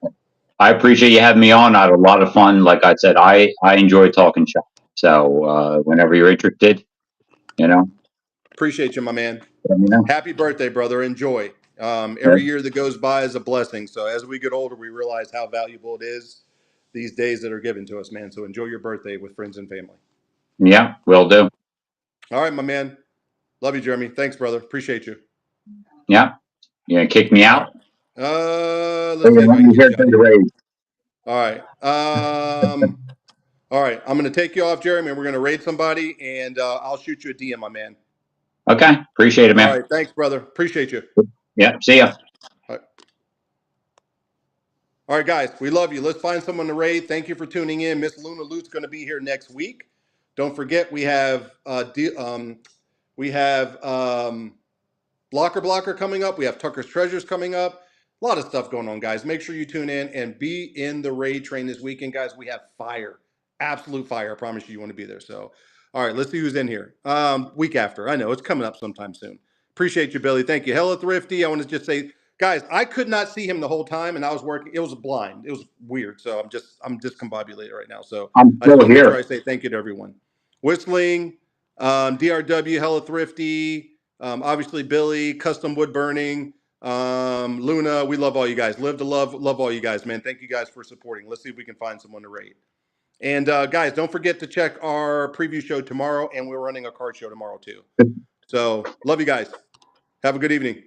I appreciate you having me on. I had a lot of fun. Like I said, I enjoy talking shop. So whenever you're interested, Appreciate you, my man. let me know. Happy birthday, brother. Enjoy. Every year that goes by is a blessing. So as we get older, we realize how valuable it is these days that are given to us, man. So enjoy your birthday with friends and family. Yeah, will do. All right, my man. Love you, Jeremy. Thanks, brother. Appreciate you. Yeah. You gonna kick me out? Let's see if I can get you out of here. All right. All right. I'm going to take you off, Jeremy, and we're going to raid somebody, and I'll shoot you a DM, my man. Okay. Appreciate it, man. All right. Thanks, brother. Appreciate you. Yeah. See ya. All right, guys. We love you. Let's find someone to raid. Thank you for tuning in. Miss Luna Loot's going to be here next week. Don't forget, we have Blocker Blocker coming up. We have Tucker's Treasures coming up. A lot of stuff going on, guys. Make sure you tune in and be in the raid train this weekend, guys. We have fire, absolute fire. I promise you want to be there. So, all right, let's see who's in here. Week after. I know it's coming up sometime soon. Appreciate you, Billy. Thank you. Hella Thrifty. I want to just say, guys, I could not see him the whole time, and I was working. It was blind. It was weird. So I'm discombobulated right now. So I'm I just still want to make here. sure I say thank you to everyone. Whistling, DRW, Hella Thrifty. Obviously Billy, Custom Wood Burning, Luna, we love all you guys. Live to love all you guys, man. Thank you guys for supporting. Let's see if we can find someone to rate. And guys, don't forget to check our preview show tomorrow, and we're running a card show tomorrow too. So love you guys. Have a good evening.